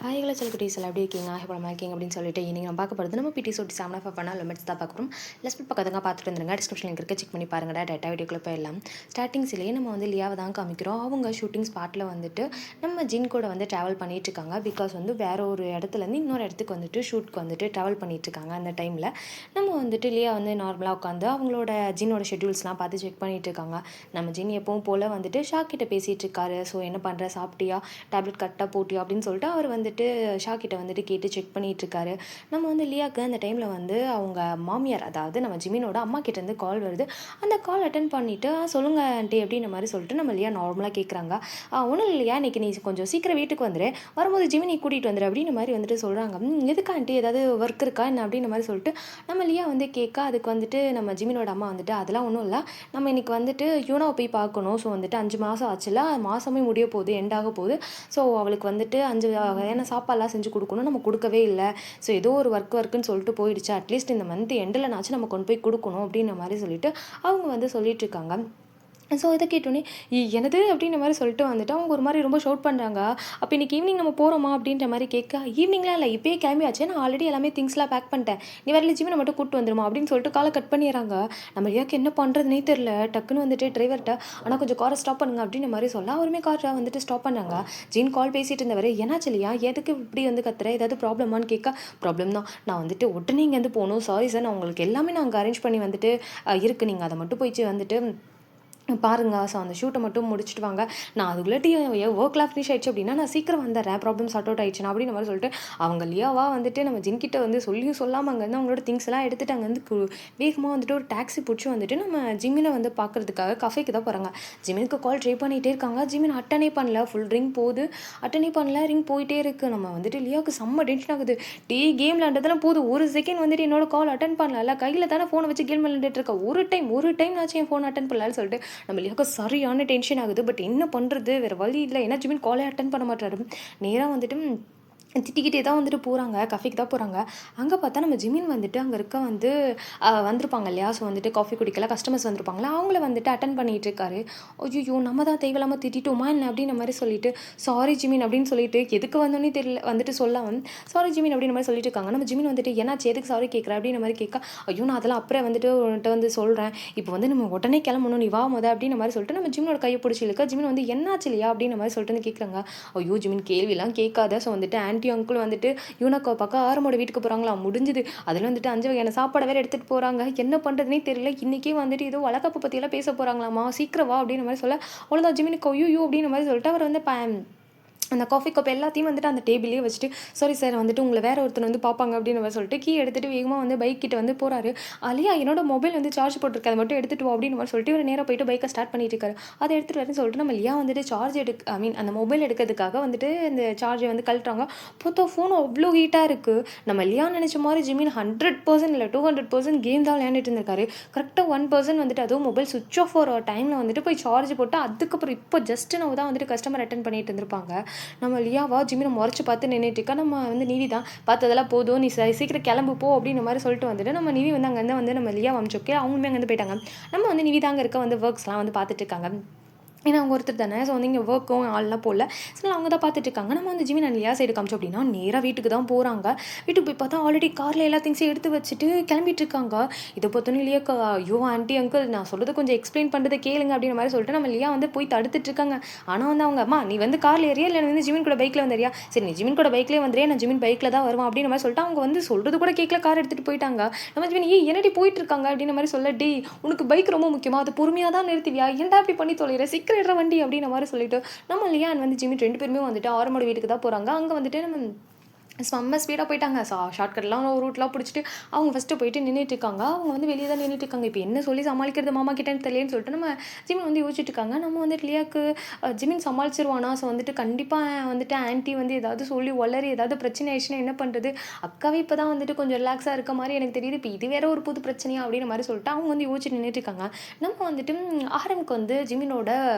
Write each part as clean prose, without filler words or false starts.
ஹாய்கள celebrities எல்லாம் எப்படி இருக்கீங்க? எப்படிமா இருக்கீங்க அப்படின்னு சொல்லிட்டு இன்னைக்கு நம்ம பார்க்க போகிறது நம்ம பிடி சோட்டி செவன் ஆஃப் பண்ணால் லிமிட்ஸ் தான் பார்க்குறோம். லெஸ் பக்கத்துங்க பார்த்துட்டு வந்துருங்க. டிஸ்கிரிப்ஷன் லிங்க் இருக்க செக் பண்ணி பாருங்கடா. டேட்டா வீடியோக்குள்ள போயிடலாம். ஸ்டார்டிங்ஸ்லேயே நம்ம வந்து லியாவை தான் காமிக்கிறோம். அவங்க ஷூட்டிங் ஸ்பாட்டில் வந்துட்டு நம்ம ஜின் கூட வந்து ட்ராவல் பண்ணிட்டு இருக்காங்க. பிகாஸ் வந்து வேற ஒரு இடத்துலேருந்து இன்னொரு இடத்துக்கு வந்துட்டு ஷூட்க்கு வந்துட்டு ட்ராவல் பண்ணிட்டு இருக்காங்க. அந்த டைமில் நம்ம வந்துட்டு லியா வந்து நார்மலாக உட்காந்து அவங்களோட ஜின்னோட ஷெட்யூல்ஸ்லாம் பார்த்து செக் பண்ணிட்டு இருக்காங்க. நம்ம ஜின் எப்பவும் போல் வந்துட்டு ஷாக் கிட்ட பேசிகிட்டு இருக்காரு. ஸோ என்ன பண்ணுற, சாப்பிட்டியா, டேப்லெட் கரெக்டாக போட்டியா அப்படின்னு சொல்லிட்டு அவர் வந்துட்டு ஷாக்கிட்ட வந்துட்டு கேட்டு செக் பண்ணிட்டு இருக்காரு. நம்ம வந்து லியாவுக்கு அந்த டைமில் வந்து அவங்க மாமியார், அதாவது நம்ம ஜிமினோட அம்மா கிட்டேருந்து கால் வருது. அந்த கால் அட்டன் பண்ணிவிட்டு சொல்லுங்க ஆண்டி அப்படின்ற மாதிரி சொல்லிட்டு நம்ம லியா நார்மலாக கேட்குறாங்க. ஒன்றும் இல்லையா, இன்றைக்கி நீ கொஞ்சம் சீக்கிரம் வீட்டுக்கு வந்துரு, வரும்போது ஜிமினி கூட்டிகிட்டு வந்துரு அப்படின்ற மாதிரி வந்துட்டு சொல்கிறாங்க. எதுக்கு ஆண்டி, ஏதாவது ஒர்க் இருக்கா என்ன அப்படின்ற மாதிரி சொல்லிட்டு நம்ம லியா வந்து கேட்க, அதுக்கு வந்துட்டு நம்ம ஜிமினோட அம்மா வந்துட்டு அதெல்லாம் ஒன்றும் இல்லை, நம்ம இன்றைக்கி வந்துட்டு யூனாவை போய் பார்க்கணும். ஸோ வந்துட்டு 5 மாதம் ஆச்சுல, மாதமே முடிய போகுது, எண்டாக போகுது. ஸோ அவளுக்கு வந்துட்டு 5 வகையான சாப்பாடுலாம் செஞ்சு கொடுக்கணும், நம்ம கொடுக்கவே இல்லை. ஸோ ஏதோ ஒரு ஒர்க்குன்னு சொல்லிட்டு போயிடுச்சு. அட்லீஸ்ட் இந்த மந்த் எண்டில்னாச்சும் நம்ம கொண்டு போய் கொடுக்கணும் அப்படின்ற மாதிரி சொல்லிட்டு அவங்க வந்து சொல்லிட்டு இருக்காங்க. ஸோ இதை கேட்டோன்னே எனது அப்படின்ற மாதிரி சொல்லிட்டு வந்துட்டு அவங்க ஒரு மாதிரி ரொம்ப ஷவுட் பண்ணுறாங்க. அப்போ இன்றைக்கி ஈவினிங் நம்ம போகிறோமா அப்படின்ற மாதிரி கேட்க, ஈவினிங்லாம் இல்லை, இப்போயே கிளம்பியாச்சு, நான் ஆல்ரெடி எல்லாமே திங்ஸ்லாம் பேக் பண்ணிட்டேன், நீ வரல ஜிமினை மட்டும் கூப்பிட்டு வந்துருமா அப்படின்னு சொல்லிட்டு காலை கட் பண்ணிடுறாங்க. நம்ம லியாக்கு என்ன பண்ணுறதுனே தெரில. டக்குன்னு வந்துட்டு டிரைவர்கிட்ட ஆனால் கொஞ்சம் காரை ஸ்டாப் பண்ணுங்க அப்படின்ற மாதிரி சொல்ல, அவருமே காரை வந்துட்டு ஸ்டாப் பண்ணாங்க. ஜீன் கால் பேசிகிட்டு இருந்தவர், என்னாச்சு இல்லையா, எதுக்கு இப்படி வந்து கத்துற, ஏதாவது ப்ராப்ளமானு கேட்க, ப்ராப்ளம் தான், நான் வந்துட்டு உடனே இங்கேருந்து போகணும், சாரி சார், நான் உங்களுக்கு எல்லாமே நான் அங்கே அரேஞ்ச் பண்ணி வந்துட்டு இருக்குது, நீங்கள் அதை மட்டும் போயிட்டு வந்துட்டு பாருங்க. ஸோ அந்த ஷூட்டை மட்டும் முடிச்சுட்டு வாங்க, நான் அதுக்குள்ளாட்டி ஒர்க்லாம் ஃபினிஷ் ஆயிடுச்சு அப்படின்னா நான் சீக்கிரம் வந்துடுறேன், ப்ராப்ளம் சார்ட் அவுட் ஆயிடுச்சுன்னா அப்படின்ற மாதிரி சொல்லிட்டு அவங்க லியாவா வந்துட்டு நம்ம ஜின்கிட்ட வந்து சொல்லியும் சொல்லாமல் அங்கேருந்து அவங்களோட திங்ஸ் எல்லாம் எடுத்துகிட்டு அங்கே வந்து வேகமாக வந்துட்டு ஒரு டாக்ஸி பிடிச்சி வந்துட்டு நம்ம ஜிமினை வந்து பார்க்குறதுக்காக கஃபேக்கு தான் போகிறாங்க. ஜிமினுக்கு கால் ட்ரை பண்ணிகிட்டே இருக்காங்க. ஜிமின் அட்டனே பண்ணல, ஃபுல் ரிங் போகுது, அட்டனே பண்ணல, ரிங் போயிட்டே இருக்குது. நம்ம வந்துட்டு லியாவுக்கு செம்ம டென்ஷன் ஆகுது. கேம் விளாண்டதெல்லாம் போதும், ஒரு செகண்ட் வந்துட்டு என்னோட கால் அட்டன் பண்ணல, கையில் தானே ஃபோனை வச்சு கேம் விளாண்டுட்டு இருக்கேன், ஒரு டைம் ஆச்சு என் ஃபோன் அட்டன் பண்ணலான்னு சொல்லிட்டு நம்ம லியாவுக்கு சரியான டென்ஷன் ஆகுது. பட் என்ன பண்ணுறது, வேறு வழி இல்லை, ஏன்னா ஜிமின் காலே அட்டன் பண்ண மாட்டாரு. நேராக வந்துட்டு திட்டிக்கிட்டே தான் வந்துட்டு போகிறாங்க, கஃபேக்கு தான் போகிறாங்க. அங்கே பார்த்தா நம்ம ஜிமின் வந்துட்டு அங்கே இருக்க வந்து வந்திருப்பாங்க இல்லையா, ஸோ வந்துட்டு காஃபி குடிக்கல கஸ்டமர்ஸ் வந்திருப்பாங்களா, அவங்கள வந்துட்டு அட்டன் பண்ணிகிட்டு இருக்காரு. ஐயோ நம்ம தான் தேவையில்லாமல் திட்டிட்டோமா என்ன அப்படின்ற மாதிரி சொல்லிட்டு, சாரி ஜிமின் அப்படின்னு சொல்லிட்டு, எதுக்கு வந்தோன்னே தெரியல வந்துட்டு சொல்லாமல் சாரி ஜிமின் அப்படின்ற மாதிரி சொல்லிட்டு இருக்காங்க. நம்ம ஜிமின் வந்துட்டு என்னாச்சு, எதுக்கு சாரி கேட்குற அப்படின்ற மாதிரி கேட்க, ஐயோ நான் அதெல்லாம் அப்புறம் வந்துட்டு உன்கிட்ட வந்து சொல்கிறேன், இப்போ வந்து நம்ம உடனே கிளம்பணும், நீ வா அப்படின்ற மாதிரி சொல்லிட்டு நம்ம ஜிமினோட கையை பிடிச்சி இழுக்க, ஜிமின் வந்து என்னாச்சு இல்லையா அப்படின்ற மாதிரி சொல்லிட்டு வந்து கேட்குறாங்க. ஐயோ ஜிமின் கேள்விலாம் கேட்காத, ஸோ வந்துட்டு ஆன்டி அங்கிள் வந்துட்டு யூனாக்கோ பார்க்க ஆரமோட வீட்டுக்கு போகிறாங்களா, முடிஞ்சுது, அதில் வந்துட்டு 5 வகையான சாப்பாடை வேறு எடுத்துகிட்டு போகிறாங்க, என்ன பண்ணுறதுனே தெரியல, இன்றைக்கே வந்துட்டு ஏதோ வளர்க்கப்பு பற்றியெல்லாம் பேச போகிறாங்களாமா, சீக்கிரம் வா அப்படின்ற மாதிரி சொல்ல, அவ்வளோதான் ஜிமினுக்கு ஐயோ அப்படின்ற மாதிரி சொல்லிட்டு அவர் வந்து அந்த காஃபி கப் எல்லாத்தையும் வந்துட்டு அந்த டேபிளே வச்சுட்டு, சாரி சார் வந்துட்டு உங்களை வேறு ஒருத்தர் வந்து பார்ப்பாங்க அப்படின்னு மாதிரி சொல்லிட்டு கீ எடுத்துகிட்டு வேகமாக வந்து பைக் கிட்ட வந்து போகிறாரு. அலியா என்னோட மொபைல் வந்து சார்ஜ் போட்டிருக்கு, அதை மட்டும் எடுத்துகிட்டு வா அப்படின்னு மாதிரி சொல்லிட்டு இவர் நேராக போயிட்டு பைக்கை ஸ்டார்ட் பண்ணிட்டு இருக்காரு. அதை எடுத்துகிட்டு வரேன்னு சொல்லிட்டு நம்ம லியா வந்துட்டு சார்ஜ் அந்த மொபைல் எடுக்கிறதுக்காக வந்துட்டு இந்த சார்ஜை வந்து கழட்டுறாங்க. பார்த்தா ஃபோன் அவ்வளோ ஹீட்டாக இருக்குது. நம்ம லியா நினச்ச மாதிரி ஜிமின் 100% இல்லை 200% கேம் தான் விளையாண்டுட்டு இருந்திருக்காரு. கரெக்டாக 1% வந்துட்டு அதுவும் மொபைல் சுவிச் ஆஃப் ஆகிற டைமில் வந்துட்டு போய் சார்ஜ் போட்டு அதுக்கப்புறம் இப்போ ஜஸ்ட்டு நம்ம தான் வந்துட்டு கஸ்டமர் அட்டன் பண்ணிட்டு இருந்திருப்பாங்க. நம்ம லியாவா ஜிமினை முறைச்சி பார்த்து நின்றுட்டு இருக்கா. நம்ம வந்து நிவி தான் பார்த்ததெல்லாம் போதும், நீ சீக்கிரம் கிளம்பு போ அப்படின்ற மாதிரி சொல்லிட்டு வந்துட்டு நம்ம நிவி வந்து அங்கேருந்து வந்து நம்ம லியா அமிச்சோக்கே அவங்களுமே அங்கேருந்து போயிட்டாங்க. நம்ம வந்து நிவி தாங்க இருக்க வந்து ஒர்க்ஸ்லாம் வந்து பார்த்துட்டு இருக்காங்க. ஏன்னா அவங்க ஒருத்தர் தானே, ஸோ வந்து இங்கே ஒர்க்கும் ஆள்லாம் போடல, ஸோ அவங்க தான் பார்த்துட்டு இருக்காங்க. நம்ம வந்து ஜிமின் அண்ட் லியா சைடு காமிச்சோம் அப்படின்னா நேராக வீட்டுக்கு தான் போகிறாங்க. வீட்டுக்கு போய் பார்த்தா ஆல்ரெடி காரில் எல்லா திங்ஸையும் எடுத்து வச்சுட்டு கிளம்பிட்டு இருக்காங்க. இதை பார்த்தோன்னே லியா ஐயோ ஆண்டி அங்கிள் நான் சொல்கிறது கொஞ்சம் எக்ஸ்பிளைன் பண்ணுறது கேளுங்க அப்படின்ற மாதிரி சொல்லிட்டு நம்ம லியா வந்து போய் தடுத்துட்டு இருக்காங்க. ஆனால் வந்து அவங்க அம்மா நீ வந்து காரில் ஏறியா இல்லை வந்து ஜிமின் கூட பைக்கில் வந்துறியா, சரி நீ ஜிமின் கூட பைக்லேயே வந்துறியா, நான் ஜிமின் பைக்கில் தான் வருவான் அப்படின்ற மாதிரி சொல்லிட்டு அவங்க வந்து சொல்கிறது கூட கேட்கல, கார் எடுத்துகிட்டு போயிட்டாங்க. நம்ம ஜிமின் என்னடி போயிட்டு இருக்காங்க அப்படின்ற மாதிரி சொல்ல, டே உனக்கு பைக் ரொம்ப முக்கியமாக, அது பொறுமையாக தான் நிறுத்துவியா, ஏன்டா அப்படி பண்ணி தொலைகிற, சீக்கிரம் வண்டி அப்படின்ற மாதிரி சொல்லிட்டு நம்ம லியான் வந்து ஜிமின் 2 பேருமே வந்துட்டு ஆரமோட வீட்டுக்கு தான் போகிறாங்க. அங்கே வந்துட்டு நம்ம செம்ம ஸ்பீடாக போயிட்டாங்க. ஷார்ட்கட்லாம் ஒரு ரூட்லாம் பிடிச்சிட்டு அவங்க ஃபஸ்ட்டு போயிட்டு நின்றுட்டு இருக்காங்க. அவங்க வந்து வெளியே தான் நின்றுட்டு இருக்காங்க. இப்போ என்ன சொல்லி சமாளிக்கிறது மாமா கிட்டேன்னு தெரியலன்னு சொல்லிட்டு நம்ம ஜிமின் வந்து யோசிச்சுட்டு இருக்காங்க. நம்ம வந்துட்டு லியாக்கு ஜிமின் சமாளிச்சிருவானா, ஸோ வந்துட்டு கண்டிப்பாக வந்துட்டு ஆன்ட்டி வந்து ஏதாவது சொல்லி ஒளரி ஏதாவது பிரச்சனை ஆயிடுச்சுன்னா என்ன பண்ணுறது, அக்காவே இப்போ தான் வந்துட்டு கொஞ்சம் ரிலாக்ஸாக இருக்க மாதிரி எனக்கு தெரியுது, இப்போ இது வேற ஒரு புது பிரச்சனையா அப்படின்ற மாதிரி சொல்லிட்டு அவங்க வந்து யோசிச்சுட்டு நின்றுட்டு இருக்காங்க. நம்ம வந்துட்டு ஆரம்புக்கு வந்து ஜிமினோட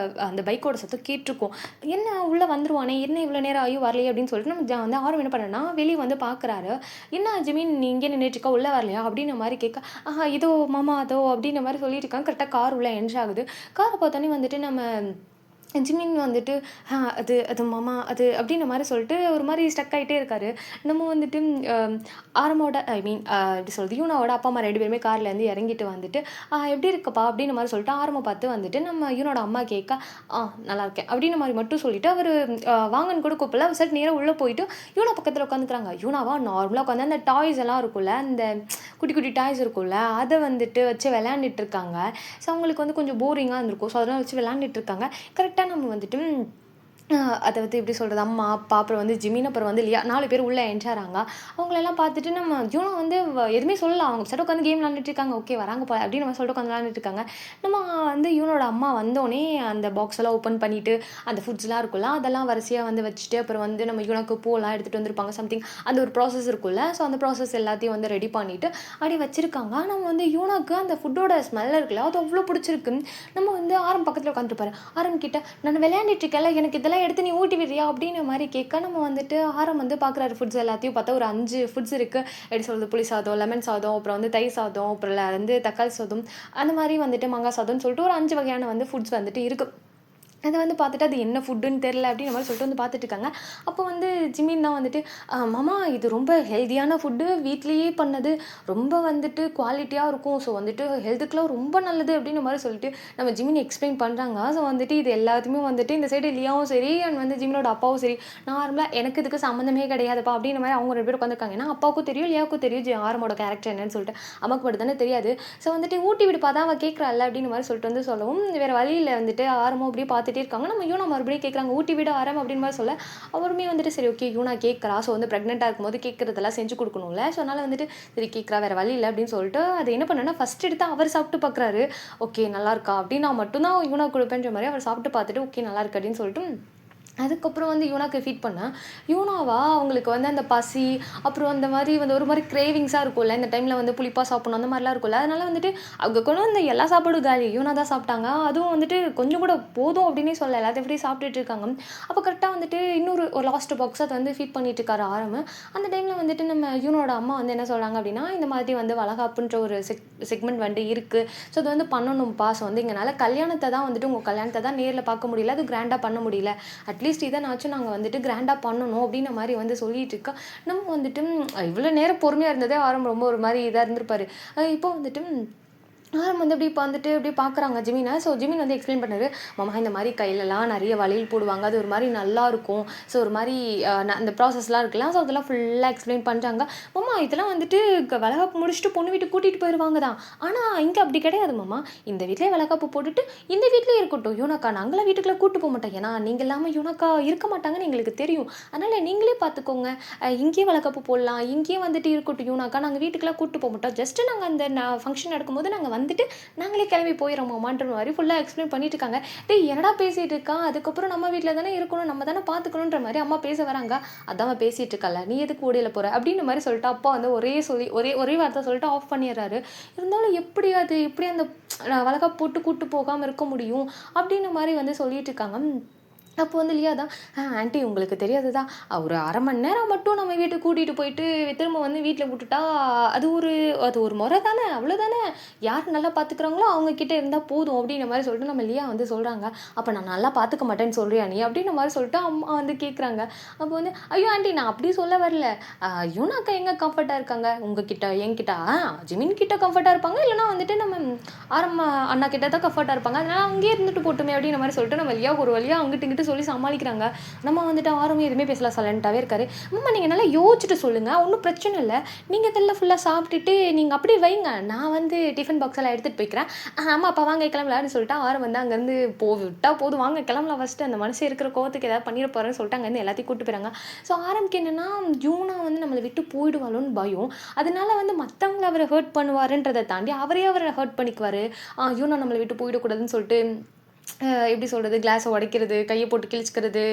அந்த பைக்கோட சத்தம் கேட்டிருக்கோம். என்ன உள்ளே வந்துருவானே, என்ன இவ்வளோ நேரம் ஆகி வரலையே அப்படின்னு சொல்லிட்டு நம்ம வந்து ஆரம் என்ன பண்ணேன்னா வெளியே வந்து பார்க்குறாரு. என்ன ஜிமின் நீ இங்கே நின்றுட்டுருக்கா, உள்ளே வரலையா அப்படின்ற மாதிரி கேட்க, இதோ மாமா அதோ அப்படின்ற மாதிரி சொல்லிட்டு இருக்காங்க. கரெக்டாக கார் உள்ளே என்ட்ரு ஆகுது. காரை பார்த்தோன்னே வந்துட்டு நம்ம ஜிமின் வந்துட்டு அது அது மாமா அது அப்படின்ற மாதிரி சொல்லிட்டு ஒரு மாதிரி ஸ்டக் ஆகிட்டே இருக்காரு. நம்ம வந்துட்டு ஆரமோட ஐ மீன் எப்படி சொல்கிறது, யூனாவோட அப்பா அம்மா 2 பேருமே கார்லேருந்து இறங்கிட்டு வந்துட்டு எப்படி இருக்கப்பா அப்படின்ற மாதிரி சொல்லிட்டு ஆரம்ப பார்த்து வந்துட்டு நம்ம யூனோட அம்மா கேட்க நல்லா இருக்கேன் அப்படின்ற மாதிரி மட்டும் சொல்லிட்டு அவர் வாங்கன்னு கூட கூப்பிடல. அவர் சட்டு நேராக உள்ளே போயிட்டு யூனா பக்கத்தில் உட்காந்துக்கிறாங்க. யூனாவா நார்மலாக உட்காந்து அந்த டாய்ஸ் எல்லாம் இருக்கும்ல, அந்த குட்டி குட்டி டாய்ஸ் இருக்கும்ல, அதை வந்துட்டு வச்சு விளையாண்டுட்டு இருக்காங்க. ஸோ அவங்களுக்கு வந்து கொஞ்சம் போரிங்காக இருந்திருக்கும். ஸோ அதெல்லாம் வச்சு விளையாண்டுட்டு இருக்காங்க. கரெக்டாக நம்ம வந்துட்டு அதை வந்து எப்படி சொல்கிறது, அம்மா அப்பா அப்புறம் வந்து ஜிமின் அப்புறம் வந்து லியா 4 பேர் உள்ளே என்ட்ராறாங்க. அவங்களெல்லாம் பார்த்துட்டு நம்ம யூனா வந்து எதுவுமே சொல்லல. அவங்க சட்டு உட்காந்து கேம் விளாண்டுட்டு இருக்காங்க. ஓகே வராங்க போல அப்படின்னு நம்ம சொல்லிட்டு உட்காந்து விளாண்டுட்டு இருக்காங்க. நம்ம வந்து யூனோட அம்மா வந்தோடனே அந்த பாக்ஸ் எல்லாம் ஓப்பன் பண்ணிவிட்டு அந்த ஃபுட்ஸ்லாம் இருக்குல்ல அதெல்லாம் வரிசையாக வந்து வச்சுட்டு அப்புறம் வந்து நம்ம யூனாக்கு பூவெல்லாம் எடுத்துகிட்டு வந்திருப்பாங்க. சம்திங் அந்த ஒரு ப்ராசஸ் இருக்குல்ல. ஸோ அந்த ப்ராசஸ் எல்லாத்தையும் வந்து ரெடி பண்ணிவிட்டு அப்படி வச்சுருக்காங்க. நம்ம வந்து யூனாக்கு அந்த ஃபுட்டோட ஸ்மெல் இருக்குல்ல அது அவ்வளோ பிடிச்சிருக்கு. நம்ம வந்து ஆரம் பக்கத்தில் உட்காந்துருப்பாரு. ஆரம் கிட்ட நான் விளையாண்டுட்டு இருக்கேன்ல, எனக்கு இதெல்லாம் எடுத்து நீ ஊட்டி விடுறியா அப்படின்ற மாதிரி கேட்க நம்ம வந்துட்டு ஆரம் வந்து பார்க்குறாரு. ஃபுட்ஸ் எல்லாத்தையும் பார்த்தா ஒரு 5 ஃபுட்ஸ் இருக்குது. எப்படி சொல்கிறது, புளி சாதம், லெமன் சாதம், அப்புறம் வந்து தயிர் சாதம், அப்புறம் வந்து தக்காளி சாதம், அந்த மாதிரி வந்துட்டு மாங்காய் சாதம்னு சொல்லிட்டு ஒரு 5 வகையான வந்து ஃபுட்ஸ் வந்துட்டு இருக்குது. அதை வந்து பார்த்துட்டு அது என்ன ஃபுட்டுன்னு தெரில அப்படின்ற மாதிரி சொல்லிட்டு வந்து பார்த்துட்டு இருக்காங்க. அப்போ வந்து ஜிமின் தான் வந்துட்டு மாமா இது ரொம்ப ஹெல்த்தியான ஃபுட்டு, வீட்லேயே பண்ணது, ரொம்ப வந்துட்டு குவாலிட்டியாக இருக்கும், ஸோ வந்துட்டு ஹெல்த்துக்குலாம் ரொம்ப நல்லது அப்படின்ற மாதிரி சொல்லிட்டு நம்ம ஜிமின் எக்ஸ்பிளைன் பண்ணுறாங்க. ஸோ வந்துட்டு இது எல்லாத்தையுமே வந்துட்டு இந்த சைடு லியாவும் சரி அண்ட் வந்து ஜிமினோட அப்பாவும் சரி நார்மலாக எனக்கு இதுக்கு சம்மந்தமே கிடையாதுப்பா அப்படின்ற மாதிரி அவங்க 2 பேர் உட்காந்துருக்காங்க. ஏன்னா அப்பாவுக்கும் தெரியும் லியாவுக்கும் தெரியும் ஆரமோட கேரக்டர் என்னன்னு சொல்லிட்டு, அம்மாக்கு மட்டும் தானே தெரியாது. ஸோ வந்துட்டு ஊட்டி விடுப்பா தான் அவள் கேட்குறாள் அப்படின்ற மாதிரி சொல்லிட்டு வந்து சொல்லவும் வேறு வழியில் வந்துட்டு ஆரமும் அப்படியே பார்த்துட்டே இருக்காங்க. நம்ம யூனா மறுபடியும் கேட்குறாங்க ஊட்டி விட ஆரம் அப்படின்னு மாதிரி சொல்ல அவருமே வந்துட்டு சரி ஓகே யூனா கேட்குறா, ஸோ வந்து ப்ரெக்னெண்ட்டாக இருக்கும்போது கேட்குறதெல்லாம் செஞ்சு கொடுக்கணும்ல, ஸோ அதனால் வந்துட்டு சரி கேட்குறா வேறு வழி இல்லை அப்படின்னு சொல்லிட்டு அதை என்ன பண்ணேன்னா ஃபஸ்ட் எடுத்து அவர் சாப்பிட்டு பார்க்குறாரு. ஓகே நல்லா இருக்கா அப்படின்னு நான் மட்டும்தான் யூனா கொடுப்பேன்ற மாதிரி அவர் சாப்பிட்டு பார்த்துட்டு ஓகே நல்லா இருக்கு அப்படின்னு சொல்லிட்டு அதுக்கப்புறம் வந்து யூனாக்கு ஃபீட் பண்ணேன். யூனாவா அவங்களுக்கு வந்து அந்த பசி அப்புறம் அந்த மாதிரி வந்து ஒரு மாதிரி கிரேவிங்ஸாக இருக்கும்ல, இந்த டைமில் வந்து புளிப்பாக சாப்பிடணும் அந்த மாதிரிலாம் இருக்கும்ல, அதனால் வந்துட்டு அவங்க கூட வந்து எல்லா சாப்பாடும் காலி யூனா தான் சாப்பிட்டாங்க. அதுவும் வந்துட்டு கொஞ்சம் கூட போதும் அப்படின்னே சொல்ல எல்லாத்தையும் எப்படி சாப்பிட்டுட்டு இருக்காங்க. அப்போ கரெக்டாக வந்துட்டு ஒரு லாஸ்ட் பாக்ஸ் அதை வந்து ஃபீட் பண்ணிட்டு இருக்காரு ஆரம்பு. அந்த டைமில் வந்துட்டு நம்ம யூனோட அம்மா வந்து என்ன சொல்கிறாங்க அப்படின்னா இந்த மாதிரி வந்து வளகாப்புன்ற ஒரு செக்மெண்ட் வந்து இருக்குது, ஸோ அது வந்து பண்ணணும்ப்பா, ஸோ வந்து எங்களால் கல்யாணத்தை தான் வந்துட்டு உங்கள் கல்யாணத்தை தான் நேரில் பார்க்க முடியல, அது கிராண்டாக பண்ண முடியல, அட்லீஸ்ட் இதனாச்சும் நாங்கள் வந்துட்டு கிராண்டாக பண்ணணும் அப்படின்ற மாதிரி வந்து சொல்லிட்டு இருக்கா. நம்ம வந்துட்டு இவ்வளோ நேரம் பொறுமையாக இருந்ததே ஆரம்பம் ரொம்ப ஒரு மாதிரி இதாக இருந்திருப்பாரு. இப்போ வந்துட்டு ஆரம் வந்து இப்படி வந்துட்டு இப்படி பார்க்குறாங்க ஜிமினை. ஸோ ஜிமின் வந்து எக்ஸ்பிளைன் பண்ணாரு, மாமா இந்த மாதிரி கையிலலாம் நிறைய வளையல் போடுவாங்க, அது ஒரு மாதிரி நல்லாயிருக்கும், ஸோ ஒரு மாதிரி அந்த ப்ராசஸ்லாம் இருக்குல்ல, ஸோ அதெல்லாம் ஃபுல்லாக எக்ஸ்பிளைன் பண்ணுறாங்க. மாமா இதெல்லாம் வந்துட்டு வளகாப்பு முடிச்சுட்டு பொண்ணு வீட்டுக்கு கூட்டிகிட்டு போயிடுவாங்க தான், ஆனால் இங்கே அப்படி கிடையாது மாமா, இந்த வீட்டிலே வளகாப்பு போட்டுட்டு இந்த வீட்டிலே இருக்கட்டும் யூனாக்கா, நாங்களாம் வீட்டுக்குள்ளே கூட்டு போக மாட்டோம், ஏன்னா நீங்கள் இல்லாமல் யூனாக்கா இருக்க மாட்டாங்கன்னு எங்களுக்கு தெரியும், அதனால் நீங்களே பார்த்துக்கோங்க, இங்கேயே வளகாப்பு போடலாம், இங்கேயே வந்துட்டு இருக்கட்டும் யூனாக்கா, நாங்கள் வீட்டுக்குலாம் கூட்டு போக மாட்டோம், ஜஸ்ட்டு நாங்கள் அந்த ஃபங்க்ஷன் நடக்கும்போது நாங்கள் வந்துட்டு நாங்களே கிளம்பி போயிடுறோமான்ற மாதிரி ஃபுல்லாக எக்ஸ்பிளைன் பண்ணிட்டு இருக்காங்க. டேய் என்னடா பேசிகிட்டு இருக்கான், அதுக்கப்புறம் நம்ம வீட்டில் தானே இருக்கணும், நம்ம தானே பார்த்துக்கணுன்ற மாதிரி அம்மா பேச வராங்க. அதான் பேசிகிட்டு இருக்கல, நீ எதுக்கு ஓடியில் போகிற அப்படின்ற மாதிரி சொல்லிட்டு அப்பா வந்து ஒரே வார்த்தை சொல்லிட்டு ஆஃப் பண்ணிடுறாரு. இருந்தாலும் எப்படி அந்த வளகாப்பு போட்டு கூட்டு போகாமல் இருக்க முடியும் அப்படின்ற மாதிரி வந்து சொல்லிட்டு இருக்காங்க. அப்போ வந்து லியா தான் ஆண்டி உங்களுக்கு தெரியாது தான், ஒரு 1/2 மணி நேரம் மட்டும் நம்ம வீட்டுக்கு கூட்டிகிட்டு போயிட்டு திரும்ப வந்து வீட்டில் விட்டுட்டா அது ஒரு முறை தானே, அவ்வளோதானே, யார் நல்லா பார்த்துக்குறாங்களோ அவங்கக்கிட்ட இருந்தால் போதும் அப்படின்ற மாதிரி சொல்லிட்டு நம்ம லியா வந்து சொல்கிறாங்க. அப்போ நான் நல்லா பார்த்துக்க மாட்டேன்னு சொல்கிறியா நீ அப்படின்ற மாதிரி சொல்லிட்டு அம்மா வந்து கேட்குறாங்க. அப்போ வந்து ஐயோ ஆண்டி நான் அப்படி சொல்ல வரல, யூனாக்கா எங்கே கம்ஃபர்ட்டாக இருக்காங்க உங்ககிட்ட, என்கிட்ட ஜிமின் கிட்ட கம்ஃபர்ட்டாக இருப்பாங்க, இல்லைனா வந்துட்டு நம்ம அண்ணா கிட்ட தான் கம்ஃபர்ட்டாக இருப்பாங்க, அதனால் அங்கேயே இருந்துட்டு போட்டுமே அப்படின்ற மாதிரி சொல்லிட்டு நம்ம லியா ஒரு வழியாக அங்கிட்டு இங்கிட்டு சொல்லி சமாளிக்கிறாங்க. நம்ம வந்துட்டு ஆரம்பம் எதுவுமே பேசலாம், சைலண்ட்டாகவே இருக்காரு. அம்மா நீங்கள் நல்லா யோசிச்சுட்டு சொல்லுங்கள், ஒன்றும் பிரச்சனை இல்லை, நீங்கள் இதெல்லாம் ஃபுல்லாக சாப்பிட்டுட்டு நீங்கள் அப்படியே வைங்க, நான் வந்து டிஃபன் பாக்ஸ் எல்லாம் எடுத்துகிட்டு போய்க்கிறேன், அம்மா அப்பா வாங்க கிளம்பலான்னு சொல்லிட்டு ஆரம் வந்து அங்கேருந்து விட்டா போதும் வாங்க கிளம்பலாம், ஃபஸ்ட்டு அந்த மனுஷன் இருக்கிற கோவத்துக்கு ஏதாவது பண்ணிட போகிறேன்னு சொல்லிட்டு அங்கேருந்து எல்லாத்தையும் கூப்பிட்டு போயிறாங்க. ஸோ ஆரம்புக்கு என்னென்னா யூனா வந்து நம்மளை விட்டு போயிடுவாளோன்னு பயம், அதனால வந்து மற்றவங்களை அவரை ஹர்ட் பண்ணுவாருன்றதை தாண்டி அவரை ஹர்ட் பண்ணிக்குவார். யூனா நம்மளை விட்டு போயிடக்கூடாதுன்னு சொல்லிட்டு எப்படி சொல்கிறது, கிளாஸை உடைக்கிறது, கையை போட்டு கிழிச்சிக்கிறது,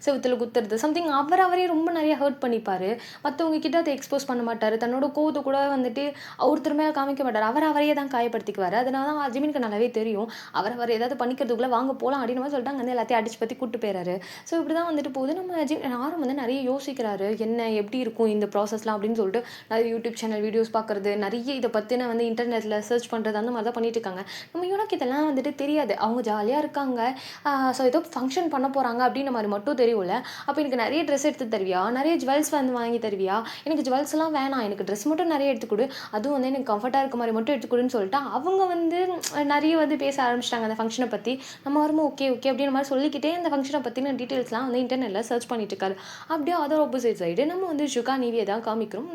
செவுத்தில் குத்துறது, சம்திங் அவரே ரொம்ப நிறைய ஹர்ட் பண்ணிப்பார். மற்றவங்க கிட்ட அதை எக்ஸ்போஸ் பண்ண மாட்டார், தன்னோட கோவத்தை கூட வந்துட்டு ஒருத்தர் மேலே காமிக்க மாட்டார், அவரையே தான் காயப்படுத்திக்குவார். அதனால தான் ஜிமினுக்கு நல்லாவே தெரியும் அவர் ஏதாவது பண்ணிக்கிறதுக்குள்ளே வாங்க போகலாம் அப்படின்னு மாதிரி சொல்லிட்டு அங்கே வந்து எல்லாத்தையும் அடிச்சு பற்றி கூப்பிட்டு போயிறாரு. ஸோ இப்படி தான் வந்துட்டு போகுது. நம்ம ஆரம் வந்து நிறைய யோசிக்கிறாரு, என்ன எப்படி இருக்கும் இந்த ப்ராசஸ்லாம் அப்படின்னு சொல்லிட்டு நிறைய யூடியூப் சேனல் வீடியோஸ் பார்க்குறது, நிறைய இதை பற்றின வந்து இன்டர்நெட்டில் சர்ச் பண்ணுறது, அந்த மாதிரி தான் பண்ணிட்டு இருக்காங்க. நம்ம யூனாக்கு இதெல்லாம் வந்துட்டு தெரியாது, அவங்க ஜாலியாக இருக்காங்க. ஸோ ஏதோ ஃபங்க்ஷன் பண்ண போகிறாங்க அப்படின்ற மாதிரி மட்டும் தெரியும்ல. அப்போ எனக்கு நிறைய ட்ரெஸ் எடுத்து தருவியா, நிறைய ஜுவல்ஸ் வந்து வாங்கி தருவியா, எனக்கு ஜுவல்ஸ்லாம் வேணாம், எனக்கு ட்ரெஸ் மட்டும் நிறைய எடுத்து கொடு, அதுவும் வந்து எனக்கு கம்ஃபர்ட்டாக இருக்க மாதிரி மட்டும் எடுத்து கொடுன்னு சொல்லிட்டு அவங்க வந்து நிறைய வந்து பேச ஆரம்பிச்சிட்டாங்க அந்த ஃபங்க்ஷனை பற்றி. நம்ம வரும்போது ஓகே ஓகே அப்படின்ற மாதிரி சொல்லிக்கிட்டே அந்த ஃபங்க்ஷனை பற்றின டீட்டெயில்ஸ்லாம் வந்து இன்டர்நெட்டில் சர்ச் பண்ணிட்டு இருக்காரு. அப்படியே அதர் ஆப்போசிட் சைடு நம்ம வந்து ஷுகா நீவியை தான் காமிக்கிறோம்.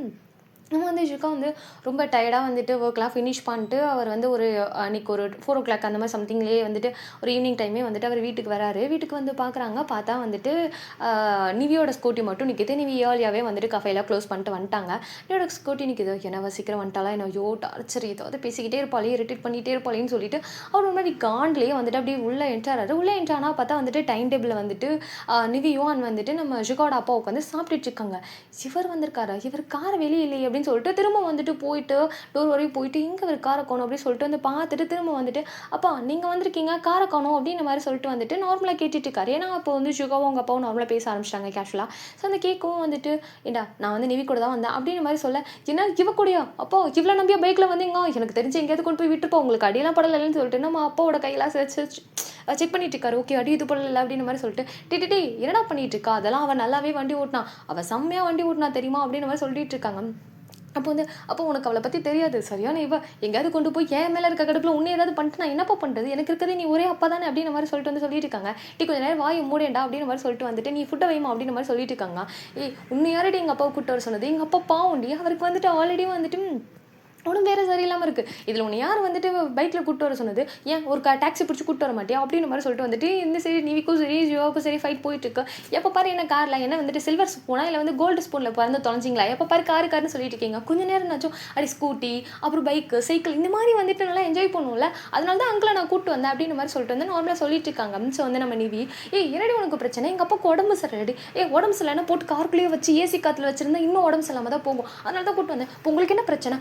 நம்ம வந்து ஷுகா வந்து ரொம்ப டயர்டாக வந்துட்டு ஒர்க்லாம் ஃபினிஷ் பண்ணிட்டு அவர் வந்து ஒரு அன்றைக்கி ஒரு 4 o'clock அந்த மாதிரி சம்திங்லேயே வந்துட்டு ஒரு ஈவினிங் டைமே வந்துட்டு அவர் வீட்டுக்கு வராரு. வீட்டுக்கு வந்து பார்க்குறாங்க, பார்த்தா வந்துட்டு நிவியோட ஸ்கூட்டி மட்டும் நிற்கிது. நிவி ஏர்லியாகவே வந்துட்டு கஃபேலாம் க்ளோஸ் பண்ணிட்டு வந்துட்டாங்க. நிவியோட ஸ்கூட்டி நிற்கிது. என்னவா சீக்கிரம் வந்துட்டாலாம், என்ன ஐயோ டார்ச்சர், ஏதாவது பேசிக்கிட்டே இருப்பாளே, இரிட்டேட் பண்ணிகிட்டே இருப்பாளேன்னு சொல்லிட்டு அவர் ஒரு மாதிரி காண்ட்லேயே வந்துட்டு அப்படியே உள்ளே என்ட்ராரு. உள்ளே என்ட்ரானா பார்த்தா வந்துட்டு டைம் டேபிளில் வந்துட்டு நிவியும் வந்துட்டு நம்ம ஷுகாவோட அப்பா உட்காந்து சாப்பிட்டுட்டு இருக்காங்க. இவர் வந்திருக்காரா, இவர் காரை வெளியே இல்லையே அப்படின்னு சொல்லிட்டு திரும்ப வந்துட்டு போயிட்டு டோர் வரையும் போயிட்டு இங்கே ஒரு காரை காணும் அப்படின்னு சொல்லிட்டு வந்து பார்த்துட்டு திரும்ப வந்துட்டு அப்பா நீங்கள் வந்திருக்கீங்க காரை காணும் அப்படின்ற மாதிரி சொல்லிட்டு வந்துட்டு நார்மலாக கேட்டுட்டு இருக்காரு. ஏன்னா அப்போ வந்து ஷுகாவும் அவங்க அப்பாவும் நார்மலாக பேச ஆரம்பிச்சிட்டாங்க கேஷுவலாக. ஸோ அந்த கேட்கவும் வந்துட்டு ஏண்டா நான் வந்து நிவி கூட தான் வந்தேன் அப்படின்ற மாதிரி சொல்ல, என்ன இவ கூடயா, அப்போ இவ்வளோ நம்பியா பைக்கில் வந்தீங்க, எனக்கு தெரிஞ்சு எங்கேயாவது கொண்டு போய் விட்டுருப்போம், உங்களுக்கு அடியெல்லாம் படலைன்னு சொல்லிட்டு நம்ம அப்பாவோட கையெல்லாம் செக் பண்ணிட்டு இருக்காரு. ஓகே அடி இது படல அப்படின்ற மாதிரி சொல்லிட்டு டிடி என்னடா பண்ணிட்டு இருக்கா, அதெல்லாம் அவன் நல்லாவே வண்டி ஓட்டினா, அவள் செம்மையாக வண்டி ஓட்டினா தெரியுமா அப்படின்ற மாதிரி சொல்லிட்டு இருக்காங்க. அப்போ உனக்கு அவளை பற்றி தெரியாது, சரியான இவ எங்கேயாவது கொண்டு போய் என் மேலே இருக்க கடுப்பில் உன்னை ஏதாவது பண்ணிட்டு நான் என்னப்பா பண்ணுறது, எனக்கு இருக்கிறது நீ ஒரே அப்பா தானே அப்படின்ற மாதிரி சொல்லிட்டு வந்து சொல்லிட்டு இருக்காங்க. கொஞ்சம் நேரம் வாய் மூடேண்டா அப்படின்ற மாதிரி சொல்லிட்டு வந்துட்டு நீ ஃபுட்டை வைமா அப்படின்ற மாதிரி சொல்லிட்டு இருக்காங்க. உன்னை யாரடி எங்கள் அப்பாவை கூப்பிட்டு வர சொன்னது, எங்கள் அப்பா பாவுண்டி, அவருக்கு வந்துட்டு ஆல்ரெடி வந்துட்டு உடம்பு வேறு சரியில்லாமல் இருக்குது, இதில் உன்னை யார் வந்துட்டு பைக்கில் கூப்பிட்டு வர சொன்னது, ஏன் ஒரு டாக்ஸி பிடிச்சி கூப்பிட்டு வர மாட்டியா அப்படின்ற மாதிரி சொல்லிட்டு வந்துட்டு இந்த சரி நிவிக்கும் சரி ஜியோவுக்கும் சரி ஃபைட் போயிட்டுருக்கு. எப்போ பாரு என்ன காரில் என்ன வந்துட்டு சில்வர் ஸ்பூனா இல்லை வந்து கோல்டு ஸ்பூனில் பிறந்து தொலைஞ்சிங்களா, எப்போ பாரு காருன்னு சொல்லிட்டு இருக்கீங்க. கொஞ்சம் நேரம்னாச்சும் அடி ஸ்கூட்டி அப்புறம் பைக்கு சைக்கிள் இந்த மாதிரி வந்துட்டு நல்லா என்ஜாய் பண்ணுவோம்ல, அதனால தான் அங்கிளை நான் கூப்பிட்டு வந்தேன் அப்படின்ற மாதிரி சொல்லிட்டு வந்து நார்மலாக சொல்லிட்டு இருக்காங்க. ஸோ வந்து நம்ம நிவி என்னடி உனக்கு பிரச்சனை, எங்கள் அப்பாவுக்கு உடம்பு சரியாடி, உடம்பு சரியில்லைன்னா போட்டு காருக்குள்ளேயே வச்சு ஏசி காற்றுல வச்சிருந்தா இன்னும் உடம்பு சரியில்லாமல் தான் போகும், அதனால தான் கூப்பிட்டு வந்தேன். இப்போ உங்களுக்கு என்ன பிரச்சனை,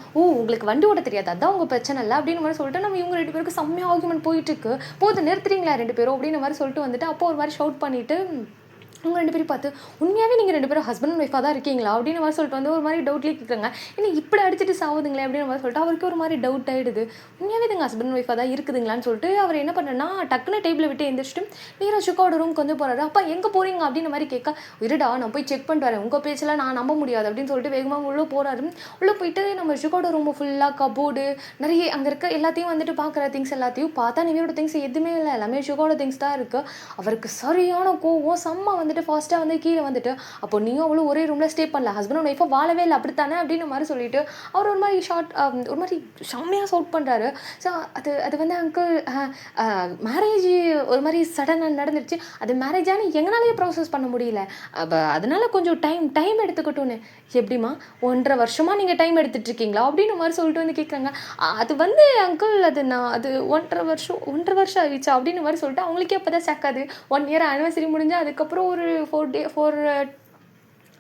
உங்களுக்கு வண்டி ஓட தெரியாது அதான் உங்கள் பிரச்சனை இல்லை அப்படின்னு மாதிரி சொல்லிட்டு நம்ம இவங்க 2 பேருக்கு செம்மையாக ஆர்குமெண்ட் போயிட்டு இருக்கு. போது நிறுத்துறீங்களா 2 பேரும் அப்படின்னு மாதிரி சொல்லிட்டு வந்துட்டு அப்போ ஒரு மாதிரி ஷவுட் பண்ணிட்டு அவங்க 2 பேரும் பார்த்து உண்மையாகவே நீங்கள் 2 பேரும் ஹஸ்பண்ட் அண்ட் ஒய்ஃபாக தான் இருக்கீங்களா அப்படின்னு மாதிரி சொல்லிட்டு வந்து ஒரு மாதிரி டவுட்லேயே கேட்குறாங்க. ஏன்னா இப்படி அடிச்சுட்டு சாவுதுங்களே அப்படின்னு மாதிரி சொல்லிட்டு அவருக்கு ஒரு மாதிரி டவுட் ஆகிடுது. உண்மையாகவே இதுங்க ஹஸ்பண்ட் அண்ட் ஒய்ஃபாக தான் இருக்குதுங்களான்னு சொல்லிட்டு அவர் என்ன பண்ணுறேன்னா டக்குன்னு டேபிளை விட்டு எழுந்திரிச்சிட்டு நேராக ஷுகாவோட ரூமுக்கு வந்து போகிறாரு. அப்பா எங்கே போகிறீங்க அப்படின்னு மாதிரி கேட்க, இருடா நான் போய் செக் பண்ணிட்டு வரேன், உங்கள் பேச்செல்லாம் நான் நம்ப முடியாது அப்படின்னு சொல்லிட்டு வேகமாக உள்ளே போகிறாரு. உள்ளே போயிட்டு நம்ம ஷுகாவோட ரூமு ஃபுல்லாக கபோர்டு நிறைய அங்கே இருக்க எல்லாத்தையும் வந்துட்டு பார்க்குற திங்ஸ் எல்லாத்தையும் பார்த்தா நிவியோட திங்ஸ் எதுவுமே இல்லை, எல்லாமே ஷுகாவோட திங்ஸ் தான் இருக்குது. அவருக்கு சரியான கோவம் செம்ம வந்துட்டு ஃபாஸ்ட்டாக வந்து கீழே வந்துட்டு அப்போ நீயும் அவ்வளோ ஒரே ரூமில் ஸ்டே பண்ணல, ஹஸ்பண்ட் அண்ட் ஒய்ஃபாக வாழவே இல்லை அப்படித்தானே அப்படின்னு மாதிரி சொல்லிட்டு அவர் ஒரு மாதிரி ஒரு மாதிரி செம்மையாக சவுட் பண்ணுறாரு. ஸோ அது வந்து அங்கிள் மேரேஜ் ஒரு மாதிரி சடனாக நடந்துருச்சு, அது மேரேஜானு எங்களாலேயே ப்ராசஸ் பண்ண முடியல, அதனால கொஞ்சம் டைம் எடுத்துக்கட்டும்னு. எப்படிமா 1.5 வருஷமாக நீங்கள் டைம் எடுத்துகிட்டு இருக்கீங்களா அப்படின்னு மாதிரி சொல்லிட்டு வந்து கேட்குறாங்க. அது வந்து அங்கிள் அது 1.5 வருஷம் ஆயிடுச்சா அப்படின்னு மாதிரி சொல்லிட்டு அவங்களுக்கே அப்போ தான் சேர்க்காது. 1 year ஆனிவர்சரி முடிஞ்சால் அதுக்கப்புறம் ஒரு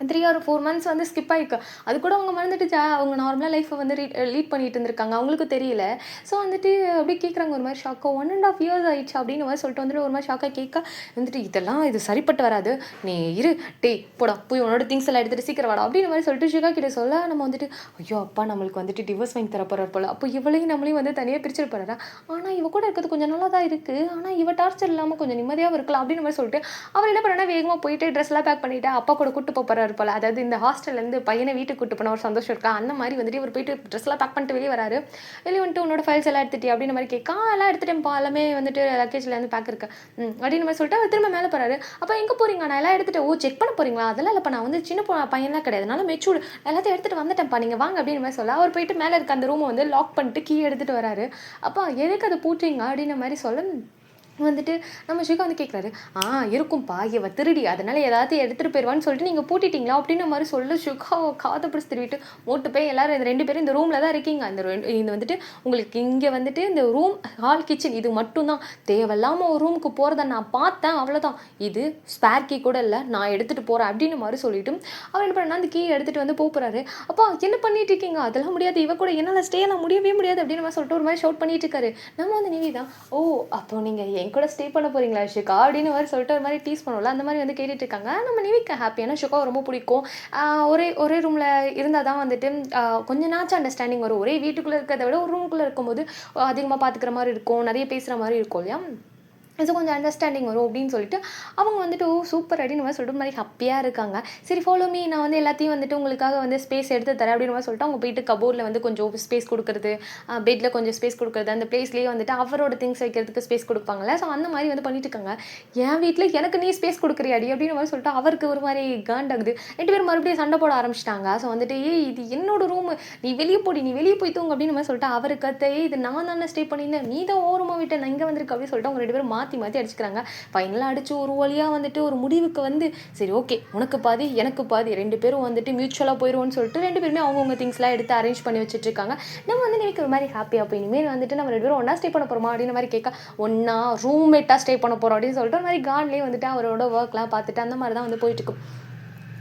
3 or 4 months வந்து ஸ்கிப் ஆகிருக்கு. அது கூட அவங்க மறந்துட்டு அவங்க நார்மலாக லைஃப்பை வந்து லீட் பண்ணிட்டு இருந்திருக்காங்க, அவங்களுக்கு தெரியல. ஸோ வந்துட்டு அப்படியே கேட்குறாங்க ஒரு மாதிரி ஷாக்காக, 1.5 years ஆயிடுச்சு அப்படின்னு மாதிரி சொல்லிட்டு வந்துட்டு ஒரு மாதிரி ஷாக்காக கேட்க வந்துட்டு இது சரிப்பட்டு வராது, நீ போடா போய் உன்னோட திங்ஸ் எல்லாம் எடுத்துகிட்டு சீக்கிரம் வாடா அப்படின்னு மாதிரி சொல்லிட்டு ஷுகா கிட்ட சொல்ல நம்ம வந்துட்டு ஐயோ அப்பா நம்மளுக்கு வந்துட்டு டிவோர்ஸ் வாங்கி தர போகிறார் போல, அப்போ இவளையும் நம்மளையும் வந்து தனியாக பிரிச்சுட்டு போகிறாரா, ஆனால் இவ கூட இருக்கிறது கொஞ்சம் நல்லா தான் இருக்குது, ஆனால் இவ டார்ச்சர் இல்லாமல் கொஞ்சம் நிம்மதியாக இருக்கலாம் அப்படின்னு மாதிரி சொல்லிட்டு அவர் என்ன பண்ணுறா வேகமாக போயிட்டு ட்ரெஸ்லாம் பேக் பண்ணிவிட்டு அப்பா கூட கூட்டு போகிறாரு போல். அதாவது இந்த ஹாஸ்டல்லேருந்து பையனை வீட்டுக்கு கூட்டு போன ஒரு சந்தோஷம் இருக்கா, அந்த மாதிரி வந்துட்டு இவர் போயிட்டு ட்ரெஸ்லாம் பேக் பண்ணிட்டு வெளியே வராரு. வெளியே வந்துட்டு உன்னோட ஃபைல்ஸ் எல்லாம் எடுத்துட்டு அப்படின்னு மாதிரி கேட்கா, எல்லாம் எடுத்துட்டேன்ப்பா, எல்லாமே வந்துட்டு லக்கேஜில் வந்து பேக் இருக்கு அப்படின்னு மாதிரி சொல்லிட்டு அவர் திரும்ப மேலே போகிறாரு. அப்போ எங்கே போகிறீங்க, நான் எல்லாம் எடுத்துகிட்டு செக் பண்ண போகிறீங்களா, அதெல்லாம் இல்லைப்பா நான் வந்து சின்ன பையன்லாம் கிடையாது, அதனால மெச்சூர்டு எல்லாத்தையும் எடுத்துகிட்டு வந்துட்டேன்ப்பா, நீங்கள் வாங்க அப்படின்னு மாதிரி சொல்ல அவர் போயிட்டு மேலே இருக்க அந்த ரூமை வந்து லாக் பண்ணிட்டு கீ எடுத்துகிட்டு வராரு. அப்போ எதுக்கு அதை பூட்டுறீங்க அப்படின்ற மாதிரி சொல்ல வந்துட்டு நம்ம ஷிகா வந்து கேட்குறாரு, இருக்கும்ப்பா இவ திருடி அதனால ஏதாவது எடுத்துகிட்டு போயிடுவான்னு சொல்லிட்டு நீங்கள் பூட்டிட்டீங்களா அப்படின்னு மாதிரி சொல்ல ஷிகா காதை பிடிச்சி திருவிட்டு மூட்டு போய் எல்லாரும் இந்த 2 பேரும் இந்த ரூமில் தான் இருக்கீங்க, இது வந்துட்டு உங்களுக்கு இங்கே வந்துட்டு இந்த ரூம் ஹால் கிச்சன் இது மட்டும்தான், தேவையில்லாமல் ஒரு ரூமுக்கு போகிறத நான் பார்த்தேன் அவ்வளோதான், இது ஸ்பேர் கீ கூட இல்லை, நான் எடுத்துகிட்டு போகிறேன் அப்படின்னு மாதிரி சொல்லிட்டு அவர் என்ன பண்ணா அந்த கீ எடுத்துகிட்டு வந்து போகிறாரு. அப்பா என்ன பண்ணிட்டு இருக்கீங்க, அதெல்லாம் முடியாது, இவ கூட என்னால் ஸ்டேலாம் முடியவே முடியாது அப்படின்னு மாதிரி சொல்லிட்டு ஒரு மாதிரி ஷவுட் பண்ணிட்டு இருக்காரு. நம்ம வந்து நிவிதான் அப்போ நீங்கள் கூட ஸ்டே பண்ண போறீங்களா ஷிகா அப்படின்னு மாதிரி சொல்லிட்டு ஒரு மாதிரி டீஸ் பண்ணுவோம்ல, அந்த மாதிரி வந்து கேட்டுட்டு இருக்காங்க. நம்ம நிவிக்கு ஹாப்பி, ஏன்னா ஷிகா ரொம்ப பிடிக்கும். ஒரே ரூமில் இருந்தால் தான் வந்துட்டு கொஞ்சம் நாச்சும் அண்டர்ஸ்டாண்டிங் வரும். ஒரே வீட்டுக்குள்ளே இருக்கிறத விட ஒரு ரூமுக்குள்ளே இருக்கும்போது அதிகமாக பார்த்துக்கிற மாதிரி இருக்கும், நிறைய பேசுகிற மாதிரி இருக்கும் இல்லையா. ஸோ கொஞ்சம் அண்டர்ஸ்டாண்டிங் வரும் அப்படின்னு சொல்லிட்டு அவங்க வந்துட்டு ஓ சூப்பர் அப்படின்னு மாதிரி சொல்லிட்டு மாதிரி ஹாப்பியாக இருக்காங்க. சரி ஃபாலோ மீ, நான் வந்து எல்லாத்தையும் வந்துட்டு உங்களுக்காக வந்து ஸ்பேஸ் எடுத்து தரேன் அப்படின்னு மாதிரி சொல்லிட்டு அவங்க போயிட்டு கபோர்டில் வந்து கொஞ்சம் ஸ்பேஸ் கொடுக்குறது, பெட்டில் கொஞ்சம் ஸ்பேஸ் கொடுக்குறது, அந்த பிளேஸ்லேயே வந்துட்டு அவரோட திங்ஸ் வைக்கிறதுக்கு ஸ்பேஸ் கொடுப்பாங்கல்ல. ஸோ அந்த மாதிரி வந்து பண்ணிட்டு இருக்காங்க. என் வீட்டில் எனக்கு நீ ஸ்பேஸ் கொடுக்குறியாடி அப்படின்னு மாதிரி சொல்லிட்டு அவருக்கு ஒரு மாதிரி காண்டாகுது. 2 பேரும் மறுபடியும் சண்டை போட ஆரம்பிச்சிட்டாங்க. ஸோ வந்துட்டு ஏய் இது என்னோட ரூமு, நீ வெளியே போடி, நீ வெளியே போய் தூங்க அப்படின்னு மாதிரி சொல்லிட்டு அவருக்கு கத்த இது நான் தானே ஸ்டே பண்ணியிருந்தேன், நீ தான் ஓரமாக விட்டேன், நான் இங்கே வந்திருக்கு அப்படின்னு சொல்லிட்டு அவங்க 2 பேரும் மாற்றி மாற்றி அடிச்சுக்கிறாங்க. ஃபைனலாக அடிச்சு ஒரு வழியாக வந்துட்டு ஒரு முடிவுக்கு வந்து சரி ஓகே உனக்கு பாதி எனக்கு பாதி 2 பேரும் வந்துட்டு மியூச்சுவலாக போயிடுவோம்னு சொல்லிட்டு 2 பேருமே அவங்கவுங்க திங்ஸ்லாம் எடுத்து அரேஞ்ச் பண்ணி வச்சுட்டு இருக்காங்க. நம்ம வந்து எனக்கு ஒரு மாதிரி ஹாப்பியாக போய் இனிமேல் வந்துட்டு நம்ம 2 பேரும் ஒன்றா ஸ்டே பண்ண போகிறோமா அப்படின்ற மாதிரி கேட்க ஒன்றா ரூம்மேட்டாக ஸ்டே பண்ண போகிறோம் அப்படின்னு சொல்லிட்டு ஒரு மாதிரி கான்லேயே வந்துட்டு அவரோட ஒர்க்லாம் பார்த்துட்டு அந்த மாதிரி தான் வந்து போயிட்டுருக்கும்.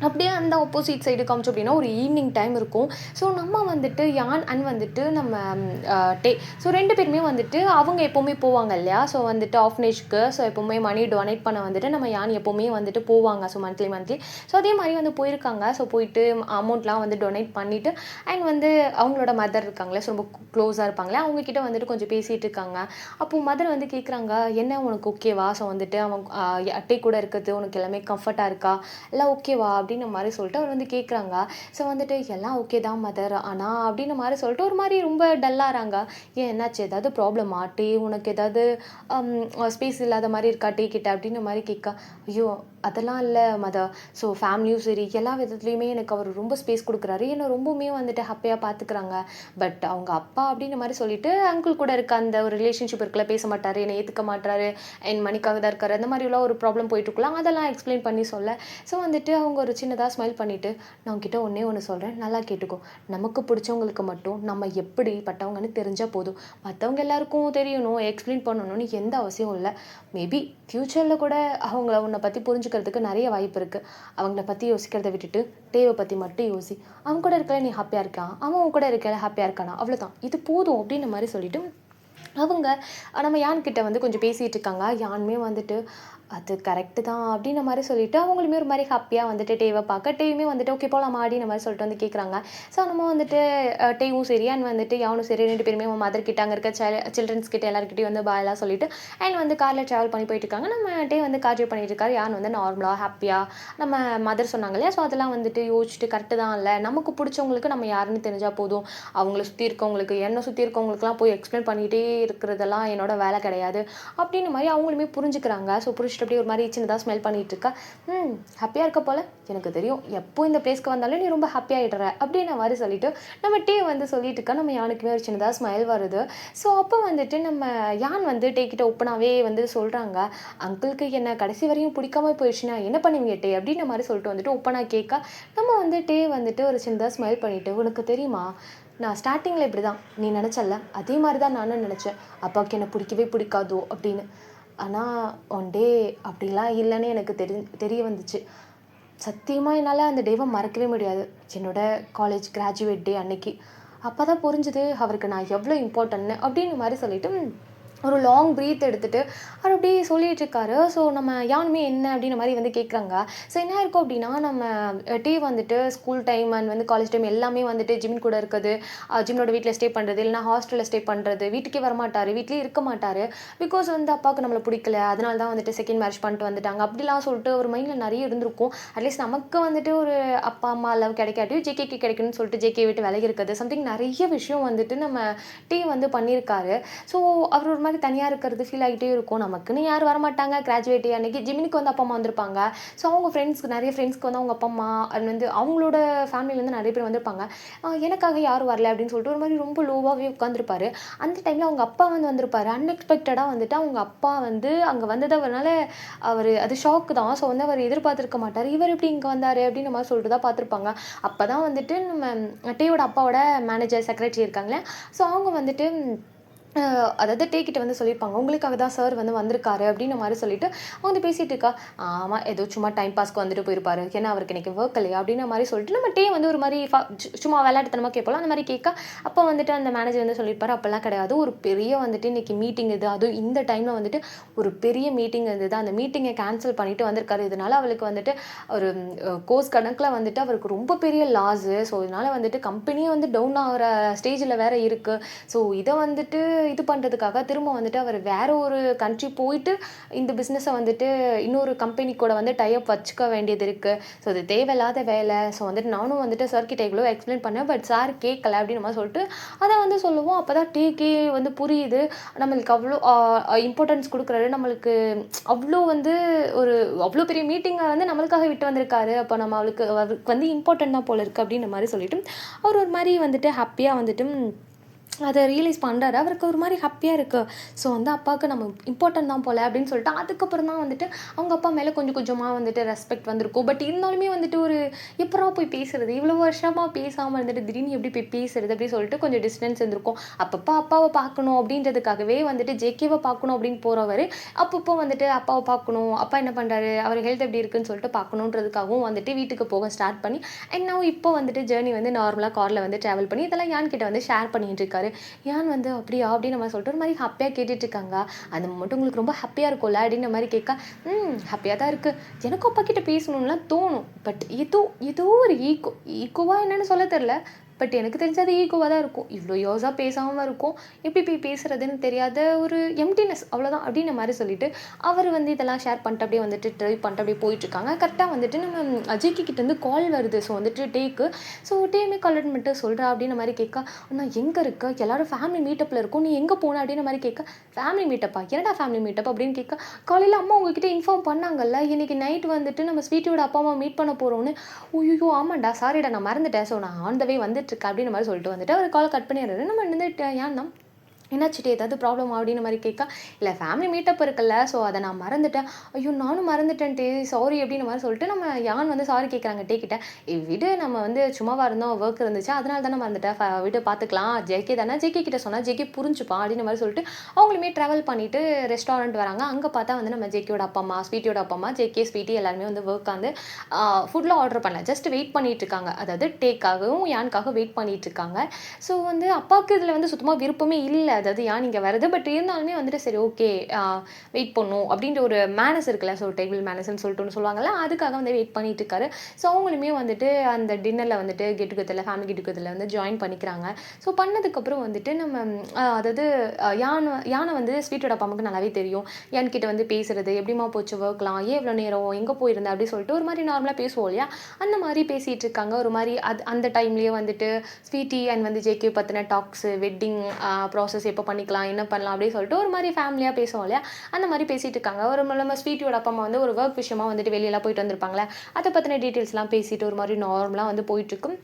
அப்படியே அந்த ஆப்போசிட் சைடு காமிச்சோம் அப்படின்னா ஒரு ஈவினிங் டைம் இருக்கும். ஸோ நம்ம வந்துட்டு யான் அண்ட் வந்துட்டு நம்ம டே ஸோ 2 பேருமே வந்துட்டு அவங்க எப்போவுமே போவாங்க இல்லையா. ஸோ வந்துட்டு ஆஃப்னேஜ்க்கு ஸோ எப்போவுமே மணி டொனேட் பண்ண வந்துட்டு நம்ம யான் எப்போவுமே வந்துட்டு போவாங்க. ஸோ மந்த்லி ஸோ அதே மாதிரி வந்து போயிருக்காங்க. ஸோ போயிட்டு அமௌண்ட்லாம் வந்து டொனேட் பண்ணிவிட்டு அண்ட் வந்து அவங்களோட மதர் இருக்காங்களே ஸோ ரொம்ப க்ளோஸாக இருப்பாங்களே அவங்கக்கிட்ட வந்துட்டு கொஞ்சம் பேசிகிட்டு இருக்காங்க. அப்போது மதர் வந்து கேட்குறாங்க என்ன உனக்கு ஓகேவா, ஸோ வந்துட்டு அவன் அட்டை கூட இருக்கிறது உனக்கு எல்லாமே கம்ஃபர்ட்டாக இருக்கா, எல்லாம் ஓகேவா அப்படின்ற மாதிரி சொல்லிட்டு அவர் வந்து கேட்குறாங்க. ஸோ வந்துட்டு எல்லாம் ஓகே தான் மதர் ஆனால் அப்படின்ற மாதிரி சொல்லிட்டு ஒரு மாதிரி ரொம்ப டல்லாகிறாங்க. ஏன் என்னாச்சு, ஏதாவது ப்ராப்ளம் ஆட்டி உனக்கு ஏதாவது ஸ்பேஸ் இல்லாத மாதிரி இருக்கா டீ கிட்ட அப்படின்ற மாதிரி கேட்க ஐயோ அதெல்லாம் இல்லை மதர். ஸோ ஃபேமிலியும் சரி எல்லா விதத்துலையுமே எனக்கு அவர் ரொம்ப ஸ்பேஸ் கொடுக்குறாரு, என்னை ரொம்பவுமே வந்துட்டு ஹாப்பியாக பார்த்துக்கிறாங்க. பட் அவங்க அப்பா அப்படின்ற மாதிரி சொல்லிட்டு அங்கிள் கூட இருக்க அந்த ஒரு ரிலேஷன்ஷிப் இருக்குல்ல, பேச மாட்டார், என்னை ஏற்றுக்க மாட்டாரு, என் மணிக்காக தான் இருக்காரு, அந்த மாதிரிலாம் ஒரு ப்ராப்ளம் போயிட்டுருக்கலாம். அதெல்லாம் எக்ஸ்பிளைன் பண்ணி சொல்ல ஸோ வந்துட்டு அவங்க ஒரு சின்னதாக ஸ்மைல் பண்ணிவிட்டு நான் உங்ககிட்ட ஒன்று சொல்கிறேன் நல்லா கேட்டுக்கோ, நமக்கு பிடிச்சவங்களுக்கு மட்டும் நம்ம எப்படி பட்டவங்கன்னு தெரிஞ்சால் போதும், மற்றவங்க எல்லாருக்கும் தெரியணும் எக்ஸ்பிளைன் பண்ணணும்னு எந்த அவசியம் இல்லை. மேபி ஃப்யூச்சரில் கூட அவங்கள உன்னை பற்றி புரிஞ்சுக்கிறதுக்கு நிறைய வாய்ப்பு இருக்குது. அவங்கள பற்றி யோசிக்கிறத விட்டுட்டு டேவை பற்றி மட்டும் யோசி. அவன் கூட இருக்கல நீ ஹாப்பியாக இருக்கான், அவன் கூட இருக்கல ஹாப்பியாக இருக்கானா, அவ்வளோதான், இது போதும் அப்படின்ற மாதிரி சொல்லிட்டு அவங்க நம்ம யான்கிட்ட வந்து கொஞ்சம் பேசிகிட்டு இருக்காங்க. யானுமே வந்துட்டு அது கரெக்டு தான் அப்படின்ற மாதிரி சொல்லிட்டு அவங்களுமே ஒரு மாதிரி ஹாப்பியாக வந்துட்டு டேவை பார்க்க டேயுமே வந்துட்டு ஓகே போகலாமா அப்படின்ற மாதிரி சொல்லிட்டு வந்து கேட்குறாங்க. ஸோ நம்ம வந்துட்டு டேவும் சரி அண்ட் வந்துட்டு யானும் சரி 2 பேருமே மதர் கிட்ட அங்கே இருக்க சில்ட்ரன்ஸ் கிட்ட எல்லாருக்கிட்டையும் வந்து பாயெல்லாம் சொல்லிட்டு அண்ட் வந்து காரில் ட்ராவல் பண்ணி போயிட்டு இருக்காங்க. நம்ம டே வந்து கார் ட்ரைவ் பண்ணிட்டு இருக்காரு. யான் வந்து நார்மலாக ஹாப்பியாக நம்ம மதர் சொன்னாங்க இல்லையா, ஸோ அதெல்லாம் வந்துட்டு யோசிச்சுட்டு கரெக்டு தான் இல்லை, நமக்கு பிடிச்சவங்களுக்கு நம்ம யாருன்னு தெரிஞ்சால் போதும், அவங்கள சுற்றி இருக்கவங்களுக்கு என்னை சுற்றி இருக்கவங்களுக்குலாம் போய் எக்ஸ்பிளைன் பண்ணிகிட்டே இருக்கிறதெல்லாம் என்னோட வேலை கிடையாது அப்படின்ற மாதிரி அவங்களுமே புரிஞ்சுக்கிறாங்க. ஸோ புரிஞ்சுட்டு அப்படியே ஒரு மாதிரி சின்னதாக ஸ்மெல் பண்ணிட்டு இருக்கா. ஹாப்பியாக இருக்க போல எனக்கு தெரியும், எப்போ இந்த பிளேஸ்க்கு வந்தாலும் நீ ரொம்ப ஹாப்பியாகிடுற அப்படின்ற மாதிரி சொல்லிட்டு நம்ம டே வந்து சொல்லிட்டு இருக்கா. நம்ம யானுக்குமே ஒரு சின்னதாக ஸ்மைல் வருது. ஸோ அப்போ வந்துட்டு நம்ம யான் வந்து டே கிட்ட ஓப்பனாகவே வந்து சொல்கிறாங்க, அங்கிளுக்கு என்ன கடைசி வரையும் பிடிக்காம போயிடுச்சுன்னா என்ன பண்ணுவீங்க டே அப்படின்ற மாதிரி சொல்லிட்டு வந்துட்டு ஓப்பனாக கேட்க நம்ம வந்து டே வந்துட்டு ஒரு சின்னதாக ஸ்மைல் பண்ணிவிட்டு உனக்கு தெரியுமா நான் ஸ்டார்டிங்கில் இப்படி தான் நீ நினச்சல அதே மாதிரி தான் நானும் நினச்சேன், அப்பாவுக்கு என்னை பிடிக்கவே பிடிக்காதோ அப்படின்னு. ஆனால் ஒன் டே அப்படிலாம் இல்லைன்னு எனக்கு தெரிய வந்துச்சு. சத்தியமாக என்னால் அந்த டேவை மறக்கவே முடியாது, என்னோடய காலேஜ் கிராஜுவேட் டே அன்னைக்கு. அப்போ தான் புரிஞ்சுது அவருக்கு நான் எவ்வளோ இம்பார்ட்டன்ட்னு அப்படின்ற மாதிரி சொல்லிட்டு ஒரு லாங் ப்ரீத் எடுத்துகிட்டு அவர் அப்படியே சொல்லிகிட்டு இருக்காரு. ஸோ நம்ம யானுமே என்ன அப்படின்ற மாதிரி வந்து கேட்குறாங்க. ஸோ என்ன இருக்கும் அப்படின்னா நம்ம டே வந்துட்டு ஸ்கூல் டைம் அண்ட் வந்து காலேஜ் டைம் எல்லாமே வந்துட்டு ஜிம் கூட இருக்குது, ஜிம்னோட வீட்டில் ஸ்டே பண்ணுறது இல்லைனா ஹாஸ்டலில் ஸ்டே பண்ணுறது, வீட்டுக்கே வரமாட்டார், வீட்லேயே இருக்க மாட்டார். பிகாஸ் வந்து அப்பாவுக்கு நம்மளை பிடிக்கல, அதனால தான் வந்துட்டு செகண்ட் மேரேஜ் பண்ணிட்டு வந்துட்டாங்க அப்படிலாம் சொல்லிட்டு ஒரு மைண்டில் நிறைய இருந்திருக்கும். அட்லீஸ்ட் நமக்கு வந்துட்டு ஒரு அப்பா அம்மா லவ் கிடைக்காட்டியும் ஜேகேக்கு கிடைக்கணும்னு சொல்லிட்டு ஜேகே விட்டு விலகி இருக்குது சம்திங் நிறைய விஷயம் வந்துட்டு நம்ம டே வந்து பண்ணியிருக்காரு. ஸோ அவர் ஒரு மாதிரி தனியாக இருக்கிறது ஃபீல் ஆகிட்டே இருக்கும். நமக்குன்னு யார் வரமாட்டாங்க, கிராஜுவேட் அன்னைக்கு ஜிமினிக்கு வந்து அப்பா அம்மா வந்திருப்பாங்க. ஸோ அவங்க ஃப்ரெண்ட்ஸ்க்கு நிறைய ஃப்ரெண்ட்ஸ்க்கு வந்து அவங்க அப்பா அம்மா அது வந்து அவங்களோட ஃபேமிலியிலேருந்து நிறைய பேர் வந்திருப்பாங்க. எனக்காக யாரும் வரல அப்படின்னு சொல்லிட்டு ஒரு மாதிரி ரொம்ப லோவாகவே உட்காந்துருப்பாரு. அந்த டைமில் அவங்க அப்பா வந்து வந்திருப்பாரு. அன்எக்ஸ்பெக்டடாக வந்துட்டு அவங்க அப்பா வந்து அங்கே வந்தது அவரால் அவர் அது ஷாக்கு தான். ஸோ வந்து அவர் எதிர்பார்த்துருக்க மாட்டார், இவர் எப்படி இங்கே வந்தார் அப்படின்னு மாதிரி சொல்லிட்டு தான் பார்த்துருப்பாங்க. அப்போ தான் வந்துட்டு நம்ம டேயோட அப்பாவோட மேனேஜர் செக்ரட்டரி இருக்காங்களே, ஸோ அவங்க வந்துட்டு அதாவது டே கிட்ட வந்து சொல்லியிருப்பாங்க உங்களுக்காக தான் சார் வந்து வந்திருக்காரு அப்படின்ற மாதிரி சொல்லிட்டு அவங்க வந்து பேசிகிட்டு இருக்கா. ஆமாம் ஏதோ சும்மா டைம் பாஸ்க்கு வந்துட்டு போயிருப்பாரு, ஏன்னா அவருக்கு இன்றைக்கி ஒர்க் இல்லையா அப்படின்ற மாதிரி சொல்லிட்டு நம்ம டே வந்து ஒரு மாதிரி சும்மா விளையாட்டுத்தனமாக கேட்போம் அந்த மாதிரி கேட்க அப்போ வந்துட்டு அந்த மேனேஜர் வந்து சொல்லியிருப்பாரு அப்போல்லாம் கிடையாது, ஒரு பெரிய வந்துட்டு இன்றைக்கி மீட்டிங் இது, அதுவும் இந்த டைமில் வந்துட்டு ஒரு பெரிய மீட்டிங் இருந்தது, அந்த மீட்டிங்கை கேன்சல் பண்ணிவிட்டு வந்திருக்காரு, இதனால் அவளுக்கு வந்துட்டு ஒரு கோர்ஸ் கணக்கில் வந்துட்டு அவருக்கு ரொம்ப பெரிய லாஸு. ஸோ இதனால் வந்துட்டு கம்பெனியே வந்து டவுன் ஆகிற ஸ்டேஜில் வேறு இருக்குது. ஸோ இதை வந்துட்டு இது பண்ணுறதுக்காக திரும்ப வந்துட்டு அவர் வேற ஒரு கண்ட்ரி போயிட்டு இந்த பிஸ்னஸை வந்துட்டு இன்னொரு கம்பெனி கூட வந்து டைப் வச்சுக்க வேண்டியது இருக்குது. ஸோ அது தேவையில்லாத வேலை. ஸோ வந்துட்டு நானும் வந்துட்டு சார்கிட்ட இவ்வளோ எக்ஸ்பிளைன் பண்ணேன். பட் சார் கேட்கல அப்படின்னு நம்ம சொல்லிட்டு அதை வந்து சொல்லுவோம். அப்போ தான் டேக்கே வந்து புரியுது. நம்மளுக்கு அவ்வளோ இம்பார்ட்டன்ஸ் கொடுக்குறாரு. நம்மளுக்கு அவ்வளோ வந்து ஒரு அவ்வளோ பெரிய மீட்டிங்கை வந்து நம்மளுக்காக விட்டு வந்திருக்காரு. அப்போ நம்ம அவருக்கு வந்து இம்பார்ட்டன்ட் தான் போல இருக்குது அப்படின்ற மாதிரி சொல்லிட்டு அவர் ஒரு மாதிரி வந்துட்டு ஹாப்பியாக வந்துட்டு அதை ரியலைஸ் பண்ணுறாரு. அவருக்கு ஒரு மாதிரி ஹாப்பியாக இருக்குது. ஸோ வந்து அப்பாவுக்கு நம்ம இம்பார்ட்டன்ட் தான் போல் அப்படின்னு சொல்லிட்டு அதுக்கப்புறம் தான் வந்துட்டு அவங்க அப்பா மேலே கொஞ்சம் கொஞ்சமாக வந்துட்டு ரெஸ்பெக்ட் வந்திருக்கும். பட் இருந்தாலுமே வந்துட்டு ஒரு எப்படா போய் பேசுறது, இவ்வளோ வருஷமாக பேசாமல் இருந்துட்டு திடீர்னு எப்படி போய் பேசுறது அப்படின்னு சொல்லிட்டு கொஞ்சம் டிஸ்டன்ஸ் இருந்திருக்கும். அப்பப்போ அப்பாவை பார்க்கணும் அப்படின்றதுக்காகவே வந்துட்டு ஜேகேவை பார்க்கணும் அப்படின்னு போகிறவர் அப்பப்போ வந்துட்டு அப்பாவை பார்க்கணும், அப்பா என்ன பண்ணுறாரு, அவர் ஹெல்த் எப்படி இருக்குன்னு சொல்லிட்டு பார்க்கணுன்றதுக்காகவும் வந்துட்டு வீட்டுக்கு போக ஸ்டார்ட் பண்ணி இப்போ வந்துட்டு ஜேர்னி வந்து நார்மலாக காரில் வந்து ட்ராவல் பண்ணி இதெல்லாம் யான் கிட்ட வந்து ஷேர் பண்ணிட்டு இருக்காரு. ஏன் வந்து அப்படியா அப்படின்னு நம்ம சொல்லிட்டு ஒரு மாதிரி ஹாப்பியாக கேட்டுட்டு இருக்காங்க. அது மட்டும் உங்களுக்கு ரொம்ப ஹாப்பியாக இருக்கும்ல அப்படின்ற மாதிரி கேட்க, ஹாப்பியாக தான் இருக்குது. எனக்கும் அப்பா கிட்ட பேசணும்லாம் தோணும். பட் ஏதோ ஒரு ஈக்கோவாக என்னன்னு சொல்ல தெரில. பட் எனக்கு தெரிஞ்சது ஈகோவாக தான் இருக்கும். இவ்வளோ யோஸாக பேசாமல் இருக்கும், எப்படி போய் பேசுகிறதுன்னு தெரியாத ஒரு எம்டினஸ், அவ்வளோதான் அப்படின்ற மாதிரி சொல்லிட்டு அவர் வந்து இதெல்லாம் ஷேர் பண்ணிட்டு அப்படியே வந்துட்டு ட்ரைவ் பண்ணிட்டு அப்படியே போயிட்டுருக்காங்க. கரெக்டாக வந்துட்டு நம்ம அஜய்க்கு கிட்டேருந்து கால் வருது. ஸோ வந்துட்டு டேமே கால் பண்ணிட்டு சொல்கிறா அப்படின்ற மாதிரி கேட்க, நான் எங்கே இருக்க, எல்லோரும் ஃபேமிலி மீட்டப்பில் இருக்கும், நீ எங்கே போன அப்படின்ற மாதிரி கேட்க, ஃபேமிலி மீட்டப்பா, என்னடா ஃபேமிலி மீட்டப் அப்படின்னு கேட்க, காலையில் அம்மா உங்ககிட்ட இன்ஃபார்ம் பண்ணாங்கல்ல இன்றைக்கி நைட் வந்துட்டு நம்ம ஸ்வீட்டியோட அப்பா அம்மா மீட் பண்ண போகிறோன்னு. ஐயோ ஆமாண்டா, சாரிடா நான் மறந்துட்டேன், ஸோ நான் ஆன் த வே வந்துட்டு இருக்கேன் அப்படின்ற மாதிரி சொல்லிட்டு வந்துட்டு அவர் காலை கட் பண்ணிடுறாரு. நம்ம வந்துட்டு ஏன்னா என்னாச்சுட்டு ஏதாவது ப்ராப்ளம் அப்படின்னு மாதிரி கேட்க, இல்லை ஃபேமிலி மீட்டப் இருக்குல்ல, ஸோ அதை நான் மறந்துட்டேன். ஐயோ நானும் மறந்துட்டேன்ட்டு, சாரி அப்படின்ற மாதிரி சொல்லிட்டு நம்ம யான் வந்து சாரி கேட்குறாங்க டேக்கிட்ட. விடு, நம்ம வந்து சும்மாவாக இருந்தோம், ஒர்க் இருந்துச்சு, அதனால தானே மறந்துட்டேன், விடு பார்த்துக்கலாம், ஜேகே தானே, ஜேகே கிட்ட சொன்னால் ஜேகே புரிஞ்சுப்பான் அப்படின்ற மாதிரி சொல்லிட்டு அவங்களுமே ட்ராவல் பண்ணிவிட்டு ரெஸ்டாரண்ட் வராங்க. அங்கே பார்த்தா வந்து நம்ம ஜேகேயோட அப்பா அம்மா, ஸ்வீட்டியோட அப்பா அம்மா, ஜேகே ஸ்வீட்டி எல்லாருமே வந்து ஒர்க் வந்து ஃபுட்லாம் ஆர்டர் பண்ணல, ஜஸ்ட் வெயிட் பண்ணிட்டு இருக்காங்க. அதாவது டேக்காகவும் யானுக்காக வெயிட் பண்ணிட்டு இருக்காங்க. ஸோ வந்து அப்பாவுக்கு இதில் வந்து சுத்தமாக விருப்பமே இல்லை, அதாவது ஏன் இங்கே வருது. பட் இருந்தாலுமே வந்துட்டு சரி ஓகே வெயிட் பண்ணும் அப்படின்ற ஒரு மேனஸ் இருக்குல்ல, ஸோ டேபிள் மேனஸ்ன்னு சொல்லிட்டு ஒன்று சொல்லுவாங்கல்ல, அதுக்காக வந்து வெயிட் பண்ணிட்டு இருக்காரு. ஸோ அவங்களுமே வந்துட்டு அந்த டின்னரில் வந்துட்டு கெட் டுகெதரில் ஃபேமிலி கெட் டுகெதரில் வந்து ஜாயின் பண்ணிக்கிறாங்க. ஸோ பண்ணதுக்கப்புறம் வந்துட்டு நம்ம அதாவது யானை வந்து ஸ்வீட்டோட அப்பா அம்மாவுக்கு நல்லாவே தெரியும். யான் கிட்ட வந்து பேசுறது, எப்படிமா போச்சு ஒர்க்லாம், ஏன் இவ்வளோ நேரம் எங்கே போயிருந்தேன் அப்படின்னு சொல்லிட்டு ஒரு மாதிரி நார்மலாக பேசுவோம் இல்லையா, அந்த மாதிரி பேசிகிட்டு இருக்காங்க. ஒரு மாதிரி அந்த டைம்லேயே வந்துட்டு ஸ்வீட்டி அண்ட் வந்து ஜேகே பற்றின டாக்ஸு, வெட்டிங் ப்ராசஸ் எப்போ பண்ணிக்கலாம், என்ன பண்ணலாம் அப்படின்னு சொல்லிட்டு ஒரு மாதிரி ஃபேமிலியாக பேசுவோம் இல்லையா, அந்த மாதிரி பேசிகிட்டு இருக்காங்க. ஒரு நம்ம ஸ்வீட்டியோட அப்பா அம்மா வந்து ஒரு ஒர்க் விஷயமா வந்துட்டு வெளியெல்லாம் போயிட்டு வந்திருப்பாங்களே, அதை பற்றின டீட்டெயில்ஸ்லாம் பேசிட்டு ஒரு மாதிரி நார்மலாக வந்து போயிட்டுருக்கும்.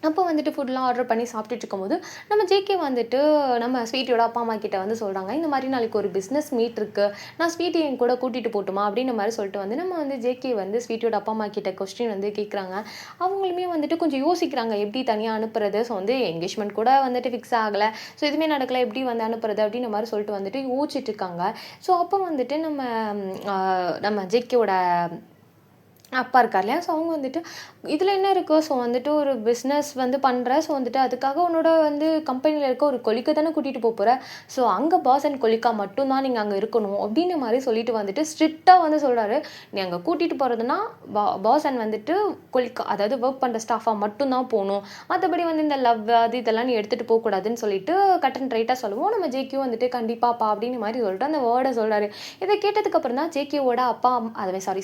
அப்போ வந்துட்டு ஃபுட்லாம் ஆர்டர் பண்ணி சாப்பிட்டுட்டு இருக்கும்போது நம்ம ஜேகே வந்துட்டு நம்ம ஸ்வீட்டியோட அப்பா அம்மா கிட்ட வந்து சொல்கிறாங்க, இந்த மாதிரி நாளைக்கு ஒரு பிஸ்னஸ் மீட் இருக்குது, நான் ஸ்வீட்டி என் கூட கூட்டிகிட்டு போட்டுமா அப்படின்ற மாதிரி சொல்லிட்டு வந்து நம்ம வந்து ஜேகே வந்து ஸ்வீட்டியோட அப்பா அம்மா கிட்ட கொஸ்டின் வந்து கேட்குறாங்க. அவங்களுமே வந்துட்டு கொஞ்சம் யோசிக்கிறாங்க எப்படி தனியாக அனுப்புறது. ஸோ வந்து என்கேஜ்மெண்ட் கூட வந்துட்டு ஃபிக்ஸ் ஆகலை, ஸோ எதுவுமே நடக்கலை, எப்படி வந்து அனுப்புறது அப்படின்ற மாதிரி சொல்லிட்டு வந்துட்டு யோசிச்சுட்டு இருக்காங்க. ஸோ அப்போ வந்துட்டு நம்ம ஜேகேவோட அப்பா இருக்கார் இல்லையா, ஸோ அவங்க வந்துட்டு இதில் என்ன இருக்கோ, ஸோ வந்துட்டு ஒரு பிஸ்னஸ் வந்து பண்ணுற, ஸோ வந்துட்டு அதுக்காக உன்னோட வந்து கம்பெனியில் இருக்க ஒரு கொலிக்கை தானே கூட்டிகிட்டு போகிற, ஸோ அங்கே பாஸ் அண்ட் கொலிக்கா மட்டும்தான் நீங்கள் அங்கே இருக்கணும் அப்படின்ற மாதிரி சொல்லிட்டு வந்துட்டு ஸ்ட்ரிக்டாக வந்து சொல்கிறாரு. நீ அங்கே கூட்டிகிட்டு போகிறதுனா பாஸ் அண்ட் வந்துட்டு கொலிக்கா, அதாவது ஒர்க் பண்ணுற ஸ்டாஃபாக மட்டும்தான் போகணும், மற்றபடி வந்து இந்த லவ் அது இதெல்லாம் நீ எடுத்துகிட்டு போகக்கூடாதுன்னு சொல்லிட்டு கட் அண்ட் ரைட்டாக சொல்லுவோம். நம்ம ஜேகே வந்துட்டு கண்டிப்பாப்பா அப்படின்னு மாதிரி சொல்லிட்டு அந்த வேர்டை சொல்கிறாரு. இதை கேட்டதுக்கப்புறம் தான் ஜேகேவோட அப்பா,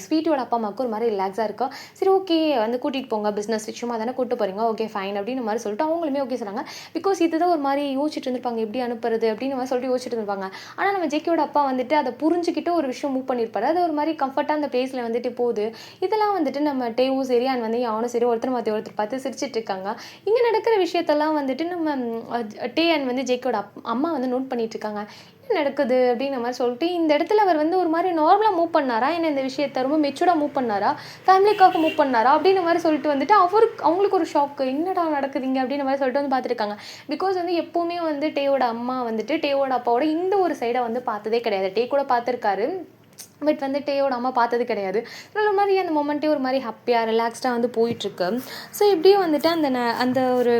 ஸ்வீட்டியோட அப்பா அம்மாவுக்கு ஒரு மாதிரி ரிலாக்ஸாக இருக்கா. சரி ஓகே வந்து கூட்டிகிட்டு போங்க, பிஸ்னஸ் விஷயமா தானே கூப்பிட்டு போகிறீங்க, ஓகே ஃபைன் அப்படின்னு மாதிரி சொல்லிட்டு அவங்களுமே ஓகே சொல்கிறாங்க. பிகாஸ் இதுதான் ஒரு மாதிரி யோசிச்சுட்டு இருந்திருப்பாங்க, எப்படி அனுப்புறது அப்படின்னு மாதிரி சொல்லிட்டு யோசிச்சுட்டு இருந்திருப்பாங்க. ஆனால் நம்ம ஜேகேயோட அப்பா வந்துட்டு அதை புரிஞ்சுக்கிட்டு ஒரு விஷயம் மூவ் பண்ணியிருப்பாரு. அது ஒரு மாதிரி கம்ஃபர்ட்டாக அந்த பிளேஸில் வந்துட்டு போகுது. இதெல்லாம் வந்துட்டு நம்ம டேவும் சரி அண்ட் வந்து யானும் சரி ஒருத்தர் மாற்றி ஒருத்தர் பார்த்து சிரிச்சிட்டு இருக்காங்க. இங்கே நடக்கிற விஷயத்தெல்லாம் வந்துட்டு நம்ம டே அண்ட் வந்து ஜேகேயோட அம்மா வந்து நோட் பண்ணிட்டு இருக்காங்க. நடக்குது அப்படின்ற மாதிரி சொல்லிட்டு இந்த இடத்துல அவர் வந்து ஒரு மாதிரி நார்மலாக மூவ் பண்ணாரா, என்ன இந்த விஷயத்தை ரொம்ப மெச்சூர்டாக மூவ் பண்ணாரா, ஃபேமிலிக்காக மூவ் பண்ணாரா அப்படின்ற மாதிரி சொல்லிட்டு வந்துட்டு அவங்களுக்கு ஒரு ஷாக்கு, என்னடா நடக்குதுங்க அப்படின்ற மாதிரி சொல்லிட்டு வந்து பார்த்துருக்காங்க. பிகாஸ் வந்து எப்போவுமே வந்து டேவோட அம்மா வந்துட்டு டேவோட அப்பாவோட இந்த ஒரு சைடை வந்து பார்த்ததே கிடையாது. டே கூட பார்த்துருக்காரு, பட் வந்து டேயோட அம்மா பார்த்தது கிடையாது. ஒரு மாதிரி அந்த மொமெண்ட்டே ஒரு மாதிரி ஹாப்பியாக ரிலாக்ஸ்டாக வந்து போயிட்டுருக்கு. ஸோ இப்படியே வந்துட்டு அந்த ஒரு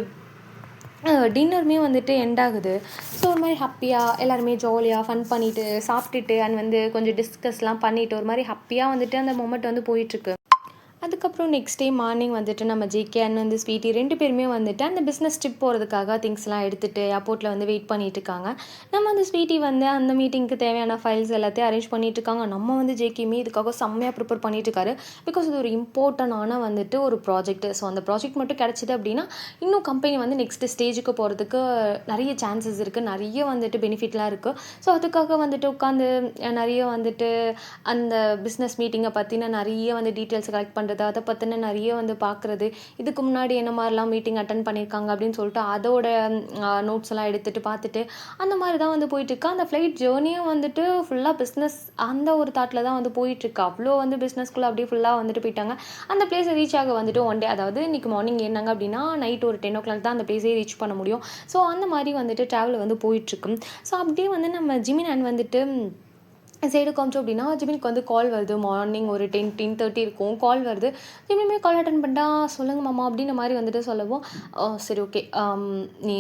டின்னருமே வந்துட்டு எண்ட் ஆகுது. ஸோ ஒரு மாதிரி ஹாப்பியாக எல்லாருமே ஜாலியாக ஃபன் பண்ணிவிட்டு சாப்பிட்டுட்டு அண்ட் வந்து கொஞ்சம் டிஸ்கஸ்லாம் பண்ணிவிட்டு ஒரு மாதிரி ஹாப்பியாக வந்துட்டு அந்த மொமெண்ட் வந்து போயிட்டுருக்கு. அதுக்கப்புறம் நெக்ஸ்ட் டே மார்னிங் வந்துட்டு நம்ம ஜேகே அண்ட் வந்து ஸ்வீட்டி 2 பேருமே வந்துட்டு அந்த பிஸ்னஸ் ட்ரிப் போகிறதுக்காக திங்ஸ்லாம் எடுத்துகிட்டு ஏர்போர்ட்டில் வந்து வெயிட் பண்ணிட்டு இருக்காங்க. நம்ம வந்து ஸ்வீட்டி வந்து அந்த மீட்டிங்க்கு தேவையான ஃபைல்ஸ் எல்லாத்தையும் அரேஞ்ச் பண்ணிட்டு இருக்காங்க. நம்ம வந்து ஜேகேமே இதுக்காக செம்மையாக ப்ரிப்பேர் பண்ணிட்டு இருக்காரு. பிகாஸ் இது ஒரு இம்பார்ட்டண்டான வந்துட்டு ஒரு ப்ராஜெக்ட். ஸோ அந்த ப்ராஜெக்ட் மட்டும் கிடச்சிது அப்படின்னா இன்னும் கம்பெனி வந்து நெக்ஸ்ட் ஸ்டேஜுக்கு போகிறதுக்கு நிறைய சான்சஸ் இருக்குது, நிறைய வந்துட்டு பெனிஃபிட்லாம் இருக்குது. ஸோ அதுக்காக வந்துட்டு உட்காந்து நிறைய வந்துட்டு அந்த பிஸ்னஸ் மீட்டிங்கை பற்றின நிறைய வந்து டீட்டெயில்ஸ் கலெக்ட் பண்ணுறது, அதை பற்றின நிறைய வந்து பார்க்குறது, இதுக்கு முன்னாடி என்ன மாதிரிலாம் மீட்டிங் அட்டன் பண்ணியிருக்காங்க அப்படின்னு சொல்லிட்டு அதோட நோட்ஸ் எல்லாம் எடுத்துகிட்டு பார்த்துட்டு அந்த மாதிரி தான் வந்து போயிட்டுருக்கு. அந்த ஃப்ளைட் ஜேர்னியும் வந்துட்டு ஃபுல்லாக பிஸ்னஸ் அந்த ஒரு தாட்டில் தான் வந்து போயிட்டுருக்கு. அவ்வளோ வந்து பிஸ்னஸ்குள்ளே அப்படியே ஃபுல்லாக வந்துட்டு போயிட்டாங்க. அந்த பிளேஸை ரீச் ஆக வந்துட்டு ஒன் டே, அதாவது இன்றைக்கி மார்னிங் ஏறினாங்க அப்படின்னா நைட் ஒரு 10 o'clock தான் அந்த பிளேஸே ரீச் பண்ண முடியும். ஸோ அந்த மாதிரி வந்துட்டு ட்ராவல் வந்து போயிட்டுருக்கு. ஸோ அப்படியே வந்து நம்ம ஜிமின் அண்ட் வந்துட்டு சைடு காமிச்சோம் அப்படின்னா ஜிமினுக்கு வந்து கால் வருது. மார்னிங் ஒரு 10-10:30 இருக்கும். கால் வருது. ஜிமினுமே கால் அட்டன் பண்ணிட்டா, சொல்லுங்கள் மாமா அப்படின்ற மாதிரி வந்துட்டு சொல்லவும், சரி ஓகே, நீ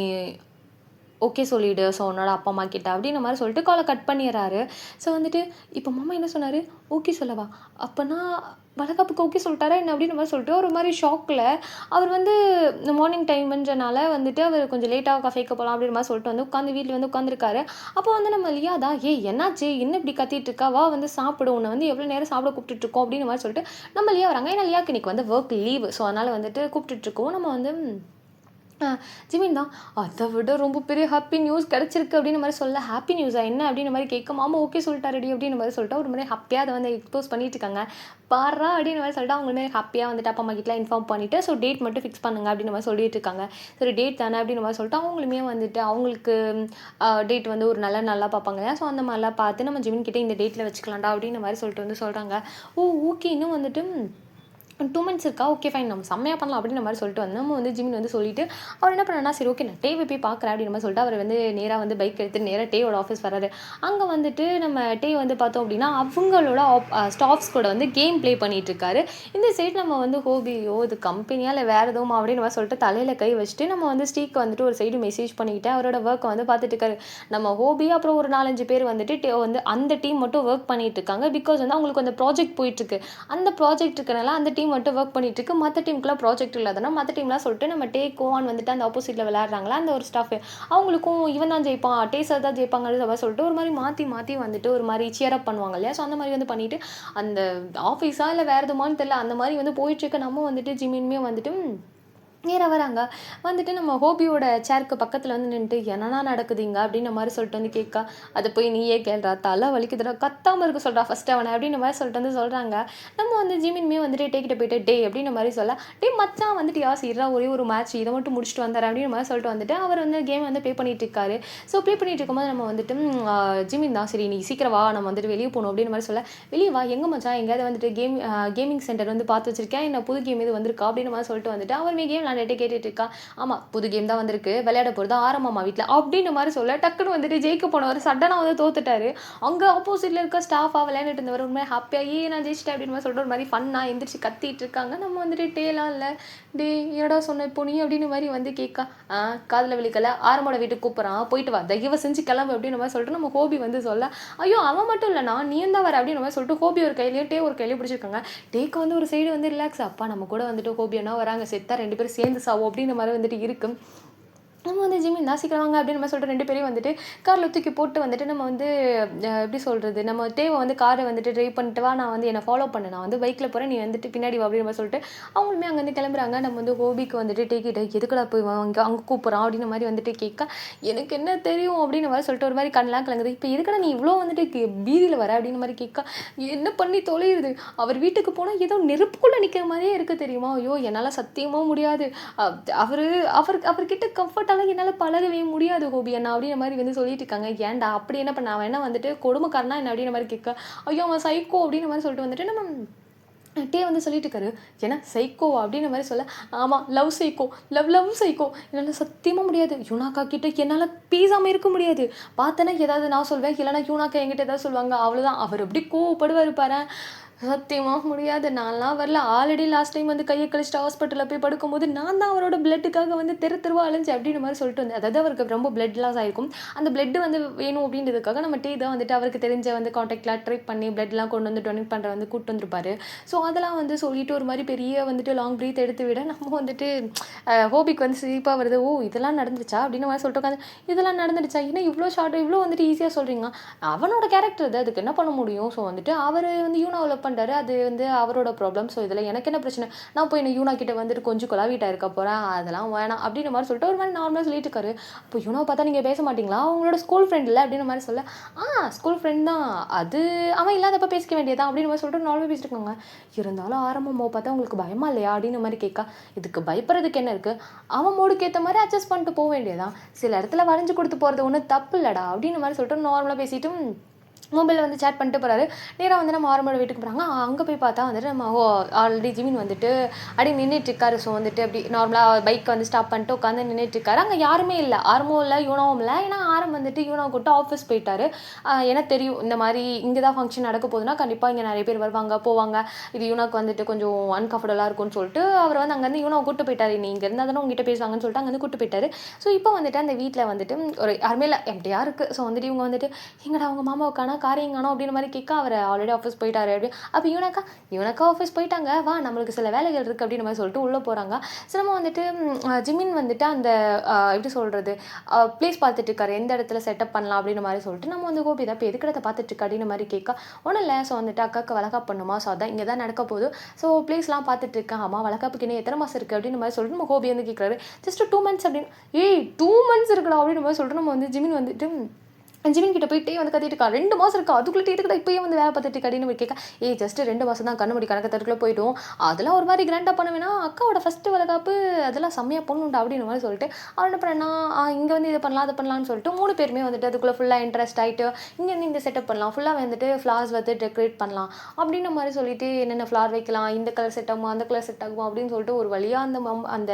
ஓகே சொல்லிவிடு, ஸோ உன்னோட அப்பா அம்மா கிட்ட அப்படின்ற மாதிரி சொல்லிட்டு காலை கட் பண்ணிடுறாரு. ஸோ வந்துட்டு இப்போ மாமா என்ன சொன்னார், ஓகே சொல்லவா, அப்போனா வளகாப்புக்கு ஓகே சொல்லிட்டாரா என்ன அப்படின்ற மாதிரி சொல்லிட்டு ஒரு மாதிரி ஷாக்கில் அவர் வந்து இந்த மார்னிங் டைம்ன்றனால வந்துட்டு அவர் கொஞ்சம் லேட்டாக கஃபேக்கு போகலாம் அப்படின்ற மாதிரி சொல்லிட்டு வந்து உட்காந்து வீட்டில் வந்து உட்காந்துருக்காரு. அப்போ வந்து நம்ம லியாதா, என்னாச்சு, என்ன இப்படி கத்திட்டு இருக்கா, வா வந்து சாப்பிடு, உன்னை வந்து எவ்வளோ நேரம் சாப்பிட கூப்பிட்டுருக்கோம் அப்படின்ற மாதிரி சொல்லிட்டு நம்ம லியா வராங்க. ஏன்னா லியாக்கு இன்னைக்கு வந்து ஒர்க் லீவ். ஸோ அதனால் வந்துட்டு கூப்பிட்டுட்ருக்கோம். நம்ம வந்து ஜிமின் தான், அதை விட ரொம்ப பெரிய ஹாப்பி நியூஸ் கிடச்சிருக்கு அப்படின்ற மாதிரி சொல்ல, ஹாப்பி நியூஸா என்ன அப்படின்ற மாதிரி கேட்க, மாமா ஓகே சொல்லிட்டாரடி அப்படின்ற மாதிரி சொல்லிட்டு ஒரு மாதிரி ஹாப்பியாக அதை வந்து எக்ஸ்போஸ் பண்ணிட்டு இருக்காங்க. பாரா அப்படின்ற மாதிரி சொல்லிட்டு அவங்க வந்து ஹாப்பியாக வந்துட்டு அப்பா அம்மா கிட்டலாம் இன்ஃபார்ம் பண்ணிவிட்டு ஸோ டேட் மட்டும் ஃபிக்ஸ் பண்ணுங்க அப்படின்ற மாதிரி சொல்லிட்டு இருக்காங்க. சரி டேட் தானே அப்படின்ற மாதிரி சொல்லிட்டு அவங்களுமே வந்துட்டு அவங்களுக்கு டேட் வந்து ஒரு நல்லா பார்ப்பாங்க இல்லையா. ஸோ அந்த மாதிரிலாம் பார்த்து நம்ம ஜிமின் கிட்டே இந்த டேட்டில் வச்சுக்கலாம்டா அப்படின்ற மாதிரி சொல்லிட்டு வந்து சொல்கிறாங்க. ஓகே, இன்னும் வந்துட்டு 2 months இருக்கா, ஓகே ஃபைன், நம்ம செம்மையாக பண்ணலாம் அப்படின்ற மாதிரி சொல்லிட்டு வந்து நம்ம வந்து ஜிமின் வந்து சொல்லிட்டு அவர் என்ன பண்ணனா, சரி ஓகே நான் டேவை போய் பார்க்குறேன் அப்படின்ற மாதிரி சொல்லிட்டு அவர் வந்து நேராக வந்து பைக் எடுத்து நேராக டேவோட ஆஃபீஸ் வராரு. அங்கே வந்துட்டு நம்ம டே வந்து பார்த்தோம் அப்படின்னா அவங்களோட ஸ்டாஃப்ஸ் கூட வந்து கேம் ப்ளே பண்ணிட்டு இருக்காரு. இந்த சைடு நம்ம வந்து ஹோபியோ இது கம்பெனியா இல்லை வேறு எதுவும் அப்படின்னு மாதிரி சொல்லிட்டு தலையில் கை வச்சுட்டு நம்ம வந்து ஸ்டீக்கு வந்துட்டு ஒரு சைடு மெசேஜ் பண்ணிக்கிட்டு அவரோட ஒர்க்கை வந்து பார்த்துட்டு இருக்காரு. நம்ம ஹோபி அப்புறம் ஒரு 4-5 பேர் வந்துட்டு வந்து அந்த டீம் மட்டும் ஒர்க் பண்ணிட்டு இருக்காங்க. பிகாஸ் வந்து அவங்களுக்கு அந்த ப்ராஜெக்ட் போயிட்டுருக்கு. அந்த ப்ராஜெக்ட் இருக்கனால அந்த டீம் மட்டும் ஒர்க் பண்ணிட்டு இருக்கு. மற்ற டீமுக்குலாம் ப்ராஜெக்ட் இல்லாதனா மற்ற டீம்லாம் சொல்லிட்டு நம்ம டே கோவான் வந்துட்டு அந்த ஆப்போசிட்டில் விளையாடுறாங்களா அந்த ஒரு ஸ்டாஃப், அவங்களுக்கும் இவன் தான் ஜெயிப்பான், டே சார் தான் ஜெயிப்பாங்கன்னு சொல்லிட்டு ஒரு மாதிரி மாற்றி வந்துட்டு ஒரு மாதிரி சியர் அப் பண்ணுவாங்க இல்லையா. ஸோ அந்த மாதிரி வந்து பண்ணிட்டு அந்த ஆஃபீஸா இல்லை வேறு எதுமான்னு தெரியல, அந்த மாதிரி வந்து போயிட்டுருக்கு. நம்ம வந்துட்டு ஜிமின்மே வந்துட்டு நேராக வராங்க. வந்துட்டு நம்ம ஹோபியோட சேருக்கு பக்கத்தில் வந்து நின்றுட்டு என்னன்னா நடக்குதுங்க அப்படின்ற மாதிரி சொல்லிட்டு வந்து கேட்கா, அதை போய் நீயே கேள்றா, தலை வலிக்குதுடா, கத்தாமல் இருக்க சொல்கிறா ஃபஸ்ட்டு அவனை அப்படின்ற மாதிரி சொல்லிட்டு வந்து சொல்கிறாங்க. நம்ம வந்து ஜிமின்மே வந்துட்டு டேக்கிட்ட போயிட்டு டே அப்படின்ற மாதிரி சொல்ல, டே மச்சான் வந்துட்டு யாசிடுறா, ஒரே ஒரு மேட்ச் இதை மட்டும் முடிச்சுட்டு வந்தார் அப்படின்ற மாதிரி சொல்லிட்டு வந்துட்டு அவர் வந்து கேம் வந்து ப்ளே பண்ணிட்டு இருக்காரு. ஸோ ப்ளே பண்ணிட்டு இருக்கும்போது நம்ம வந்துட்டு ஜிமின் தான், சரி நீ சீக்கிரம் வா, நம்ம வந்துட்டு வெளியே போகணும் அப்படின்ற மாதிரி சொல்ல, வெளியே வா எங்கே மச்சான், எங்கேயாவது வந்துட்டு கேமிங் சென்டர் வந்து பார்த்து வச்சிருக்கேன், என்ன புது கேம் இது வந்திருக்கா அப்படின்ற மாதிரி சொல்லிட்டு வந்துட்டு அவருமே கேம் விளையாண்டுட்டு கேட்டுட்டு இருக்கா. ஆமாம் புது கேம் தான் வந்திருக்கு, விளையாட போகிறது ஆரம்பமா வீட்டில் அப்படின்ற மாதிரி சொல்ல, டக்குன்னு வந்துட்டு ஜெயிக்க போனவர் சடனாக வந்து தோத்துட்டாரு. அங்கே ஆப்போசிட்டில் இருக்க ஸ்டாஃபாக விளையாண்டுட்டு இருந்தவர் உண்மை ஹாப்பியாக நான் ஜெயிச்சிட்டேன் அப்படின்னு மாதிரி சொல்லிட்டு ஒரு மாதிரி ஃபன்னாக எந்திரிச்சு கத்திட்டு இருக்காங்க. நம்ம வந்துட்டு டேலாம் இல்லை, டே என்னடா சொன்ன இப்போ நீ அப்படின்னு மாதிரி வந்து கேட்கா, காதில் விழிக்கல, ஆரம்போட வீட்டுக்கு கூப்பிட்றான், போயிட்டு வா தயவு செஞ்சு கிளம்பு அப்படின்ற மாதிரி சொல்லிட்டு நம்ம ஹோபி வந்து சொல்ல, ஐயோ அவன் மட்டும் இல்லைண்ணா நீயும் தான் வர அப்படின்ற மாதிரி சொல்லிட்டு ஹோபி ஒரு கையிலையும் டே ஒரு கையிலையும் பிடிச்சிருக்காங்க. டேக்கு வந்து ஒரு சைடு வந்து ரிலாக்ஸ், அப்பா நம்ம கூட வந்துட்டு ஹோபி அண்ணா வராங்க, செத்தா 2 பேரும் சேர்ந்து சாவோம் அப்படின்ற மாதிரி வந்துட்டு இருக்கு. நம்ம வந்து ஜிமின் தான் சீக்கிரம் வாங்க அப்படின்னு நம்ம சொல்லிட்டு 2 பேரையும் வந்துட்டு காரில் தூக்கி போட்டு வந்துட்டு நம்ம வந்து எப்படி சொல்கிறது, நம்ம தேவை வந்து காரை வந்துட்டு ட்ரைவ் பண்ணிட்டு வா, நான் வந்து என்னை ஃபாலோ பண்ணு, நான் வந்து பைக்கில் போகிறேன், நீ வந்துட்டு பின்னாடி வா அப்படின்னு சொல்லிட்டு அவங்களுமே அங்கேருந்து கிளம்புறாங்க. நம்ம வந்து ஹோபிக்கு வந்துட்டு டேக்கிட்ட எதுக்கடா போய் அங்கே கூப்பிட்றான் அப்படின்ற மாதிரி வந்துட்டு கேட்க, எனக்கு என்ன தெரியும் அப்படின்னு மாதிரி சொல்லிட்டு ஒரு மாதிரி கண்ணெலாம் கலங்குது. இப்போ எதுக்கடா நீ இவ்வளோ வந்துட்டு பீதியில் வர அப்படின்னு மாதிரி கேட்க, என்ன பண்ணி தொலையுது, அவர் வீட்டுக்கு போனால் ஏதோ நெருப்புக்குள்ளே நிற்கிற மாதிரியே இருக்குது தெரியுமா, ஐயோ என்னால் சத்தியமாக முடியாது, அவர்கிட்ட கம்ஃபர்ட் என்னால் பழகவே முடியாது ஹோபி அண்ணா அப்படின்ற மாதிரி வந்து சொல்லிட்டு இருக்காங்க. ஏன்டா அப்படி என்ன பண்ண, அவன் என்ன வந்துட்டு கொடுமைக்காரனா என்ன அப்படின்ற மாதிரி கேட்க, ஐயோ அவன் சைக்கோ அப்படின்ற மாதிரி சொல்லிட்டு வந்துட்டு நம்ம டே வந்து சொல்லிட்டு இருக்காரு. ஏன்னா சைக்கோவா அப்படின்ற மாதிரி சொல்ல, ஆமாம் லவ் சைக்கோ, லவ் சைக்கோ, என்னால் சத்தியமாக முடியாது, யூனாக்கா கிட்ட என்னால் பேசாமல் இருக்க முடியாது, பார்த்தேன்னா ஏதாவது நான் சொல்வேன், இல்லைனா யூனாக்கா என்கிட்ட ஏதாவது சொல்லுவாங்க, அவ்வளோதான், அவர் எப்படி கோவப்படுவார் பாரு, சத்தியமா முடியாது. நான்லாம் வரல. ஆல்ரெடி லாஸ்ட் டைம் வந்து கைய கழிச்சுட்டு ஹாஸ்பிட்டல்ல போய் படுக்கும்போது, நான் தான் அவரோட பிளட்டுக்காக வந்து தெரு தெருவா அலைஞ்சேன் அப்டின்ற மாரி சொல்லிட்டு வந்தேன். அதாவது அவருக்கு ரொம்ப பிளட் லாஸ் ஆயிருக்கும். அந்த பிளட் வந்து வேணும் அப்டின்றதுக்காக நம்ம டீ தான் வந்துட்டு அவருக்கு தெரிஞ்ச வந்து கான்டாக்ட்லாம் ட்ரை பண்ணி பிளட்லாம் கொண்டு வந்து டொனேட் பண்ற வந்து கூட்டு வந்திருப்பாரு. ஸோ அதெல்லாம் வந்து சொல்லிட்டு ஒரு மாரி பெரிய வந்துட்டு லாங் பிரீத் எடுத்து விட, நம்ம வந்துட்டு ஹோபிக்கு வந்து சிரிப்பா வருது. "ஓ! இதெல்லாம் நடந்துருச்சா?" அப்டின்ற மாரி சொல்லிட்டு உட்காந்து, "இதெல்லாம் நடந்துடுச்சா? என்ன இவ்ளோ ஷார்ட்டா இவ்ளோ வந்துட்டு ஈஸியா சொல்றீங்க?" அவனோட கேரக்டர் அது. அதுக்கு என்ன பண்ண முடியும்? ஸோ வந்துட்டு அவரு வந்து யூனாவ லவ் பண்றாரு. அது வந்து அவரோட ப்ராப்ளம். ஸோ இதில எனக்கு என்ன பிரச்சனை? நான் போய் என்ன யூனா கிட்ட வந்துட்டு கொஞ்சம் கொலாவிட்டா இருக்க போறேன். அதெல்லாம் வேணாம். அப்படின்ற மாரி சொல்லிட்டு ஒரு மாரி நார்மலா சொல்லிட்டு இருக்காரு. அப்போ யூனாவ பார்த்தா நீங்க பேச மாட்டீங்களா? அவங்களோட ஸ்கூல் ஃப்ரெண்ட் இல்ல அப்படின்ற மாரி சொல்ல, ஆ ஸ்கூல் ஃப்ரெண்ட் தான். அது அவன் இல்லாதப்ப பேசிக்க வேண்டியது தான் அப்படின்ற மாரி சொல்லிட்டு நார்மலா பேசிட்டு இருக்காங்க. இருந்தாலும் ஆரம்பமா பார்த்தா உங்களுக்கு பயமா இல்லையா? அப்படின்ற மாரி கேட்க, இதுக்கு பயப்படுறதுக்கு என்ன இருக்கு? அவன் மூடுக்கு ஏத்த மாரி அட்ஜஸ்ட் பண்ணிட்டு போ வேண்டியது தான். சில இடத்துல வளைஞ்சு கொடுத்து போறது ஒண்ணும் தப்பு இல்லடா அப்படின்ற மாரி சொல்லிட்டு நார்மலா பேசிட்டு மொபைல்ல வந்து சேட் பண்ணிட்டு போறாரு. நேரா வந்து நம்ம ஆரம்போட வீட்டுக்கு போறாங்க. அங்க போய் பார்த்தா வந்துட்டு நம்ம ஆல்ரெடி ஜிமின் வந்துட்டு அப்படியே நின்னுட்டு இருக்காரு. ஸோ வந்துட்டு அப்படி நார்மலா பைக் வந்து ஸ்டாப் பண்ணிட்டு உட்காந்து நின்னுட்டு இருக்காரு. அங்க யாருமே இல்ல. ஆரமும் இல்ல, யூனாவும் இல்ல. ஏன்னா ஆரம் வந்துட்டு யூனாவ கூட்டு ஆஃபீஸ் போயிட்டாரு. எனக்கு தெரியும் இந்த மாரி இங்க தான் ஃபங்ஷன் நடக்க போகுதுன்னா, கண்டிப்பா இங்க நெறைய பேர் வருவாங்க, போவாங்க. இது யூனாக்கு வந்துட்டு கொஞ்சம் அன்கம்ஃபர்டபுளா இருக்கும்னு சொல்லிட்டு, அவர் வந்து அங்கருந்து யூனாவ கூட்டு போயிட்டாரு. நீ இங்க இருந்தா தானே உன்கிட்ட பேசுவாங்கன்னு சொல்லிட்டு அங்கருந்து கூட்டு போயிட்டாரு. ஸோ இப்போ வந்துட்டு அந்த வீட்ல வந்துட்டு ஒரு யாருமே இல்ல. எம்ப்டியா இருக்கு. ஸோ வந்துட்டு இவங்க வந்துட்டு எங்கடா உங்க மாமாவ காணோம், காரையும் காணோம் அப்படின்ற மாரி கேட்க, அவரு ஆல்ரெடி ஆஃபீஸ் போயிட்டாரு அப்படி. அப்ப இவனக்கா ஆஃபீஸ் போயிட்டாங்க. வா நம்மளுக்கு சில வேலைகள் இருக்கு அப்படின்ற மாரி சொல்லிட்டு உள்ள போறாங்க. ஸோ நம்ம வந்துட்டு ஜிமின் வந்துட்டு அந்த எப்படி சொல்றது? பிளேஸ் பார்த்துட்டு இருக்காரு. எந்த இடத்துல செட்டப் பண்ணலாம் அப்படின்ற மாரி சொல்லிட்டு நம்ம வந்து கோபி தான் இப்ப எதுக்கு இடத்த பார்த்துட்டு இருக்க அப்படின்ற மாரி கேட்க, ஒண்ணும் இல்ல. ஸோ வந்துட்டு அக்காக்கு வளகாப்பு பண்ணுமா. ஸோ அதான் இங்க தான் நடக்க போகுது. ஸோ பிளேஸ்லாம் பார்த்துட்டு இருக்கேன். ஆமா வளகாப்புக்கு இன்னும் எத்தன மாசம் இருக்கு அப்படின்ற மாரி சொல்லிட்டு நம்ம கோபி வந்து கேட்கிறாரு. ஜஸ்ட் 2 மந்த்ஸ் அப்படின்னு. ஏய் 2 மந்த்ஸ் இருக்குடா அப்படின்ற மாரி சொல்லிட்டு நம்ம வந்து ஜிமின் வந்துட்டு ஜிமின் கிட்ட போய் டீ வந்து கத்திட்டு இருக்கா. 2 மாசம் இருக்கா? அதுக்குள்ள டீ எடுக்கடா இப்பயே வந்து வேலை பார்த்துட்டு இருக்க அப்படின்னு கேட்க, ஏய் ஜஸ்ட் 2 மாசம் தான் கண்ணு மூடி கணக்கத்தட்டுக்குள்ள போயிடும். அதெல்லாம் ஒரு மாரி கிராண்டா பண்ண வேணாம். அக்காவோட ஃபர்ஸ்ட் வளகாப்பு அதெல்லாம் செம்மையா பண்ணணும்டா அப்படின்ற மாரி சொல்லிட்டு, அவன் என்ன பண்ணான்னா, இங்க வந்து இத பண்ணலாம், அத பண்ணலாம்னு சொல்லிட்டு 3 பேருமே வந்துட்டு அதுக்குள்ள ஃபுல்லா இன்ட்ரெஸ்ட் ஆயிட்டு, இங்க வந்து இந்த செட்டப் பண்ணலாம். ஃபுல்லா வந்துட்டு ஃப்ளவர்ஸ் வந்து டெக்கரேட் பண்ணலாம். அப்படின்ற மாரி சொல்லிட்டு என்னென்ன ஃப்ளவர் வைக்கலாம், இந்த கலர் செட் ஆகுமா, அந்த கலர் செட் ஆகுமா அப்படின்னு சொல்லிட்டு ஒரு வழியா அந்த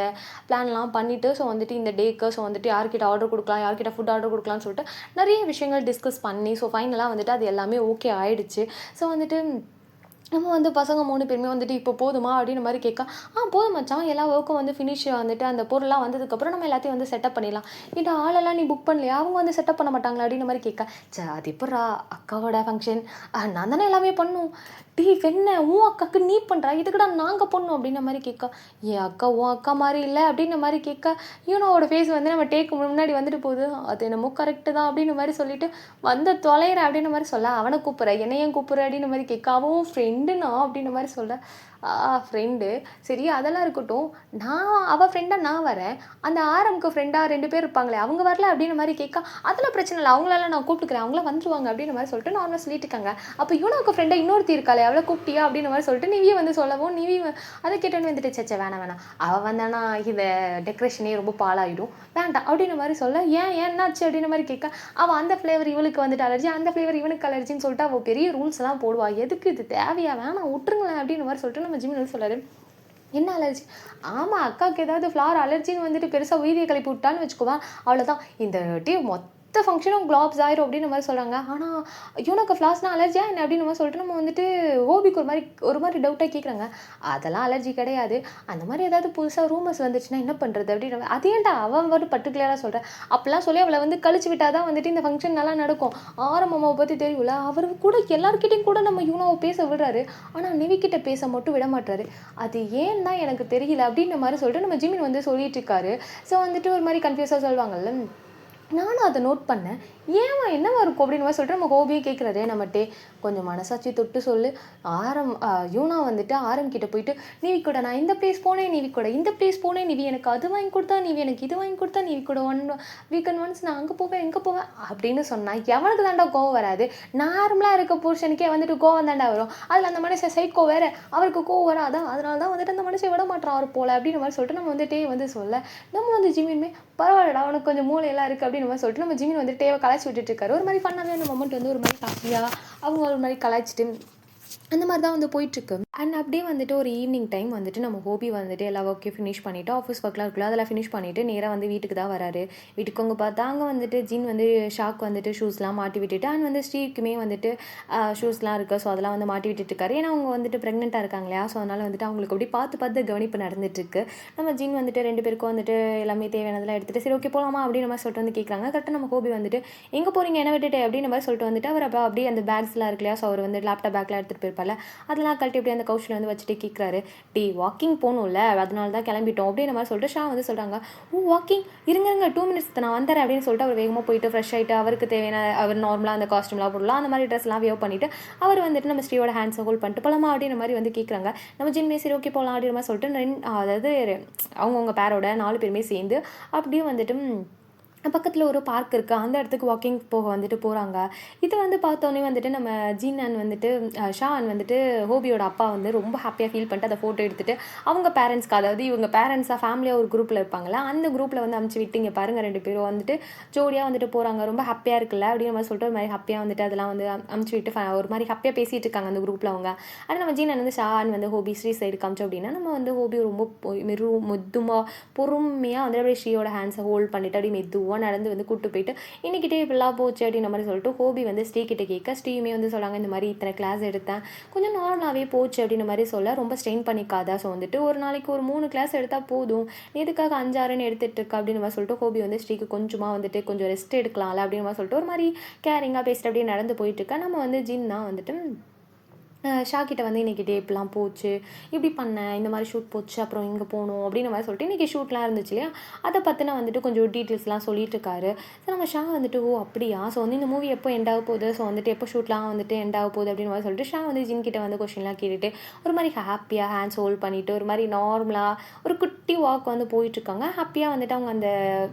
பிளான்லாம் பண்ணிட்டு, ஸோ வந்துட்டு இந்த டேக்கு ஸோ வந்துட்டு யார்கிட்ட ஆர்டர் குடுக்கலாம், யார்கிட்ட ஃபுட் ஆர்டர் குடுக்கலாம்னு சொல்லிட்டு நெறைய விஷயங்கள் டிஸ்கஸ் பண்ணி, ஸோ ஃபைனலா வந்துட்டு அது எல்லாமே ஓகே ஆயிடுச்சு. ஸோ வந்துட்டு நம்ம வந்து பசங்க 3 பேருமே வந்துட்டு இப்போ போதுமா? அப்படின்ற மாரி கேட்க, போதும் மச்சான். எல்லா ஒர்க்கும் வந்து ஃபினிஷ் வந்துட்டு அந்த பொருள்லாம் வந்ததுக்கப்புறம் நம்ம எல்லாத்தையும் வந்து செட்டப் பண்ணிடலாம். ஏன்டா ஆளெல்லாம் நீ புக் பண்ணலையா? அவங்க வந்து செட்டப் பண்ண மாட்டாங்களா? அப்படின்ற மாரி கேட்க, அது எப்புட்றா அக்காவோட ஃபங்க்ஷன் நான் தானே எல்லாமே பண்ணணும். டேய் வெண்ண உன் அக்காக்கு நீ பண்றா, எதுக்குடா நாங்க பண்ணணும்? அப்படின்ற மாரி கேட்க, என் அக்கா உன் அக்கா மாரி இல்ல அப்படின்ற மாரி கேட்க, யூனோவோட ஃபேஸ் வந்து நம்ம டேக்கு முன்னாடி வந்துட்டு போகுது. அது என்னமோ கரெக்ட்டு தான் அப்படின்ற மாரி சொல்லிட்டு, வந்து தொலைறேன் அப்படின்ற மாரி சொல்ல, அவன கூப்பிடுற, என்னை ஏன் கூப்பிடுற அப்படின்ற மாரி கேட்க, அவன் ஃப்ரெண்டுண்ணா அப்படின்ற மாரி சொல்ல, ஃப்ரெண்டு சரி அதெல்லாம் இருக்கட்டும். அவ ஃப்ரெண்டா நான் வரேன். அந்த ஆரம்க்கு ஃப்ரெண்டா 2 பேர் இருப்பாங்களே, அவங்க வரல அப்படின்ற மாரி கேட்க, அதெல்லாம் பிரச்சனை இல்ல. அவங்களெல்லாம் நான் கூப்பிட்டுக்கிறேன். அவங்களாம் வந்துருவாங்க அப்படின்ற மாரி சொல்லிட்டு நார்மலா சொல்லிட்டு இருக்காங்க. அப்ப யுனாவுக்கு ஃப்ரெண்டா இன்னொருத்தி இருக்காளே, அவள கூப்பிட்டியா? அப்படின்ற மாரி சொல்லிட்டு நிவி வந்து சொல்லவும், நிவி அத கேட்டோனே வந்துட்டு, ச்சே வேணாம் வேணாம். அவ வந்தானா இந்த டெக்கரேஷனே ரொம்ப பாழாயிடும். வேண்டாம் அப்படின்ற மாரி சொல்ல, ஏன் என்னாச்சு? அப்படின்ற மாரி கேட்க, அவ அந்த ஃப்ளேவர் இவளுக்கு வந்துட்டு அலர்ஜி, அந்த ஃப்ளேவர் இவனுக்கு அலர்ஜின்னு சொல்லிட்டு அவ பெரிய ரூல்ஸ்லாம் போடுவா. எதுக்கு இது தேவையா? வேணாம் விட்டுருங்களேன் அப்படின்ற மாரி சொல்லிட்டு நம்ம ஜிமின் வந்து சொல்றாரு. என்ன அலர்ஜி? ஆமா அக்காவுக்கு ஏதாவது ஃப்ளார் அலர்ஜின்னு வந்துட்டு பெருசா வீதிய கிளப்பி விட்டான்னு வச்சுக்கோவேன், அவ்வளோதான். இந்த வாட்டி மொத்த ஃபங்ஷனும் க்ளாப்ஸ் ஆயிரும் அப்படின்ற மாரி சொல்றாங்க. ஆனா இவனுக்கு ஃப்ளார்ஸ்னா அலர்ஜியா என்ன? அப்படின்ற மாரி சொல்லிட்டு நம்ம வந்துட்டு ஹோபிக்கு ஒரு மாரி டவுட்டா கேட்குறாங்க. அதெல்லாம் அலர்ஜி கிடையாது. அந்த மாரி ஏதாவது புதுசா ரூமர்ஸ் வந்துச்சுன்னா என்ன பண்றது? அப்படின்ற மாரி. அது ஏன்டா அவன் மட்டும் பர்ட்டிகுலரா சொல்ற? அப்பலாம் சொல்லி அவள வந்து கழிச்சு விட்டா தான் வந்துட்டு இந்த ஃபங்ஷன் நல்லா நடக்கும். மாமாவ பத்தி தெரியும்ல. அவரு கூட எல்லார்கிட்டயும் கூட நம்ம யுவனாவ பேச விடுறாரு. ஆனா நிவிக்கிட்ட பேச மட்டும் விட மாட்றாரு. அது ஏன் தான் எனக்கு தெரியல அப்படின்ற மாரி சொல்லிட்டு நம்ம ஜிமின் வந்து சொல்லிட்டு இருக்காரு. ஸோ வந்துட்டு ஒரு மாரி கன்ஃப்யூஸா சொல்லுவாங்கல்ல. நானும் அத நோட் பண்ணேன். ஏம்மா என்னவா இருக்கும் அப்படின்னு மாரி சொல்லிட்டு நம்ம கோபியே கேட்குறாரு நம்மட்டே. கொஞ்சம் மனசாட்சி தொட்டு சொல்லு. யூனா வந்துட்டு ஆரம் கிட்ட போயிட்டு, "நிவி கூட நான் இந்த பிளேஸ் போனேன், நிவி கூட இந்த பிளேஸ் போனேன். நிவி எனக்கு அது வாங்கி குடுத்தா, நிவி எனக்கு இது வாங்கி குடுத்தா, நிவி கூட வீக்கெண்ட் ஒன்ஸ் நான் அங்க போவேன், இங்க போவேன்" அப்படின்னு சொன்னா எவனுக்கு தான்டா கோவம் வராது? நார்மலா இருக்க புருஷனுக்கே வந்துட்டு கோவம் தான்டா வரும். அதுல அந்த மனுஷன் சைக்கோ வேற. அவருக்கு கோவம் வராதா? அதனால தான் வந்துட்டு அந்த மனுஷன் விட மாட்றான் அவர போல அப்படின்ற மாரி சொல்லிட்டு நம்ம வந்துட்டே வந்து சொல்ல, நம்ம வந்து ஜிமின்மே பரவாயில்லடா அவனுக்கு கொஞ்சம் மூளையெல்லாம் இருக்கு அப்படின்னு மாதிரி சொல்லிட்டு நம்ம ஜிமின் வந்து டேவை கலாய்ச்சி விட்டுட்டு இருக்காரு. ஒரு மாதிரி ஃபன்னாவே அந்த மொமெண்ட் வந்து ஒரு மாதிரி ஹாப்பியா அவங்க ஒரு மாதிரி கலாய்ச்சிட்டு அந்த மாதிரி தான் வந்து போயிட்டுருக்கு. அண்ட் அப்படியே வந்துட்டு ஒரு ஈவினிங் டைம் வந்துட்டு நம்ம ஹோபி வந்துட்டு எல்லா ஒர்க்கையும் ஃபினிஷ் பண்ணிவிட்டு ஆஃபீஸ் ஒர்க்லாம் இருக்குல்ல அதெல்லாம் ஃபினிஷ் பண்ணிவிட்டு நேராக வந்து வீட்டுக்கு தான் வராரு. வீட்டுக்கு அங்கே பார்த்தா அங்கே வந்துட்டு ஜின் வந்து ஷாக் வந்துட்டு ஷூஸ்லாம் மாட்டி விட்டுட்டு அண்ட் வந்து ஸ்ரீக்குமே வந்துட்டு ஷூஸ்லாம் இருக்குது. ஸோ அதெல்லாம் வந்து மாட்டி விட்டுட்டு இருக்காரு. ஏன்னா அவங்க வந்துட்டு ப்ரெக்னெண்ட்டாக இருக்காங்க இல்லையா? ஸோ அதனால் வந்துட்டு அவங்களுக்கு அப்படி பார்த்து பார்த்து கவனிப்பு நடந்துட்டுருக்கு. நம்ம ஜின் வந்துட்டு 2 பேருக்கும் வந்துட்டு எல்லாமே தேவையானதெல்லாம் எடுத்துகிட்டு சரி ஓகே போகலாமா அப்படின்ற மாதிரி சொல்லிட்டு வந்து கேட்குறாங்க. கரெக்டாக நம்ம ஹோபி வந்துட்டு எங்கே போகிறீங்க என்ன விட்டுட்டு அப்படின்ற மாதிரி சொல்லிட்டு வந்துட்டு அவர் அப்போ அப்படியே அந்த பேக்ஸ்லாம் இருக்கு இல்லையா? ஸோ அவர் வந்து லேப்டாப் பேக்லாம் எடுத்துகிட்டு போயிருப்பார்ல அதெல்லாம் கழட்டி அப்படியே அந்த கவுச்சில் வந்து வச்சுட்டு கேட்குறாரு. வாக்கிங் போகணும்ல அதனால தான் கிளம்பிட்டோம் அப்படின்ற மாதிரி சொல்லிட்டு ஷா வந்து சொல்கிறாங்க. வாக்கிங் இருங்க 2 மினிட்ஸ் நான் வந்துடுறேன் அப்படின்னு சொல்லிட்டு அவர் வேகமாக போயிட்டு ஃப்ரெஷ் ஆகிட்டு அவருக்கு தேவையான அவர் நார்மலாக அந்த காஸ்ட்யூம்லாம் போடலாம் அந்த மாதிரி ட்ரெஸ்லாம் வியர் பண்ணிவிட்டு அவர் வந்துட்டு நம்ம ஸ்ரீயோட ஹேண்ட்ஸை ஹோல்ட் பண்ணிட்டு போகலாமா அப்படின்ற மாதிரி வந்து கேட்குறாங்க. நம்ம ஜின்மே சரி ஓகே போகலாம் அப்படின்ற மாதிரி சொல்லிட்டு அதாவது அவங்கவுங்க பேரோட 4 பேருமே சேர்ந்து அப்படியே வந்துட்டு பக்கத்தில் ஒரு பார்க் இருக்குது அந்த இடத்துக்கு வாக்கிங் போக வந்துட்டு போகிறாங்க. இது வந்து பார்த்தோன்னே வந்துட்டு நம்ம ஜீன் அண்ட் வந்துட்டு ஷா அண்ட் வந்துட்டு ஹோபியோட அப்பா வந்து ரொம்ப ஹாப்பியாக ஃபீல் பண்ணிட்டு அதை ஃபோட்டோ எடுத்துகிட்டு அவங்க பேரண்ட்ஸ்க்கு அதாவது இவங்க பேரண்ட்ஸாக ஃபேமிலியாக ஒரு குரூப்பில் இருப்பாங்களா அந்த குரூப்பில் வந்து அமுச்சு விட்டு இங்கே பாருங்கள் 2 பேரும் வந்துட்டு ஜோடியாக வந்துட்டு போகிறாங்க ரொம்ப ஹாப்பியாக இருக்குல்ல அப்படிங்கிற மாதிரி சொல்லிட்டு ஒரு மாதிரி ஹாப்பியாக வந்துட்டு அதெல்லாம் வந்து அமுச்சு விட்டு ஒரு மாதிரி ஹாப்பியாக பேசிகிட்டு இருக்காங்க அந்த குரூப்பில் அவங்க. ஆனால் நம்ம ஜீன் வந்து ஷா அண்ட் வந்து ஹோபி ஸ்ரீ சைடு காமிச்சோம் அப்படின்னா நம்ம வந்து ஹோபி ரொம்ப மெதுமாக பொறுமையாக வந்து அப்படியே ஸ்ரீயோட ஹேண்ட்ஸை ஹோல்ட் பண்ணிவிட்டு அப்படியே மெதுவாக நடந்து வந்து கூப்பிட்டு போயிட்டு இன்னைக்கிட்டே இப்படிலாம் போச்சு அப்படின்ற மாதிரி சொல்லிட்டு ஹோபி வந்து ஸ்ரீ கிட்ட கேட்க ஸ்ரீயுமே வந்து சொல்கிறாங்க இந்த மாதிரி இத்தனை கிளாஸ் எடுத்தேன் கொஞ்சம் நார்மலாகவே போச்சு அப்படின்ற மாதிரி சொல்ல ரொம்ப ஸ்ட்ரெயின் பண்ணிக்காதா. ஸோ வந்துட்டு ஒரு நாளைக்கு ஒரு 3 கிளாஸ் எடுத்தால் போதும் எதுக்காக 5, 6ன்னு எடுத்துகிட்டு இருக்கா அப்படின்னு மாதிரி சொல்லிட்டு ஹோபி வந்து ஸ்ரீக்கு கொஞ்சமாக வந்துட்டு கொஞ்சம் ரெஸ்ட் எடுக்கலாம்ல அப்படின்னு மாதிரி சொல்லிட்டு ஒரு மாதிரி கேரிங்காக பேசிட்டு அப்படியே நடந்து போயிட்டுருக்கா. நம்ம வந்து ஜின் தான் வந்துட்டு ஷாக்கிட்ட வந்து இன்றைக்கி டே இப்படிலாம் போச்சு இப்படி பண்ணேன் இந்த மாதிரி ஷூட் போச்சு அப்புறம் இங்கே போகணும் அப்படின்ற மாதிரி சொல்லிட்டு இன்றைக்கி ஷூட்லாம் இருந்துச்சு இல்லையா அதை பற்றின வந்துட்டு கொஞ்சம் டீட்டெயில்ஸ்லாம் சொல்லிட்டு இருக்காரு. ஸோ நம்ம ஷா வந்துட்டு அப்படியா ஸோ வந்து இந்த மூவி எப்போ எண்ட் ஆக போகுது ஸோ வந்துட்டு எப்போ ஷூட்லாம் வந்துட்டு எண்ட் ஆக போகுது அப்படின்னு மாதிரி சொல்லிட்டு ஷா வந்து ஜின் கிட்ட வந்து கொஸ்டின்லாம் கேட்டுட்டு ஒரு மாதிரி ஹாப்பியாக ஹேண்ட்ஸ் ஹோல்ட் பண்ணிவிட்டு ஒரு மாதிரி நார்மலாக ஒரு குட்டி வாக் வந்து போயிட்டுருக்காங்க. ஹாப்பியாக வந்துட்டு அவங்க அந்த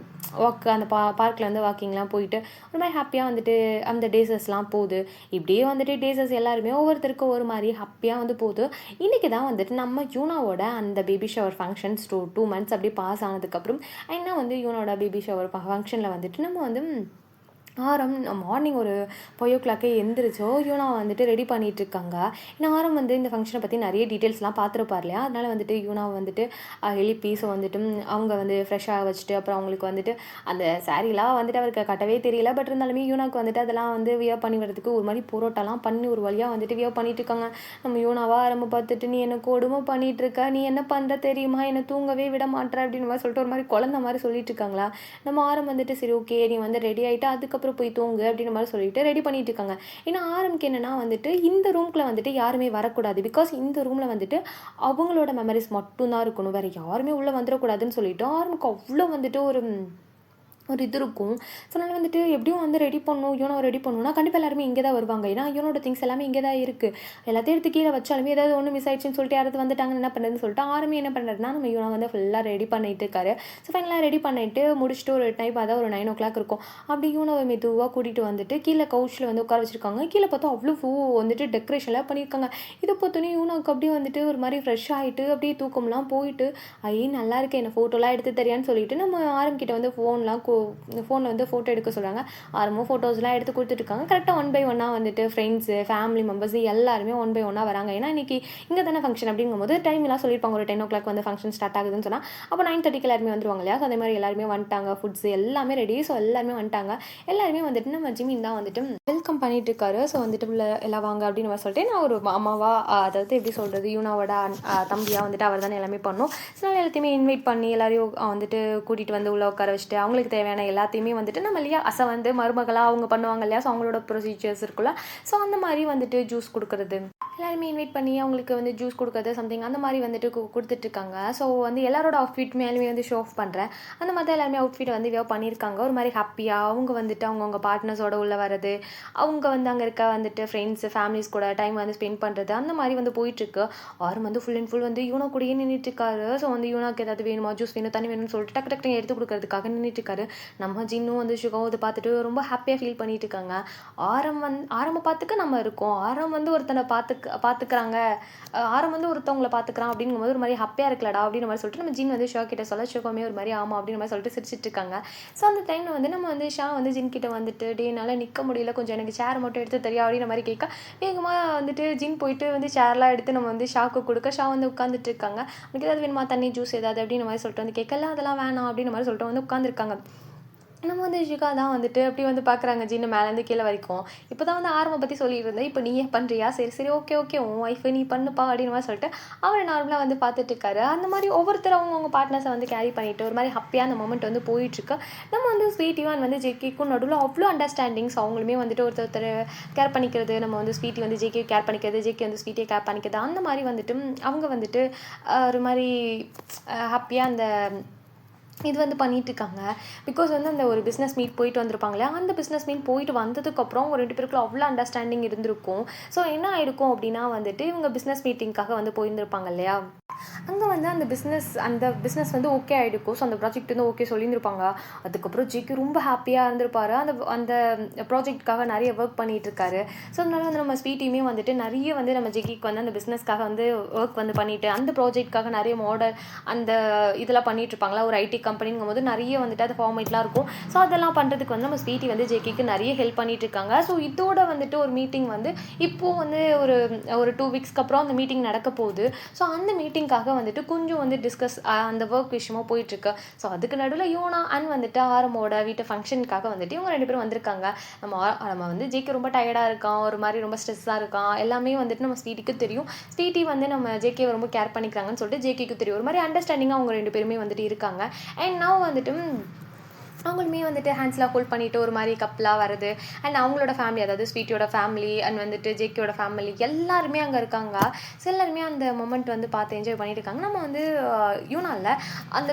வாக்கு அந்த பார்க்கில் வந்து வாக்கிங்லாம் போயிட்டு ஒரு மாதிரி ஹாப்பியாக வந்துட்டு அந்த டேஸஸ்லாம் போகுது. இப்படியே வந்துட்டு டேஸஸ் எல்லாருமே ஒவ்வொருத்தருக்கும் ஒரு மாதிரி ஹாப்பியாக வந்து போகுது. இன்றைக்கி தான் வந்துட்டு நம்ம யூனாவோட அந்த பேபி ஷவர் ஃபங்க்ஷன்ஸ் 2 மந்த்ஸ் அப்படியே பாஸ் ஆனதுக்கப்புறம் என்ன வந்து யூனோட பேபி ஷவர் ஃபங்க்ஷனில் வந்துட்டு நம்ம வந்து மார்னிங் ஒரு 5 எந்திரிச்சோ யூனா வந்துட்டு ரெடி பண்ணிகிட்ருக்காங்க. ஏன்னா வந்து இந்த ஃபங்க்ஷனை பற்றி நிறைய டீட்டெயில்ஸ்லாம் பார்த்துருப்பார் இல்லையா அதனால் வந்துட்டு யூனாவை வந்துட்டு எழுப்பி ஸோ வந்துட்டு அவங்க வந்து ஃப்ரெஷ்ஷாக வச்சுட்டு அப்புறம் அவங்களுக்கு வந்துட்டு அந்த சாரீலாம் வந்துட்டு அவருக்கு கட்டவே தெரியல. பட் இருந்தாலுமே யூனாவுக்கு வந்துட்டு அதெல்லாம் வந்து வியர் பண்ணி வரதுக்கு ஒரு மாதிரி புரோட்டாலாம் பண்ணி ஒரு வழியாக வந்துட்டு வியர் பண்ணிகிட்ருக்காங்க. நம்ம யூனாவா ஆரம்ப பார்த்துட்டு நீ என்ன கொடுமை பண்ணிகிட்ருக்க நீ என்ன பண்ணுற தெரியுமா என்னை தூங்கவே விட மாட்டேற அப்படின்னு மாதிரி சொல்லிட்டு ஒரு மாதிரி குழந்த மாதிரி சொல்லிட்டு இருக்காங்களா. நம்ம வந்துட்டு சரி ஓகே நீ வந்து ரெடி ஆகிட்டு அதுக்கப்புறம் போய் தூங்கு அப்படின்ற மாதிரி சொல்லிட்டு ரெடி பண்ணிட்டு இருக்காங்க. ஏன்னா ஆரம்புக்கு என்னன்னா வந்துட்டு இந்த ரூம்குள்ள வந்துட்டு யாருமே வரக்கூடாது. பிகாஸ் இந்த ரூம்ல வந்துட்டு அவங்களோட மெமரிஸ் மட்டும்தான் இருக்கணும் வேற யாருமே உள்ள வந்துடக்கூடாதுன்னு சொல்லிட்டு ஆரம்புக்கு அவ்வளோ வந்துட்டு ஒரு இது இருக்கும். ஸோ அதனால் வந்துட்டு எப்படியும் வந்து ரெடி பண்ணணும் யூனோ ரெடி பண்ணணும்னா கண்டிப்பாக எல்லாருமே இங்கே தான் வருவாங்க. ஏன்னா யூனோட திங்ஸ் எல்லாமே இங்கே தான் இருக்குது. எல்லாத்தையும் எடுத்து கீழே வச்சாலுமே ஏதாவது ஒன்று மிஸ் ஆயிடுச்சுன்னு சொல்லிட்டு யாராவது வந்துட்டாங்கன்னு என்ன பண்ணுறதுன்னு சொல்லிட்டு ஆரம்பி என்ன பண்ணுறதுனா நம்ம யூனோ வந்து ஃபுல்லாக ரெடி பண்ணிட்டு இருக்காரு. ஸோ ஃபைனலாக ரெடி பண்ணிட்டு முடிச்சுட்டு ஒரு டைம் அதான் ஒரு 9 இருக்கும். அப்படி யூனோவை மெதுவாக கூட்டிகிட்டு வந்துட்டு கீழே கவுச்சில் வந்து உட்கார வச்சுருக்காங்க. கீழே பார்த்தா அவ்வளோ வந்துட்டு டெக்கரேஷன்லாம் பண்ணியிருக்காங்க. இதை பார்த்தோன்னே யூனோவுக்கு அப்படியே வந்துட்டு ஒரு மாதிரி ஃப்ரெஷ் ஆகிட்டு அப்படியே தூக்கம்லாம் போயிட்டு நல்லா இருக்கு என்னை ஃபோட்டோலாம் எடுத்து தெரியான்னு சொல்லிட்டு நம்ம ஆரம்பிக்கிட்ட வந்து ஃபோனில் வந்து ஃபோட்டோ எடுக்க சொல்கிறாங்க. ஆரம்பம் ஃபோட்டோஸ்லாம் எடுத்து கொடுத்துட்ருக்காங்க. கரெக்டாக 1 by 1 வந்துட்டு ஃப்ரெண்ட்ஸு ஃபேமிலி மெம்பர்ஸ் எல்லாருமே 1 by 1 வராங்க. ஏன்னா இன்றைக்கி இங்கே தானே ஃபங்க்ஷன் அப்படிங்கும்போது டைம்லாம் சொல்லியிருப்பாங்க ஒரு 10 வந்து ஃபங்க்ஷன் ஸ்டார்ட் ஆகுதுன்னு சொன்னால் அப்போ 9:30 எல்லாருமே வந்துருவாங்க இல்லையா. ஸோ அதே மாதிரி எல்லாருமே வந்துட்டாங்க. ஃபுட்ஸ் எல்லாமே ரெடி. ஸோ எல்லாருமே வந்துட்டாங்க. எல்லாருமே வந்துட்டு நம்ம ஜிமின் தான் வந்துட்டு வெல்கம் பண்ணிட்டு இருக்காரு. ஸோ வந்துட்டு எல்லாம் வாங்க அப்படின்னு சொல்லிட்டு நான் ஒரு அம்மாவா அதாவது எப்படி சொல்கிறது யூனாவோட தம்பியாக வந்துட்டு அவர் தானே எல்லாமே பண்ணோம். ஸோ அதனால் எல்லாத்தையுமே இன்வைட் பண்ணி எல்லாரையும் வந்துட்டு கூட்டிகிட்டு வந்து உள்ளே உட்கார வச்சுட்டு அவங்களுக்கு தேவையான எல்லாத்தையுமே வந்துட்டு நம்ம இல்லையா வந்து மருமகளாக அவங்க பண்ணுவாங்க இல்லையா. ஸோ அவங்களோட ப்ரொசீஜர்ஸ் இருக்குல்ல. ஸோ அந்த மாதிரி வந்துட்டு ஜூஸ் கொடுக்குறது எல்லாருமே இன்வைட் பண்ணி அவங்களுக்கு வந்து ஜூஸ் கொடுக்குறது சம்திங் அந்த மாதிரி வந்துட்டு கொடுத்துட்ருக்காங்க. ஸோ வந்து எல்லாரோட அவுட்ஃபிட் மேலுமே வந்து ஷோ ஆஃப் பண்ணுறேன். அந்த மாதிரி தான் எல்லாருமே அவுட்ஃபிட் வந்து வியர் பண்ணியிருக்காங்க. ஒரு மாதிரி ஹாப்பியாக அவங்க வந்துட்டு அவங்கவுங்க பார்ட்னர்ஸோட உள்ள வரது அவங்க வந்து அங்கே இருக்க வந்துட்டு ஃப்ரெண்ட்ஸு ஃபேமிலிஸ் கூட டைம் வந்து ஸ்பெண்ட் பண்ணுறது அந்த மாதிரி வந்து போயிட்டுருக்கு. ஆரும் வந்து ஃபுல் அண்ட் ஃபுல் வந்து யூனோ கூடயே நின்றுட்டுருக்காரு. ஸோ வந்து யூனாக்கு ஏதாவது வேணுமா ஜூஸ் வேணும் தண்ணி வேணும்னு சொல்லிட்டு டக்கு எடுத்து கொடுக்கறதுக்காக நின்றுட்டுருக்காரு. நம்ம ஜின்னும் வந்து ஷுகாவும் இதை பார்த்துட்டு ரொம்ப ஹாப்பியாக ஃபீல் பண்ணிட்டு இருக்காங்க. ஆரம்ப பார்த்துக்க நம்ம இருக்கோம், ஆரம் வந்து ஒருத்தனை பார்த்துக்கிறாங்க, ஆரம் வந்து ஒருத்தவங்களை பார்த்துக்கிறான் அப்படிங்கும்போது ஒரு மாதிரி ஹாப்பியாக இருக்கலடா அப்படின்ற மாதிரி சொல்லிட்டு நம்ம ஜின் வந்து ஷா கிட்ட சொல்ல, ஷுகாமே ஒரு மாதிரி ஆமாம் அப்படின்ற மாதிரி சொல்லிட்டு சிரிச்சிட்டு இருக்காங்க. ஸோ அந்த டைமில் வந்து நம்ம வந்து ஷா வந்து ஜின் கிட்ட வந்துட்டு டே என்னால் நிற்க முடியல, கொஞ்சம் எனக்கு சேர் மட்டும் எடுத்து தெரியும் அப்படின்ற மாதிரி கேட்க, வேகமாக வந்துட்டு ஜின் போயிட்டு வந்து சேர்லாம் எடுத்து நம்ம வந்து ஷாக்கு கொடுக்க, ஷா வந்து உட்காந்துட்டு இருக்காங்க. உனக்கு ஏதாவது வேணுமா, தண்ணி ஜூஸ் ஏதாவது அப்படின்ற மாதிரி சொல்லிட்டு வந்து கேட்கல, அதெல்லாம் வேணாம் அப்படின்ற மாதிரி சொல்லிட்டு வந்து உட்காந்துருக்காங்க. நம்ம வந்து ஷிகா தான் வந்துட்டு அப்படி வந்து பார்க்குறாங்க ஜின்னு மேலேருந்து கீழே வரைக்கும். இப்போ தான் வந்து ஆரம்பம் பற்றி சொல்லிட்டு இருந்தேன், இப்போ நீயே பண்ணுறியா, சரி சரி ஓகே ஓகே உன் ஒய்ஃபு நீ பண்ணுப்பா அப்படின்னு மாதிரி சொல்லிட்டு அவர் நார்மலாக வந்து பார்த்துட்டு இருக்காரு. அந்த மாதிரி ஒவ்வொருத்தர் அவங்க பார்ட்னர்ஸை வந்து கேரி பண்ணிட்டு ஒரு மாதிரி ஹாப்பியாக அந்த மொமெண்ட் வந்து போயிட்டுருக்கு. நம்ம வந்து ஸ்வீட்டி வந்து ஜேகேக்கும் நடுவில் அவ்வளோ அண்டர்ஸ்டாண்டிங்ஸ், அவங்களுமே வந்துட்டு ஒருத்தர் கேர் பண்ணிக்கிறது, நம்ம வந்து ஸ்வீட்டி வந்து ஜேகே கேர் பண்ணிக்கிறது, ஜேகே வந்து ஸ்வீட்டியை கேர் பண்ணிக்கிறது, அந்த மாதிரி வந்துட்டு அவங்க வந்துட்டு ஒரு மாதிரி ஹாப்பியாக அந்த இது வந்து பண்ணிகிட்ருக்காங்க. பிகாஸ் வந்து அந்த ஒரு பிஸ்னஸ் மீட் போயிட்டு வந்திருப்பாங்களே, அந்த பிஸ்னஸ் மீட் போயிட்டு வந்ததுக்கப்புறம் ஒரு 2 பேருக்குள்ள அவ்வளோ அண்டர்ஸ்டாண்டிங் இருந்திருக்கும். ஸோ என்ன ஆகிருக்கும் அப்படின்னா வந்துட்டு இவங்க பிஸ்னஸ் மீட்டிங்காக வந்து போயிருந்திருப்பாங்க இல்லையா, அங்கே வந்து அந்த பிஸ்னஸ் வந்து ஓகே ஆகிருக்கும். ஸோ அந்த ப்ராஜெக்ட் வந்து ஓகே சொல்லியிருந்திருப்பாங்க. அதுக்கப்புறம் ஜிக்கு ரொம்ப ஹாப்பியாக இருந்திருப்பாரு, அந்த ப்ராஜெக்ட்காக நிறைய ஒர்க் பண்ணிகிட்ருக்காரு. ஸோ அதனால வந்து நம்ம ஸ்வீட்டியுமே வந்துட்டு நிறைய வந்து நம்ம ஜிக்கிக்கு வந்து அந்த பிஸ்னஸ்க்காக வந்து ஒர்க் வந்து பண்ணிவிட்டு அந்த ப்ராஜெக்ட்காக நிறைய மாடல் அந்த இதெல்லாம் பண்ணிகிட்ருப்பாங்களா, ஒரு ஐடி கம்பெனிங்கும் போது நிறைய வந்துட்டு அது ஃபார்மேட்லாம் இருக்கும். ஸோ அதெல்லாம் பண்ணுறதுக்கு வந்து நம்ம ஸ்வீட்டி வந்து ஜேகேக்கு நிறைய ஹெல்ப் பண்ணிட்டு இருக்காங்க. ஸோ இதோட வந்துட்டு ஒரு மீட்டிங் வந்து இப்போது வந்து ஒரு 2 வீக்ஸ்க்கு அப்புறம் அந்த மீட்டிங் நடக்க போகுது. ஸோ அந்த மீட்டிங்காக வந்துட்டு கொஞ்சம் வந்து டிஸ்கஸ் அந்த ஒர்க் விஷயமாக போயிட்டுருக்கு. ஸோ அதுக்கு நடுவில் யோனா அண்ட் வந்துட்டு ஆரமோட வீட்டு ஃபங்க்ஷனுக்காக வந்துட்டு இவங்க 2 பேரும் வந்திருக்காங்க. நம்ம வந்து ஜேகே ரொம்ப டயர்டாக இருக்கான், ஒரு மாதிரி ரொம்ப ஸ்ட்ரெஸ்ஸாக இருக்கான், எல்லாமே வந்துட்டு நம்ம ஸ்வீட்டிக்கு தெரியும். ஸ்வீட்டி வந்து நம்ம ஜேகே ரொம்ப கேர் பண்ணிக்கிறாங்கன்னு சொல்லிட்டு ஜேகேக்கு தெரியும். ஒரு மாதிரி அண்டர்ஸ்டாண்டிங்காக அவங்க 2 பேருமே வந்துட்டு இருக்காங்க. அண்ட் நவ் வந்துட்டு அவங்களுமே வந்துட்டு ஹேண்ட்ஸ்லாம் ஹோல்ட் பண்ணிவிட்டு ஒரு மாதிரி கப்பலாக வருது. அண்ட் அவங்களோட ஃபேமிலி, அதாவது ஸ்வீட்டியோட ஃபேமிலி அண்ட் வந்துட்டு ஜேகேயோட ஃபேமிலி எல்லாருமே அங்கே இருக்காங்க. ஸோ எல்லாருமே அந்த மொமெண்ட் வந்து பார்த்து என்ஜாய் பண்ணிட்டு இருக்காங்க. நம்ம வந்து யூனாவில் அந்த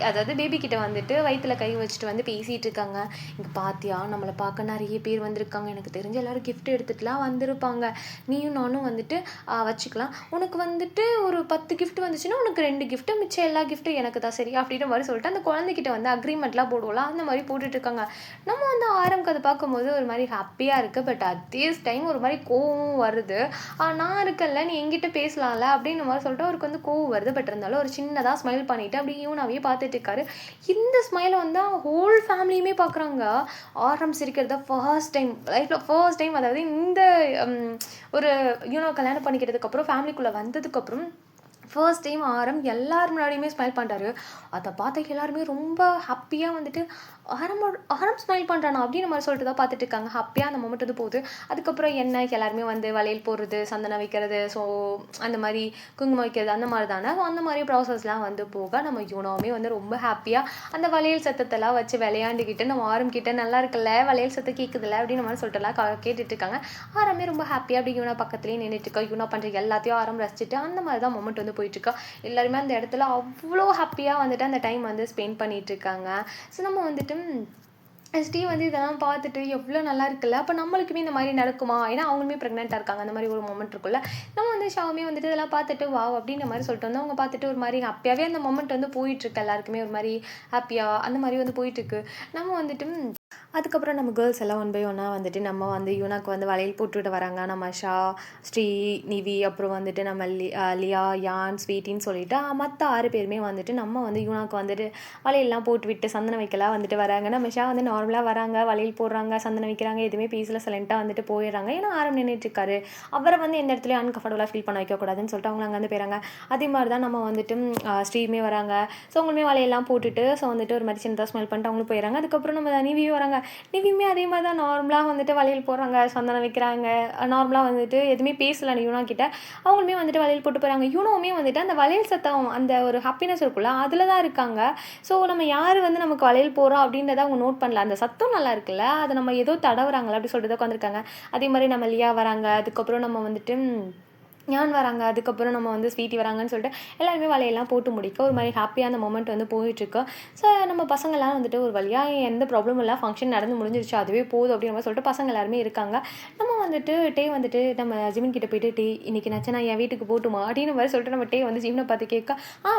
அதாவது பேபி கிட்ட வந்துட்டு வயிற்றில் கை வச்சுட்டு வந்து பேசிகிட்டு இருக்காங்க. இங்கே பார்த்தியா நம்மளை பார்க்க நிறைய பேர் வந்திருக்காங்க, எனக்கு தெரிஞ்ச எல்லோரும் கிஃப்ட் எடுத்துகிட்டுலாம் வந்திருப்பாங்க, நீயும் நானும் வந்துட்டு வச்சுக்கலாம், உனக்கு வந்துட்டு ஒரு 10 கிஃப்ட் வந்துச்சுன்னா உனக்கு 2 கிஃப்ட்டு, மிச்சம் எல்லா கிஃப்ட்டும் எனக்கு தான் சரியா அப்படின்ற மாதிரி சொல்லிட்டு அந்த குழந்தைகிட்ட வந்து அக்ரிமெண்ட்லாம் போடுவோம்ல, அந்த மாதிரி போட்டுட்ருக்காங்க. நம்ம வந்து ஆரம்புக்கு அதை பார்க்கும்போது ஒரு மாதிரி ஹாப்பியாக இருக்குது. பட் அட் திஸ் டைம் ஒரு மாதிரி கோவமும் வருது. நான் இருக்கல, நீ என்கிட்ட பேசலாம்ல அப்படின்ற மாதிரி சொல்லிட்டு அவருக்கு வந்து கோவம் வருது. பட் இருந்தாலும் ஒரு சின்னதாக ஸ்மைல் பண்ணிவிட்டு அப்படி யூனாவே பார்த்துட்டு இருக்காரு. இந்த ஸ்மைலை வந்து ஹோல் ஃபேமிலியுமே பார்க்குறாங்க. ஆரம் சிரிக்கிறத லைஃப்பில் ஃபர்ஸ்ட் டைம், அதாவது இந்த ஒரு யூனோ கல்யாணம் பண்ணிக்கிறதுக்கப்புறம் ஃபேமிலிக்குள்ளே வந்ததுக்கப்புறம் ஃபர்ஸ்ட் டைம் ஆரம் எல்லார் முன்னாடியுமே ஸ்மைல் பண்ணுறாரு. அதை பார்த்து எல்லாருமே ரொம்ப ஹாப்பியாக வந்துட்டு ஆரம் ஸ்மைல் பண்ணுறானா அப்படின்னு மாதிரி சொல்லிட்டு தான் பார்த்துட்டு இருக்காங்க. ஹாப்பியாக அந்த மொமெண்ட் வந்து போகுது. அதுக்கப்புறம் என்ன எல்லாருமே வந்து வளையல் போடுறது, சந்தனம் வைக்கிறது, ஸோ அந்த மாதிரி குங்குமம் வைக்கிறது, அந்த மாதிரி தானே. ஸோ அந்த மாதிரி ப்ராசஸ்லாம் வந்து போக நம்ம யூனோவுமே வந்து ரொம்ப ஹாப்பியாக அந்த வளையல் சத்தத்தெல்லாம் வச்சு விளையாண்டுக்கிட்டு நம்ம ஆரம் கிட்ட நல்லா இருக்குல்ல வளையல் சத்தம் கேட்குதுல்ல அப்படின்னு மாதிரி சொல்லிட்டுலாம் கேட்டுட்டு இருக்காங்க. ஆரமே ரொம்ப ஹாப்பியாக அப்படி யூனா பக்கத்துலேயே நின்றுட்டு இருக்கா. யூனா பண்ணுற எல்லாத்தையும் ஆரம் ரசிச்சுட்டு அந்த மாதிரி தான் மொமெண்ட் வந்து போயிட்டுருக்கா. எல்லாருமே அந்த இடத்துல அவ்வளோ ஹாப்பியாக வந்துட்டு அந்த டைம் வந்து ஸ்பெண்ட் பண்ணிகிட்ருக்காங்க. ஸோ நம்ம வந்துட்டு ஸ்டீவ் வந்து இதெல்லாம் பார்த்துட்டு எவ்வளோ நல்லா இருக்குல்ல, அப்போ நம்மளுக்குமே இந்த மாதிரி நடக்குமா, ஏன்னா அவங்களுமே ப்ரெக்னெண்ட்டாக இருக்காங்க, அந்த மாதிரி ஒரு மொமெண்ட் இருக்குல்ல. நம்ம வந்து ஷாவுமே வந்துட்டு இதெல்லாம் பார்த்துட்டு வா அப்படின்ற மாதிரி சொல்லிட்டு வந்து அவங்க பார்த்துட்டு ஒரு மாதிரி ஹாப்பியாகவே அந்த மொமெண்ட் வந்து போயிட்டுருக்கு. எல்லாருக்குமே ஒரு மாதிரி ஹாப்பியாக அந்த மாதிரி வந்து போயிட்டுருக்கு. நம்ம வந்துட்டு அதுக்கப்புறம் நம்ம கேர்ள்ஸ் எல்லாம் 1 by 1 வந்துட்டு நம்ம வந்து யூனாக்கு வந்து வளையல் போட்டுவிட்டு வராங்க. நம்ம ஷா, ஸ்ரீ, நிவி, அப்புறம் வந்துட்டு நம்ம லியா, யான், ஸ்வீட்டின்னு சொல்லிட்டு மற்ற 6 பேருமே வந்துட்டு நம்ம வந்து யூனாக்கு வந்துட்டு வளையல்லாம் போட்டு விட்டு சந்தனம் வைக்கலாம் வந்துட்டு வராங்க. நம்ம ஷா வந்து நார்மலாக வராங்க, வளையல் போடுறாங்க, சந்தனம் வைக்கிறாங்க, எதுவுமே பீஸில் சைலண்ட்டாக வந்துட்டு போயிடுறாங்க. ஏன்னா ஆரம் நின்றுட்டுருக்காரு, அவரை வந்து எந்த இடத்துலையும் அன்கம்ஃபர்டபுளாக ஃபீல் பண்ண வைக்கக்கூடாதுன்னு சொல்லிட்டு அவங்க அங்கே வந்து போயிறாங்க. அதே மாதிரி தான் நம்ம வந்துட்டு ஸ்ரீமே வராங்க. ஸோ அவங்களுமே வளையெல்லாம் போட்டுட்டு ஸோ வந்துட்டு ஒரு மாதிரி சின்னதாக ஸ்மெல் பண்ணிட்டு அவங்களும் போயிடறாங்க. அதுக்கப்புறம் நம்ம நிவியும் வராங்க. நிவியுமே அதே மாதிரி தான் நார்மலாக வந்துட்டு வளையல் போடுறாங்க, சந்தனம் வைக்கிறாங்க, நார்மலாக வந்துட்டு எதுவுமே பேசலை யூனா கிட்ட. அவங்களுமே வந்துட்டு வளையல் போட்டு போகிறாங்க. யூனோவுமே வந்துட்டு அந்த வளையல் சத்தம் அந்த ஒரு ஹாப்பினஸ் இருக்குல்ல அதில் தான் இருக்காங்க. ஸோ நம்ம யார் வந்து நமக்கு வளையல் போகிறோம் அப்படின்றத அவங்க நோட் பண்ணல. அந்த சத்தம் நல்லா இருக்குல்ல, அதை நம்ம ஏதோ தடவுறாங்களா அப்படி சொல்லிட்டு தான் உட்காந்துருக்காங்க. அதே மாதிரி நம்ம லியா வராங்க. அதுக்கப்புறம் நம்ம வந்துட்டு ஞான் வராங்க. அதுக்கப்புறம் நம்ம வந்து ஸ்வீட்டி வராங்கன்னு சொல்லிட்டு எல்லாருமே வலையெல்லாம் போட்டு முடிக்க ஒரு மாதிரி ஹாப்பியாக அந்த மொமெண்ட் வந்து போயிட்டுருக்கு. ஸோ நம்ம பசங்கள்லாம் வந்துட்டு ஒரு வழியாக எந்த ப்ராப்ளமும் இல்லை, ஃபங்க்ஷன் நடந்து முடிஞ்சிருச்சு, அதுவே போதும் அப்படின்ற மாதிரி சொல்லிட்டு பசங்க எல்லாருமே இருக்காங்க. நம்ம வந்துட்டு டே வந்துட்டு நம்ம ஜிமின் கிட்ட போயிட்டு டே இன்னைக்கு நச்சா என் வீட்டுக்கு போட்டுமா அப்படின்னு மாதிரி சொல்லிட்டு நம்ம டே வந்து ஜிம்னை பார்த்து கேட்க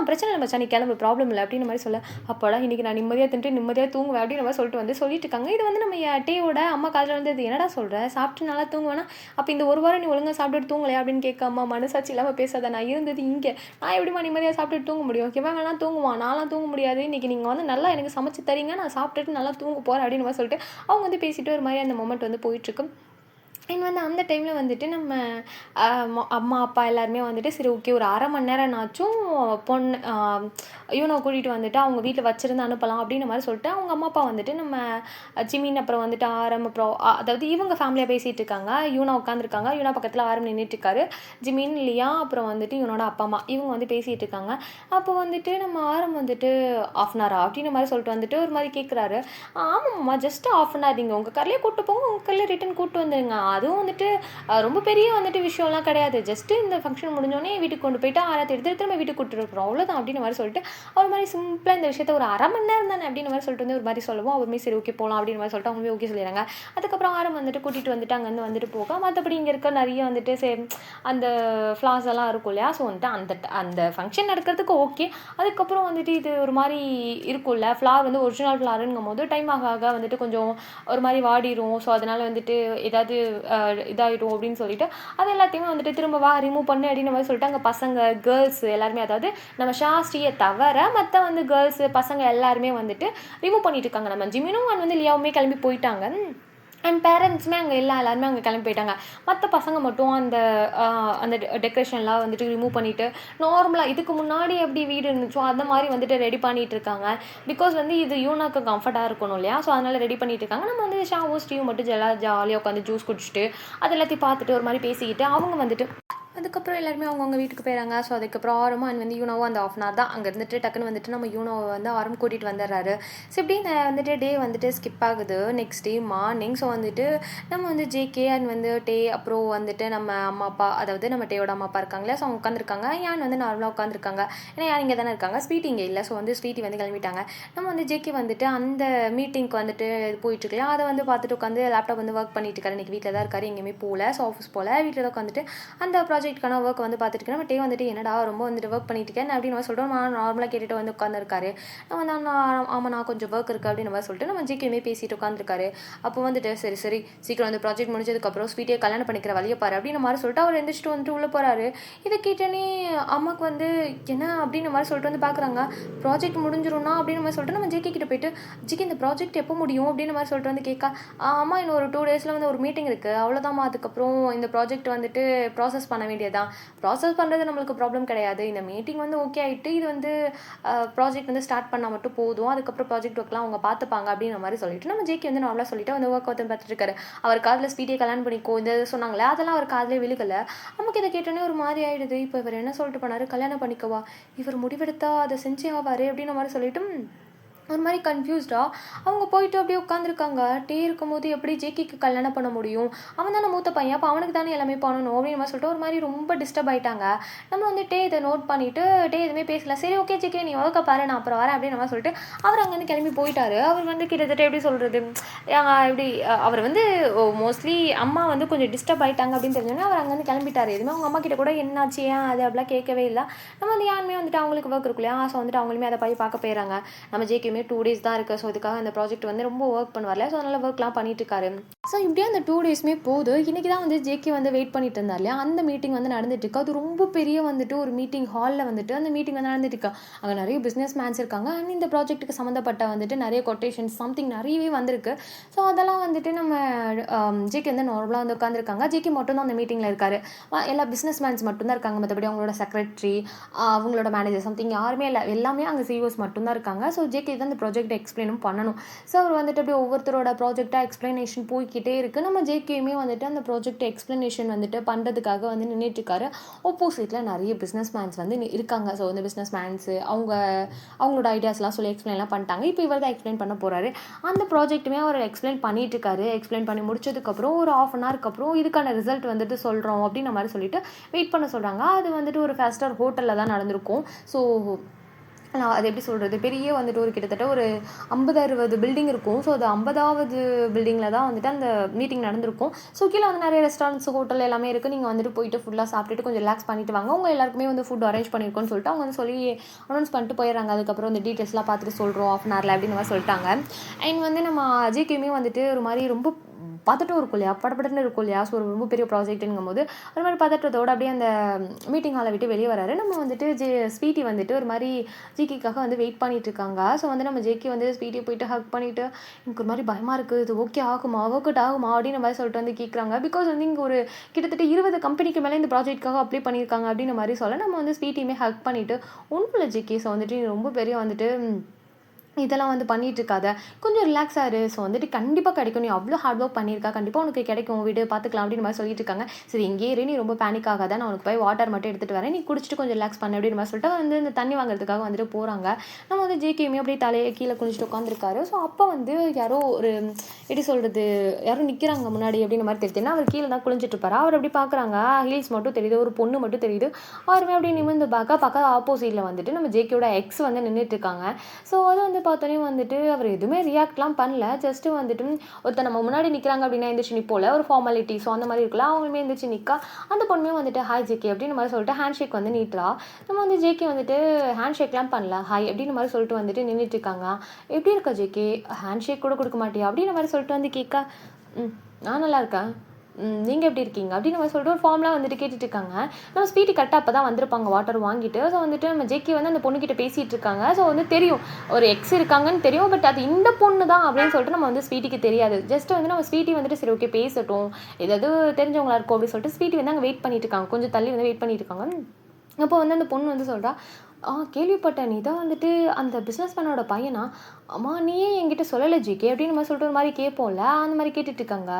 பிரச்சனை இல்லை மச்சான் நீ கிளம்பு ப்ராப்ளம் இல்லை அப்படின்னு மாதிரி சொல்ல அப்போலாம் இன்னைக்கு நான் நிம்மதியாக தின்ட்டு நிம்மதியாக தூங்குவேன் அப்படின்னு மாதிரி சொல்லிட்டு இருக்காங்க. இது வந்து நம்ம டேயோட அம்மா காதில் வந்து இது என்னடா சொல்கிறேன் சாப்பிட்டு நல்லா தூங்குவேனா அப்போ இந்த ஒரு வாரம் நீ ஒழுங்காக சாப்பிட்டுட்டு தூங்கலையா அப்படின்னு கேட்க அம்மா மனசாட்சி இல்லாமல் பேசாத நான் இருந்தது இங்கே நான் எப்படிமா நிம்மதியாக சாப்பிட்டுட்டு தூங்க முடியும் இவன் வேணா தூங்குவான் நான்லாம் தூங்க முடியாது இன்னைக்கு நீங்கள் வந்து நல்லா எனக்கு சமைச்சு தரீங்க நான் சாப்பிட்டுட்டு நல்லா தூங்க போகிறேன் அப்படின்னு மாதிரி சொல்லிட்டு அவங்க வந்து பேசிட்டு ஒரு மாதிரி அந்த மொமெண்ட் வந்து போயிட்டுருக்கு. அண்ட் வந்து அந்த டைமில் வந்துட்டு நம்ம அம்மா அப்பா எல்லாருமே வந்துட்டு சரி ஓகே ஒரு அரை மணி நேரம்னாச்சும் பொண்ணு இவனை கூட்டிகிட்டு வந்துட்டு அவங்க வீட்டில் வச்சுருந்து அனுப்பலாம் அப்படின்ற மாதிரி சொல்லிட்டு அவங்க அம்மா அப்பா வந்துட்டு நம்ம ஜிமின் அப்புறம் வந்துட்டு அப்புறம் அதாவது இவங்க ஃபேமிலியாக பேசிகிட்டு இருக்காங்க. யூனா உட்காந்துருக்காங்க. யூனா பக்கத்தில் ஆரம் நின்றுட்டுருக்காரு. ஜிமின் லியா அப்புறம் வந்துட்டு இவனோட அப்பா அம்மா இவங்க வந்து பேசிகிட்டு இருக்காங்க. அப்போ வந்துட்டு நம்ம ஆரம் வந்துட்டு ½ அப்படின்ற மாதிரி சொல்லிட்டு வந்துட்டு ஒரு மாதிரி கேட்குறாரு. ஆமாம்மா ஜஸ்ட் ½ நீங்கள் உங்கள் கார்லேயே கூப்பிட்டு போங்க உங்கள் கார்லேயே ரிட்டன் கூப்பிட்டு வந்துடுங்க அதுவும் வந்துட்டு ரொம்ப பெரிய வந்துட்டு விஷயம்லாம் கிடையாது ஜஸ்ட்டு இந்த ஃபங்க்ஷன் முடிஞ்சோடனே வீட்டுக்கு கொண்டு போயிட்டு ஆராத்தி எடுத்து திரும்ப வீட்டுக்கு கூப்பிட்டுருக்குறோம் அவ்வளோதான் அப்படின்னு மாதிரி சொல்லிட்டு அவர் மாதிரி சிம்பிளாக இந்த விஷயத்த ஒரு அரை மணி நேரம் தானே அப்படின்னு மாதிரி சொல்லிட்டு வந்து ஒரு மாதிரி சொல்லுவோம் அவருமே சரி ஓகே போகலாம் அப்படின்னு மாதிரி சொல்லிட்டு அவங்களுமே ஓகே சொல்லிடுறாங்க. அதுக்கப்புறம் ஆரம் வந்துட்டு கூட்டிகிட்டு வந்துட்டு அங்கேருந்து வந்துட்டு போக மற்றபடி இங்கே இருக்க நிறைய வந்துட்டு அந்த ஃப்ளார்ஸ் எல்லாம் இருக்கும் இல்லையா ஸோ வந்துட்டு அந்த ஃபங்க்ஷன் நடக்கிறதுக்கு ஓகே. அதுக்கப்புறம் வந்துட்டு இது ஒரு மாதிரி இருக்கும்ல ஃப்ளார் வந்து ஒரிஜினல் ஃப்ளாருங்கும் போது டைம் ஆக வந்துட்டு கொஞ்சம் ஒரு மாதிரி வாடிடும் ஸோ அதனால் வந்துட்டு ஏதாவது இதாகிடும் அப்படின்னு சொல்லிட்டு அது எல்லாத்தையுமே வந்துட்டு திரும்ப ரிமூவ் பண்ணு அப்படின்னு மாதிரி சொல்லிட்டு அங்கே பசங்க கேர்ள்ஸ் எல்லாருமே அதாவது நம்ம சாஸ்திரியை தவிர மற்ற வந்து கேர்ள்ஸ் பசங்க எல்லாருமே வந்துட்டு ரிமூவ் பண்ணிட்டு இருக்காங்க. நம்ம ஜிமினும் வந்து லியாவுமே கிளம்பி போயிட்டாங்க. அண்ட் பேரண்ட்ஸுமே அங்கே எல்லாருமே அங்கே கிளம்பி போயிட்டாங்க. மற்ற பசங்க மட்டும் அந்த டெக்கரேஷன்லாம் வந்துட்டு ரிமூவ் பண்ணிவிட்டு நார்மலாக இதுக்கு முன்னாடி எப்படி வீடு இருந்துச்சோ அந்த மாதிரி வந்துட்டு ரெடி பண்ணிகிட்டு இருக்காங்க. பிகாஸ் வந்து இது யூனாக்கு கம்ஃபர்ட்டாக இருக்கணும் இல்லையா ஸோ அதனால் ரெடி பண்ணிகிட்டு இருக்காங்க. நம்ம வந்து ஷாவும் ஸ்டீவும் மட்டும் ஜாலியாக உட்காந்து ஜூஸ் குடிச்சிட்டு அது எல்லாத்தையும் பார்த்துட்டு ஒரு மாதிரி பேசிக்கிட்டு அவங்க வந்துட்டு அதுக்கப்புறம் எல்லாருமே அவங்கவுங்க வீட்டுக்கு போயிடறாங்க. ஸோ அதுக்கப்புறம் ஆரமும் அண்ட் வந்து யூனோவும் அந்த ½ தான் அங்கே இருந்துட்டு டக்குன்னு வந்துட்டு நம்ம யூனோவை வந்து ஆரம் கூட்டிகிட்டு வந்துடுறாரு. ஸோ இப்படி வந்துட்டு டே வந்துட்டு ஸ்கிப் ஆகுது. நெக்ஸ்ட் டே மார்னிங் ஸோ வந்துட்டு நம்ம வந்து ஜேகே அண்ட் வந்து டே அப்புறம் வந்துட்டு நம்ம அம்மா அப்பா அதாவது நம்ம டேயோட அம்மா அப்பா இருக்காங்களே ஸோ அவங்க உட்காந்துருக்காங்க. யான் வந்து நார்மலாக உட்காந்துருக்காங்க. ஏன்னா யான் இங்கே தானே இருக்காங்க ஸ்வீட்டி இங்கே இல்லை ஸோ வந்து ஸ்வீட்டி வந்து கிளம்பிட்டாங்க. நம்ம வந்து ஜேகே வந்துட்டு அந்த மீட்டிங்க்கு வந்துட்டு போயிட்டுருக்கலாம் அதை வந்து பார்த்துட்டு உட்காந்து லேப்டாப் வந்து ஒர்க் பண்ணிட்டு இருக்காரு. இன்றைக்கி வீட்டில் தான் இருக்காரு எங்கேயுமே போகல ஸோ ஆஃபீஸ் போகல வீட்டில் தான் உட்காந்துட்டு அந்த ப்ராஜெக்ட்கான ஒர்க் வந்து பார்த்துட்டு இருக்கேன். நம்ம டே வந்துட்டு என்னடா ரொம்ப வந்துட்டு ஒர்க் பண்ணிட்டு இருக்கேன் அப்படின்னு சொல்லிட்டு நான் நார்மலாக கேட்டுட்டு வந்து உட்காந்துருக்காரு. நம்ம வந்து ஆமாம் நான் கொஞ்சம் ஒர்க் இருக்குது அப்படின்னு மாதிரி சொல்லிட்டு நம்ம ஜிகேமே பேசிட்டு உட்காந்துருக்காரு. அப்போ வந்துட்டு சரி சீக்கிரம் வந்து ப்ராஜெக்ட் முடிஞ்சதுக்கப்புறம் ஸ்வீட்டியை கல்யாணம் பண்ணிக்கிற வழியை பாரு அப்படின்னு மாதிரி சொல்லிட்டு அவர் எந்திரிச்சிட்டு வந்துட்டு உள்ளே போகிறாரு. இதை கேட்டோன்னே அம்மாவுக்கு வந்து என்ன அப்படின்னு மாதிரி சொல்லிட்டு வந்து பார்க்குறாங்க. ப்ராஜெக்ட் முடிஞ்சிடும்னா அப்படின்னு மாதிரி சொல்லிட்டு நம்ம ஜிகே கிட்ட போயிட்டு ஜிகே இந்த ப்ராஜெக்ட் எப்போ முடியும் அப்படின்னு மாதிரி சொல்லிட்டு வந்து கேட்க அம்மா இன்னும் ஒரு 2 days வந்து ஒரு மீட்டிங் இருக்குது அவ்வளோதாம்மா அதுக்கப்புறம் இந்த ப்ராஜெக்ட் வந்துட்டு ப்ராசஸ் பண்ண வேண்டியதான் ப்ராசஸ் பண்ணுறது நம்மளுக்கு ப்ராப்ளம் கிடையாது. இந்த மீட்டிங் வந்து ஓகே ஆகிட்டு இது வந்து ப்ராஜெக்ட் வந்து ஸ்டார்ட் பண்ணால் மட்டும் போதும் அதுக்கப்புறம் ப்ராஜெக்ட் ஒர்க்லாம் அவங்க பார்த்துப்பாங்க அப்படின்ற மாதிரி சொல்லிட்டு நம்ம ஜேகே வந்து நார்மலாக சொல்லிட்டு அந்த ஒர்க் வந்து பார்த்துட்டு இருக்காரு. அவர் காதில் ஸ்பீடியை கல்யாணம் பண்ணிக்கோ இந்த சொன்னாங்களே அதெல்லாம் அவர் காதிலே விழுகலை. நமக்கு இதை கேட்டோன்னே ஒரு மாதிரி ஆகிடுது. இப்போ இவர் என்ன சொல்லிட்டு போனார் கல்யாணம் பண்ணிக்கவா இவர் முடிவெடுத்தா அதை செஞ்சே ஆவார் அப்படின்ற மாதிரி சொல்லிட்டு ஒரு மாதிரி கன்ஃபியூஸ்டாக அவங்க போயிட்டு அப்படியே உட்காந்துருக்காங்க. டே இருக்கும்போது எப்படி ஜேகேக்கு கல்யாணம் பண்ண முடியும் அவன் தானே மூத்த பையன் அப்போ அவனுக்கு தானே எல்லாமே பண்ணணும் அப்படின்னு மாதிரி சொல்லிட்டு ஒரு மாதிரி ரொம்ப டிஸ்டர்ப் ஆகிட்டாங்க. நம்ம வந்து டே இதை நோட் பண்ணிவிட்டு டே எதுவுமே பேசல. சரி ஓகே ஜேகே நீ ஒர்க்க பாரு நான் அப்புறம் வரேன் அப்படின்னு நம்ம சொல்லிட்டு அவர் அங்கேருந்து கிளம்பி போயிட்டாரு. அவர் வந்து கிட்டத்தட்ட எப்படி சொல்கிறது எப்படி அவர் வந்து மோஸ்ட்லி அம்மா வந்து கொஞ்சம் டிஸ்டர்ப் ஆகிட்டாங்க அப்படின்னு தெரிஞ்சோன்னே அவர் அங்கேருந்து கிளம்பிட்டார். எதுவுமே அவங்க அம்மா கிட்ட கூட என்னாச்சு ஏன் அது அப்படிலாம் கேட்கவே இல்லை. நம்ம வந்து யாருமே வந்துட்டு அவங்களுக்கு ஒர்க் இருக்கு இல்லையா ஸோ வந்துட்டு அவங்களுமே அதை போய் பார்க்க போயிடறாங்க. நம்ம ஜேகேமே 2 days தான் இருக்குது ஸோ இதுக்காக அந்த ப்ராஜெக்ட் வந்து ரொம்ப ஒர்க் பண்ணுவார்ல ஸோ அதனால் ஒர்க்லாம் பண்ணிட்டு இருக்காரு. ஸோ இப்படியே அந்த 2 daysமே போகுது. இன்றைக்கி தான் வந்து ஜேகே வந்து வெயிட் பண்ணிட்டு இருந்தார் இல்லையா அந்த மீட்டிங் வந்து நடந்துட்டு இருக்கு. அது ரொம்ப பெரிய வந்துட்டு ஒரு மீட்டிங் ஹாலில் வந்துட்டு அந்த மீட்டிங் வந்து நடந்துட்டு இருக்கா. அங்கே நிறைய பிஸ்னஸ் மேன்ஸ் இருக்காங்க அண்ட் இந்த ப்ராஜெக்ட்டுக்கு சம்மந்தப்பட்ட வந்துட்டு நிறைய கொட்டேஷன்ஸ் சம்திங் நிறையவே வந்திருக்கு. ஸோ அதெல்லாம் வந்துட்டு நம்ம ஜேகே வந்து நார்மலாக வந்து உட்காந்துருக்காங்க. ஜேகே மட்டும் தான் அந்த மீட்டிங்கில் இருக்காரு. எல்லா பிஸ்னஸ் மேன்ஸ் மட்டும்தான் இருக்காங்க. மற்றபடி அவங்களோட செக்ரட்டரி அவங்களோட மேனேஜர் சம்திங் யாருமே இல்லை எல்லாமே அங்கே சிஓஸ் மட்டும்தான் இருக்காங்க. ஸோ ஜேகே தான் அந்த ப்ராஜெக்ட் எக்ஸ்பிளைனும் பண்ணணும். ஸோ அவர் வந்துட்டு அப்படியே ஒவ்வொருத்தரோட ப்ராஜெக்டாக எக்ஸ்பிளனேஷன் போய்கிட்டே இருக்குது. நம்ம ஜேகேயுமே வந்துட்டு அந்த ப்ராஜெக்ட் எக்ஸ்பிளனேஷன் வந்துட்டு பண்ணுறதுக்காக வந்து நின்றுட்டுருக்காரு. ஆப்போசிட்டில் நிறைய பிஸ்னஸ் மேன்ஸ் வந்து இருக்காங்க. ஸோ வந்து பிஸ்னஸ் மேன்ஸு அவங்களோட ஐடியாஸ்லாம் சொல்லி எக்ஸ்பிளைன்லாம் பண்ணிட்டாங்க. இப்போ இவர் தான் எக்ஸ்பிளைன் பண்ண போகிறாரு. அந்த ப்ராஜெக்ட்டுமே அவர் எக்ஸ்பிளைன் பண்ணிட்டு இருக்காரு. எக்ஸ்பிளைன் பண்ணி முடிச்சதுக்கப்புறம் ஒரு ½ hour அப்புறம் இதுக்கான ரிசல்ட் வந்துட்டு சொல்கிறோம் அப்படின்ற மாதிரி சொல்லிட்டு வெயிட் பண்ண சொல்கிறாங்க. அது வந்துட்டு ஒரு 5 star ஹோட்டலில் தான் நடந்திருக்கும். ஸோ நான் அது எப்படி சொல்கிறது, பெரிய வந்துட்டு ஒரு கிட்டத்தட்ட ஒரு 50-60 பில்டிங் இருக்கும். ஸோ அது 50வது பில்டிங்கில் தான் வந்துட்டு அந்த மீட்டிங் நடந்திருக்கும். ஸோ கீழே வந்து நிறைய ரெஸ்டாரண்ட்ஸ், ஹோட்டல் எல்லாமே இருக்குது. நீங்கள் வந்துட்டு போயிட்டு ஃபுல்லாக சாப்பிட்டுட்டு கொஞ்சம் ரிலாக்ஸ் பண்ணிட்டு வாங்க, உங்கள் எல்லாருக்குமே வந்து ஃபுட் அரேஞ்ச் பண்ணியிருக்கோன்னு சொல்லிட்டு அவங்க வந்து சொல்லி அனௌன்ஸ் பண்ணிட்டு போயிடுறாங்க. அதுக்கப்புறம் இந்த டீட்டெயில்ஸ்லாம் பார்த்துட்டு சொல்கிறோம் ½ அன் ஹவரில் அப்படின்னு மாதிரி சொல்லிட்டாங்க. அண்ட் வந்து நம்ம அஜய்க்குமே வந்துட்டு ஒரு மாதிரி ரொம்ப பதட்டம் இருக்கும் இல்லையா, படப்படன்னு இருக்கும் இல்லையா. ஸோ ஒரு ரொம்ப பெரிய ப்ராஜெக்ட்டுங்கும் போது ஒரு மாதிரி பதட்டத்தோடு அப்படியே அந்த மீட்டிங் ஹாலை விட்டு வெளியே வராரு. நம்ம வந்துட்டு ஸ்வீட்டி வந்துட்டு ஒரு மாதிரி ஜிகிக்காக வந்து வெயிட் பண்ணிட்டு இருக்காங்க. ஸோ வந்து நம்ம ஜேகே வந்து ஸ்வீட்டியை போயிட்டு ஹக் பண்ணிவிட்டு, எனக்கு ஒரு மாதிரி பயமாக இருக்குது, இது ஓகே ஆகுமா, ஒர்க் அவுட் ஆகுமா அப்படின்னு மாதிரி சொல்லிட்டு வந்து கேட்குறாங்க. பிகாஸ் வந்து இங்கே ஒரு கிட்டத்தட்ட 20 கம்பெனிக்கு மேலே இந்த ப்ராஜெக்ட்டுக்காக அப்ளை பண்ணியிருக்காங்க அப்படின்ற மாதிரி சொல்ல, நம்ம வந்து ஸ்வீட்டியுமே ஹக் பண்ணிவிட்டு, ஒன்றும் இல்லை ஜேகே, ஸோ வந்துட்டு ரொம்ப பெரிய வந்துட்டு இதெல்லாம் வந்து பண்ணிட்டு இருக்காத, கொஞ்சம் ரிலாக்ஸ் ஆகிரு. ஸோ வந்துட்டு கண்டிப்பாக கிடைக்கும், நீ அவ்வளோ ஹார்ட் ஒர்க் பண்ணியிருக்கா, கண்டிப்பாக உனக்கு கிடைக்கும், வீடு பார்த்துக்கலாம் அப்படின்னு மாதிரி சொல்லிட்டு இருக்காங்க. சரி இங்கே இரு, நீ ரொம்ப பேனிக் ஆகாத, நான் உனக்கு போய் வாட்டர் மட்டும் எடுத்துகிட்டு வரேன், நீ குடிச்சிட்டு கொஞ்சம் ரிலாக்ஸ் பண்ண அப்படின்னு மாதிரி சொல்லிட்டு வந்து இந்த தண்ணி வாங்குறதுக்காக வந்துட்டு போகிறாங்க. நம்ம வந்து ஜேகேயுமே அப்படியே தலையை கீழே குளிச்சுட்டு உட்காந்துருக்காரு. ஸோ அப்போ வந்து யாரோ ஒரு எப்படி சொல்கிறது, யாரும் நிற்கிறாங்க முன்னாடி அப்படின்ற மாதிரி தெரியுதுன்னா, அவர் கீழே தான் குளிச்சுட்டு இருப்பார். அவர் அப்படி பார்க்குறாங்க, ஹீல்ஸ் மட்டும் தெரியுது, ஒரு பொண்ணு மட்டும் தெரியுது. அவருமே அப்படியே நிமிர்ந்து பக்கம் ஆப்போசிட்டில் வந்துட்டு நம்ம ஜேகேயோட எக்ஸ் வந்து நின்றுட்டு இருக்காங்க. ஸோ அது வந்து பார்த்தோன்னே வந்துட்டு அவர் எதுவுமே ரியாக்ட்லாம் பண்ணல. ஜஸ்ட்டு வந்துட்டு ஒருத்தர் நம்ம முன்னாடி நிற்கிறாங்க அப்படின்னா எந்திரிச்சு நிற்போல, ஒரு ஃபார்மாலிட்டி. ஸோ அந்த மாதிரி இருக்குல்ல, அவங்களுமே எந்திரிச்சு நிற்கா. அந்த பொண்ணுமே வந்துட்டு ஹாய் ஜேகே அப்படின்னு மாதிரி சொல்லிட்டு ஹேண்ட் ஷேக் வந்து நீட்டுறா. நம்ம வந்து ஜேகே வந்துட்டு ஹேண்ட் ஷேக்லாம் பண்ணல, ஹாய் அப்படின்னு மாதிரி சொல்லிட்டு வந்துட்டு நின்றுட்டு இருக்காங்க. எப்படி இருக்கா ஜேகே, ஹேண்ட் ஷேக் கூட கொடுக்க மாட்டியா அப்படின்ற மாதிரி சொல்லிட்டு வந்து கேட்க, நான் நல்லா இருக்கேன், நீங்கள் எப்படி இருக்கீங்க அப்படின்னு நம்ம சொல்லிட்டு ஒரு ஃபார்ம்லாம் வந்துட்டு கேட்டுட்டு இருக்காங்க. நம்ம ஸ்வீட்டி கரெக்டாக அப்போ தான் வந்திருப்பாங்க வாட்டர் வாங்கிட்டு. ஸோ வந்துட்டு நம்ம ஜேகே வந்து அந்த பொண்ணுக்கிட்ட பேசிகிட்டு இருக்காங்க. ஸோ வந்து தெரியும் ஒரு எக்ஸ் இருக்காங்கன்னு தெரியும், பட் அது இந்த பொண்ணு தான் அப்படின்னு சொல்லிட்டு நம்ம வந்து ஸ்வீட்டிக்கு தெரியாது. ஜஸ்ட் வந்து நம்ம ஸ்வீட்டி வந்துட்டு சரி ஓகே பேசட்டும், ஏதாவது தெரிஞ்சவங்களா இருக்கும் அப்படின்னு சொல்லிட்டு ஸ்வீட்டி வந்து அங்கே வெயிட் பண்ணிட்டு இருக்காங்க, கொஞ்சம் தள்ளி வந்து வெயிட் பண்ணிட்டு இருக்காங்க. அப்போ வந்து அந்த பொண்ணு வந்து சொல்கிறா, கேள்விப்பட்டேன், நீ தான் வந்துட்டு அந்த பிஸ்னஸ் மேனோட பையனா, அம்மா நீயே என்கிட்ட சொல்லலை ஜிகே அப்படின்னு நம்ம சொல்லிட்டு ஒரு மாதிரி கேட்போம்ல, அந்த மாதிரி கேட்டுட்டு இருக்காங்க.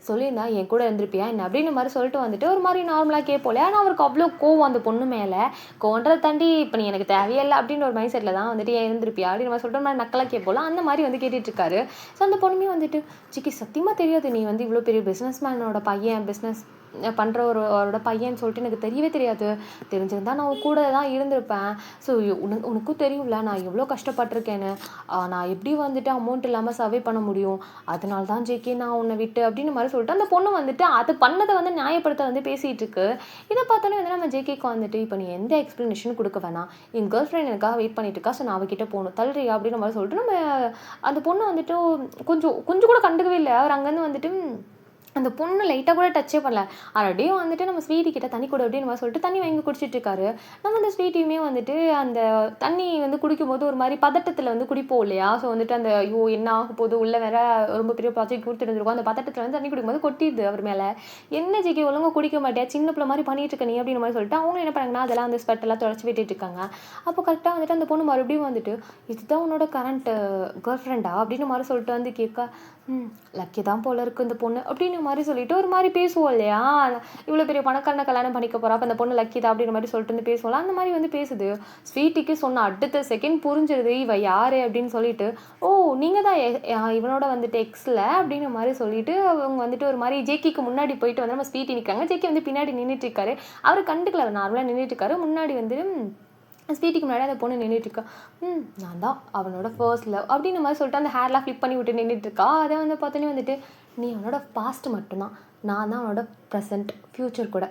சொல்லியிருந்தா என் கூட இருந்திருப்பியா என்ன அப்படின்னு மாதிரி சொல்லிட்டு வந்துட்டு ஒரு மாதிரி நார்மலாக கேட்போம்ல. ஆனால் அவருக்கு அவ்வளோ கோவம் அந்த பொண்ணு மேலே, கோவன்றதை தாண்டி இப்போ நீ எனக்கு தேவையில்லை அப்படின்ற ஒரு மைண்ட் செட்டில் தான் வந்துட்டு ஏன் இருந்திருப்பியா அப்படின்னு நம்ம சொல்லிட்டு ஒரு மாதிரி நக்கலாக கேட்போம்ல, அந்த மாதிரி வந்து கேட்டுட்டு இருக்காரு. ஸோ அந்த பொண்ணுமே வந்துட்டு, ஜிகே சத்தியமாக தெரியாது, நீ வந்து இவ்வளோ பெரிய பிஸ்னஸ் மேனோட பையன், பிஸ்னஸ் பண்ணுற அவரோட பையன்னு சொல்லிட்டு எனக்கு தெரியவே தெரியாது, தெரிஞ்சிருந்தா நான் கூட தான் இருந்திருப்பேன். ஸோ உனக்கும் தெரியும்ல நான் எவ்வளோ கஷ்டப்பட்டிருக்கேன்னு, நான் எப்படி வந்துட்டு அமௌண்ட் இல்லாமல் சர்வே பண்ண முடியும், அதனால தான் ஜேகே நான் உன்னை விட்டு அப்படின்னு மாதிரி சொல்லிட்டு அந்த பொண்ணு வந்துட்டு அது பண்ணதை வந்து நியாயப்படுத்த வந்து பேசிகிட்டு இருக்கு. இதை பார்த்தோன்னே வந்து நம்ம ஜேகேக்கு வந்துட்டு, இப்போ நீ எந்த எக்ஸ்ப்ளனேஷனும் கொடுக்க வேணாம், என் கேர்ள் ஃப்ரெண்ட் எனக்காக வெயிட் பண்ணிட்டு இருக்கா, ஸோ நான் அவகிட்ட போகணும், தள்ளுறியா அப்படின்னு மாதிரி சொல்லிட்டு நம்ம அந்த பொண்ணு வந்துட்டு கொஞ்சம் கூட கண்டுக்கவே இல்லை. அவர் அங்கேருந்து வந்துட்டு அந்த பொண்ணு லைட்டாக கூட டச்சே பண்ணல. அப்படியும் வந்துட்டு நம்ம ஸ்வீட்டி கிட்ட தண்ணி கொடு அப்படின்னு மாதிரி சொல்லிட்டு தண்ணி வாங்கி குடிச்சிட்டு இருக்காரு. நம்ம அந்த ஸ்வீட்டியுமே வந்துட்டு அந்த தண்ணி வந்து குடிக்கும்போது ஒரு மாதிரி பதட்டத்தில் வந்து குடிப்போம் இல்லையா. ஸோ வந்துட்டு அந்த ஐயோ என்ன ஆக போகுது, உள்ளே வேற ரொம்ப பெரிய ப்ராஜெக்ட் கொடுத்துருந்துருக்கோம், அந்த பதட்டத்தில் வந்து தண்ணி குடிக்கும்போது கொட்டிடுது அவர் மேலே. என்ன ஜிகே ஒழுங்காக குடிக்க மாட்டியா, சின்ன பிள்ளை மாதிரி பண்ணிட்டு இருக்க நீ அப்படின்னு மாதிரி சொல்லிட்டு அவங்க என்ன பண்ணாங்கன்னா அதெல்லாம் அந்த ஸ்வெட்டெல்லாம் தொடச்சி விட்டுட்டு இருக்காங்க. அப்போ கரெக்டாக வந்துட்டு அந்த பொண்ணு மறுபடியும் வந்துட்டு, இதுதான் உன்னோட கரண்ட் கேர்ள் ஃப்ரெண்டா அப்படின்னு மாதிரி சொல்லிட்டு வந்து கேட்க, லக்கி தான் போல இருக்குது இந்த பொண்ணு அப்படின்னு மாதிரி சொல்லிட்டு ஒரு மாதிரி பேசுவோம் இல்லையா. இவ்வளோ பெரிய பணக்காரனை கல்யாணம் பண்ணிக்க போகிறா, அப்போ அந்த பொண்ணு லக்கி தான் அப்படின்ற மாதிரி சொல்லிட்டு வந்து பேசுவோம்ல, அந்த மாதிரி வந்து பேசுது. ஸ்வீட்டிக்கு சொன்ன அடுத்த செகண்ட் புரிஞ்சிருது இவ யாரு அப்படின்னு சொல்லிட்டு, ஓ நீங்கள் தான் இவனோட வந்துட்டு எக்ஸில் அப்படின்ற மாதிரி சொல்லிட்டு அவங்க வந்துட்டு ஒரு மாதிரி ஜேக்கிக்கு முன்னாடி போயிட்டு வந்து நம்ம ஸ்வீட்டி நிற்காங்க. ஜேக்கி வந்து பின்னாடி நின்றுட்டு இருக்காரு. அவர் கண்டுக்கல, அவர் நார்மலாக நின்றுட்டு இருக்காரு. முன்னாடி வந்து ஸ்வீட்டிக்கு முன்னாடி அந்த பொண்ணு நின்றுட்டுருக்கா. நான் தான் அவனோட ஃபர்ஸ்ட் லவ் அப்படின்னு மாதிரி சொல்லிட்டு அந்த ஹேர்லாம் ஃப்ளிப் பண்ணி விட்டு நின்றுட்டுருக்கா. அதை வந்து பார்த்தோன்னே வந்துட்டு, நீ அவனோட பாஸ்ட் மட்டும்தான், நான் தான் அவனோட ப்ரெசன்ட் ஃப்யூச்சர் கூட,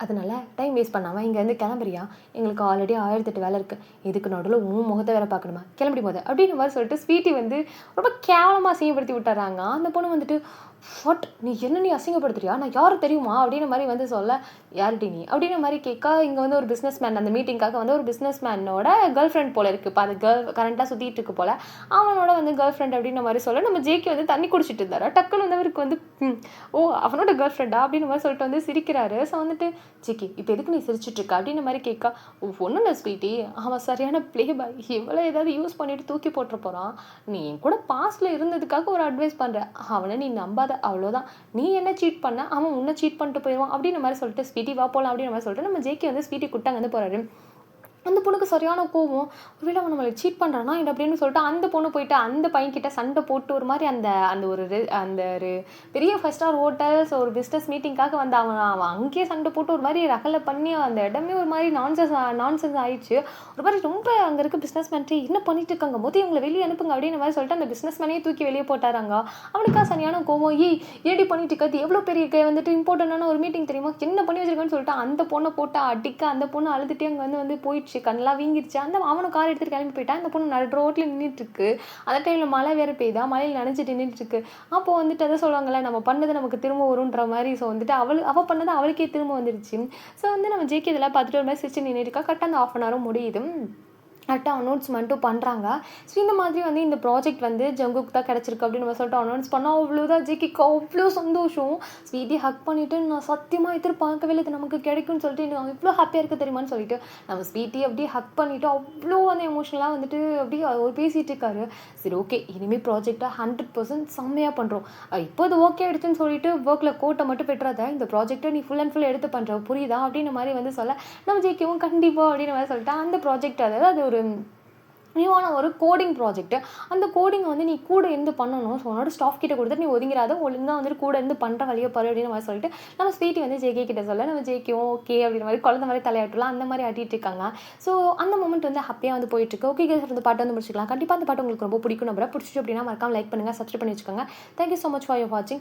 அதனால டைம் வேஸ்ட் பண்ணாமல் இங்கேருந்து கிளம்புறியா, எங்களுக்கு ஆல்ரெடி 1008 வேலை இருக்குது, இதுக்கு நடுவில் உன் முகத்தை வேலை பார்க்கணுமா, கிளம்பி போத அப்படின்னு மாதிரி சொல்லிட்டு ஸ்வீட்டி வந்து ரொம்ப கேவலமாக அசிங்கப்படுத்தி விட்டுறாங்க. அந்த பொண்ணு வந்துட்டு, வாட் நீ என்ன நீ அசிங்கப்படுத்துறியா, நான் யாரும் தெரியுமா அப்படின்ற மாதிரி வந்து சொல்ல, யார்டி நீ அப்படின்ற மாதிரி கேட்க, இங்கே வந்து ஒரு பிஸ்னஸ் மேன் அந்த மீட்டிங்காக வந்து ஒரு பிஸ்னஸ் மேனோட கேர்ள் ஃப்ரெண்ட் போல் இருக்குது, இப்போ அது கரண்ட்டாக சுற்றிட்டு இருக்கு போல், அவனோட வந்து கேர்ள் ஃப்ரெண்ட் அப்படின்ற மாதிரி சொல்ல நம்ம ஜேகே வந்து தண்ணி குடிச்சிட்டு இருந்தாரா. டக்குன்னு வந்து அவருக்கு வந்து ஓ அவனோட கேர்ள் ஃப்ரெண்டா அப்படின்னு மாதிரி சொல்லிட்டு வந்து சிரிக்கிறாரு. ஸோ வந்துட்டு, ஜேகே இப்போ எதுக்கு நீ சிரிச்சிட்ருக்கா அப்படின்ற மாதிரி கேட்க, ஒன்றும் இல்லை ஸ்வீட்டி, அவன் சரியான ப்ளே பாய், இவ்வளோ ஏதாவது யூஸ் பண்ணிவிட்டு தூக்கி போட்டுற போகிறான், நீ என் கூட பாஸ்டில் இருந்ததுக்காக ஒரு அட்வைஸ் பண்ணுற, அவனை நீ நம்பாத, அவ்வளோதான், நீ என்ன சீட் பண்ண அவன் உன்னை சீட் பண்ணிட்டு போயிடுவான் அப்படின்ற மாதிரி சொல்லிட்டு, ஸ்வீட்டி வா போகலாம் அப்படின்ற மாதிரி சொல்லிட்டு நம்ம ஜேகே வந்து ஸ்வீட்டி கூட்டாங்க வந்து போகிறாரு. அந்த பொண்ணுக்கு சரியான கோவம். ஒருவேளை அவன் நம்மள சீட் பண்றானா என்ன அப்படின்னு சொல்லிட்டு அந்த பொண்ணு போயிட்டு அந்த பையன்கிட்ட சண்டை போட்டு ஒரு மாரி அந்த அந்த ஒரு அந்த ஒரு பெரிய 5 ஸ்டார் ஹோட்டல்ஸ் ஒரு பிசினஸ் மீட்டிங்காக வந்து அவன் அவன் அங்கேயே சண்டை போட்டு ஒரு மாரி ரகளை பண்ணி அந்த இடமே ஒரு மாரி நான்சென்ஸ் ஆயிடுச்சு. ஒரு மாரி ரொம்ப அங்க இருக்க பிசினஸ் மேன்ட்டு என்ன பண்ணிட்டு இருக்காங்க? மொதல்ல இவங்கள வெளிய அனுப்புங்க அப்படின்ற மாரி சொல்லிட்டு அந்த பிசினஸ் மேனயே தூக்கி வெளிய போட்டாராங்க. அவனுக்கா சரியான கோவம். ஏய் ஏன்டி பண்ணிட்டு இருக்க? இது எவ்வளோ பெரிய வந்துட்டு இம்பார்ட்டன்டான ஒரு மீட்டிங் தெரியுமா? என்ன பண்ணி வச்சிருக்கன்னு சொல்லிட்டு அந்த பொண்ண போட்டு அடிக்க அந்த பொண்ணு அழுதுட்டே அங்க வந்து போயிடுச்சு. கண்ணெல்லாம் வீங்கிருச்சு. அவனும் கார் எடுத்துட்டு கிளம்பி போயிட்டான். அந்த பொண்ணு நடு ரோட்ல நின்னுட்டுருக்கு. அந்த டைம்ல மழை வேற பெய்யுதா, மழையில நனைஞ்சிட்டு நின்னுட்டுருக்கு. அப்போ வந்துட்டு அதான் சொல்லுவாங்கல்ல, நம்ம பண்ணது நமக்கு திரும்ப வரும்ன்ற மாரி. ஸோ வந்துட்டு அவ பண்ணது அவளுக்கே திரும்ப வந்துருச்சு. ஸோ வந்து நம்ம ஜேகே இதெல்லாம் பார்த்துட்டு ஒரு மாரி சிரிச்சு நின்னுட்டு இருக்கா. கரெக்ட்டா அந்த 1/2 அன் ஹவரும் முடியுது. கரெக்டாக அனௌன்ஸ்மெண்ட்டும் பண்ணுறாங்க. ஸோ இந்த மாதிரி வந்து இந்த ப்ராஜெக்ட் வந்து ஜங்குக்கு தான் கிடச்சிருக்கு அப்படின்னு நம்ம சொல்லிட்டு அனௌன்ஸ் பண்ணோம். அவ்வளோதான் ஜிகிக்கு அவ்வளோ சந்தோஷம். ஸ்வீட்டி ஹக் பண்ணிவிட்டு நான் சத்தியமாக எதிர்பார்க்கவே இல்லை இது நமக்கு கிடைக்கும்னு சொல்லிட்டு எனக்கு இவ்வளோ ஹாப்பியாக இருக்குது தெரியுமான்னு சொல்லிட்டு நம்ம ஸ்வீட்டி அப்படியே ஹக் பண்ணிவிட்டு அவ்வளோ அந்த எமோஷனலாக வந்துட்டு அப்படியே அவர் பேசிகிட்டு இருக்காரு. சரி ஓகே இனிமேல் ப்ராஜெக்டை 100% செம்மையாக பண்ணுறோம். இப்போ அது ஓகே ஆகிடுச்சுன்னு சொல்லிட்டு ஒர்க்கில் கோட்டை மட்டும் பெற்றாத இந்த ப்ராஜெக்டை நீ ஃபுல் அண்ட் ஃபுல் எடுத்து பண்ணுற புரியுதா அப்படின்ற மாதிரி வந்து சொல்ல நம்ம ஜெயிக்கவும் கண்டிப்பாக அப்படின்ற மாதிரி சொல்லிட்டு அந்த ப்ராஜெக்ட் அதாவது அது ஒரு நியூவான ஒரு கோடிங் ப்ராஜெக்ட். அந்த கோடிங்கை வந்து நீ கூட இருந்து பண்ணணும். ஸோ உன்னோட ஸ்டாஃப் கிட்ட கொடுத்துட்டு நீ ஒதுங்கிறாத ஒழுங்காக வந்துட்டு கூட இருந்து பண்ணுற வழியை பாரு அப்படின்ற மாதிரி சொல்லிட்டு நம்ம ஸ்வீட்டி வந்து ஜேகே கிட்ட சொல்ல நம்ம ஜேகேவும் ஓகே அப்படின்ற மாதிரி குழந்தை மாதிரி தலையாட்டலாம் அந்த மாதிரி ஆட்டிட்டு இருக்காங்க. ஸோ அந்த மூமெண்ட் வந்து ஹாப்பியாக வந்து போயிட்டுருக்கு. ஓகே கேஸ் அந்த பாட்டு வந்து முடிச்சுக்கலாம். கண்டிப்பாக அந்த பாட்டு உங்களுக்கு ரொம்ப பிடிக்கும் நம்புறேன். பிடிச்சிச்சு அப்படின்னா மறக்காம லைக் பண்ணுங்கள், சப்ஸ்கிரைப் பண்ணி வச்சுக்கோங்க. Thank you so much for your வாட்சிங்.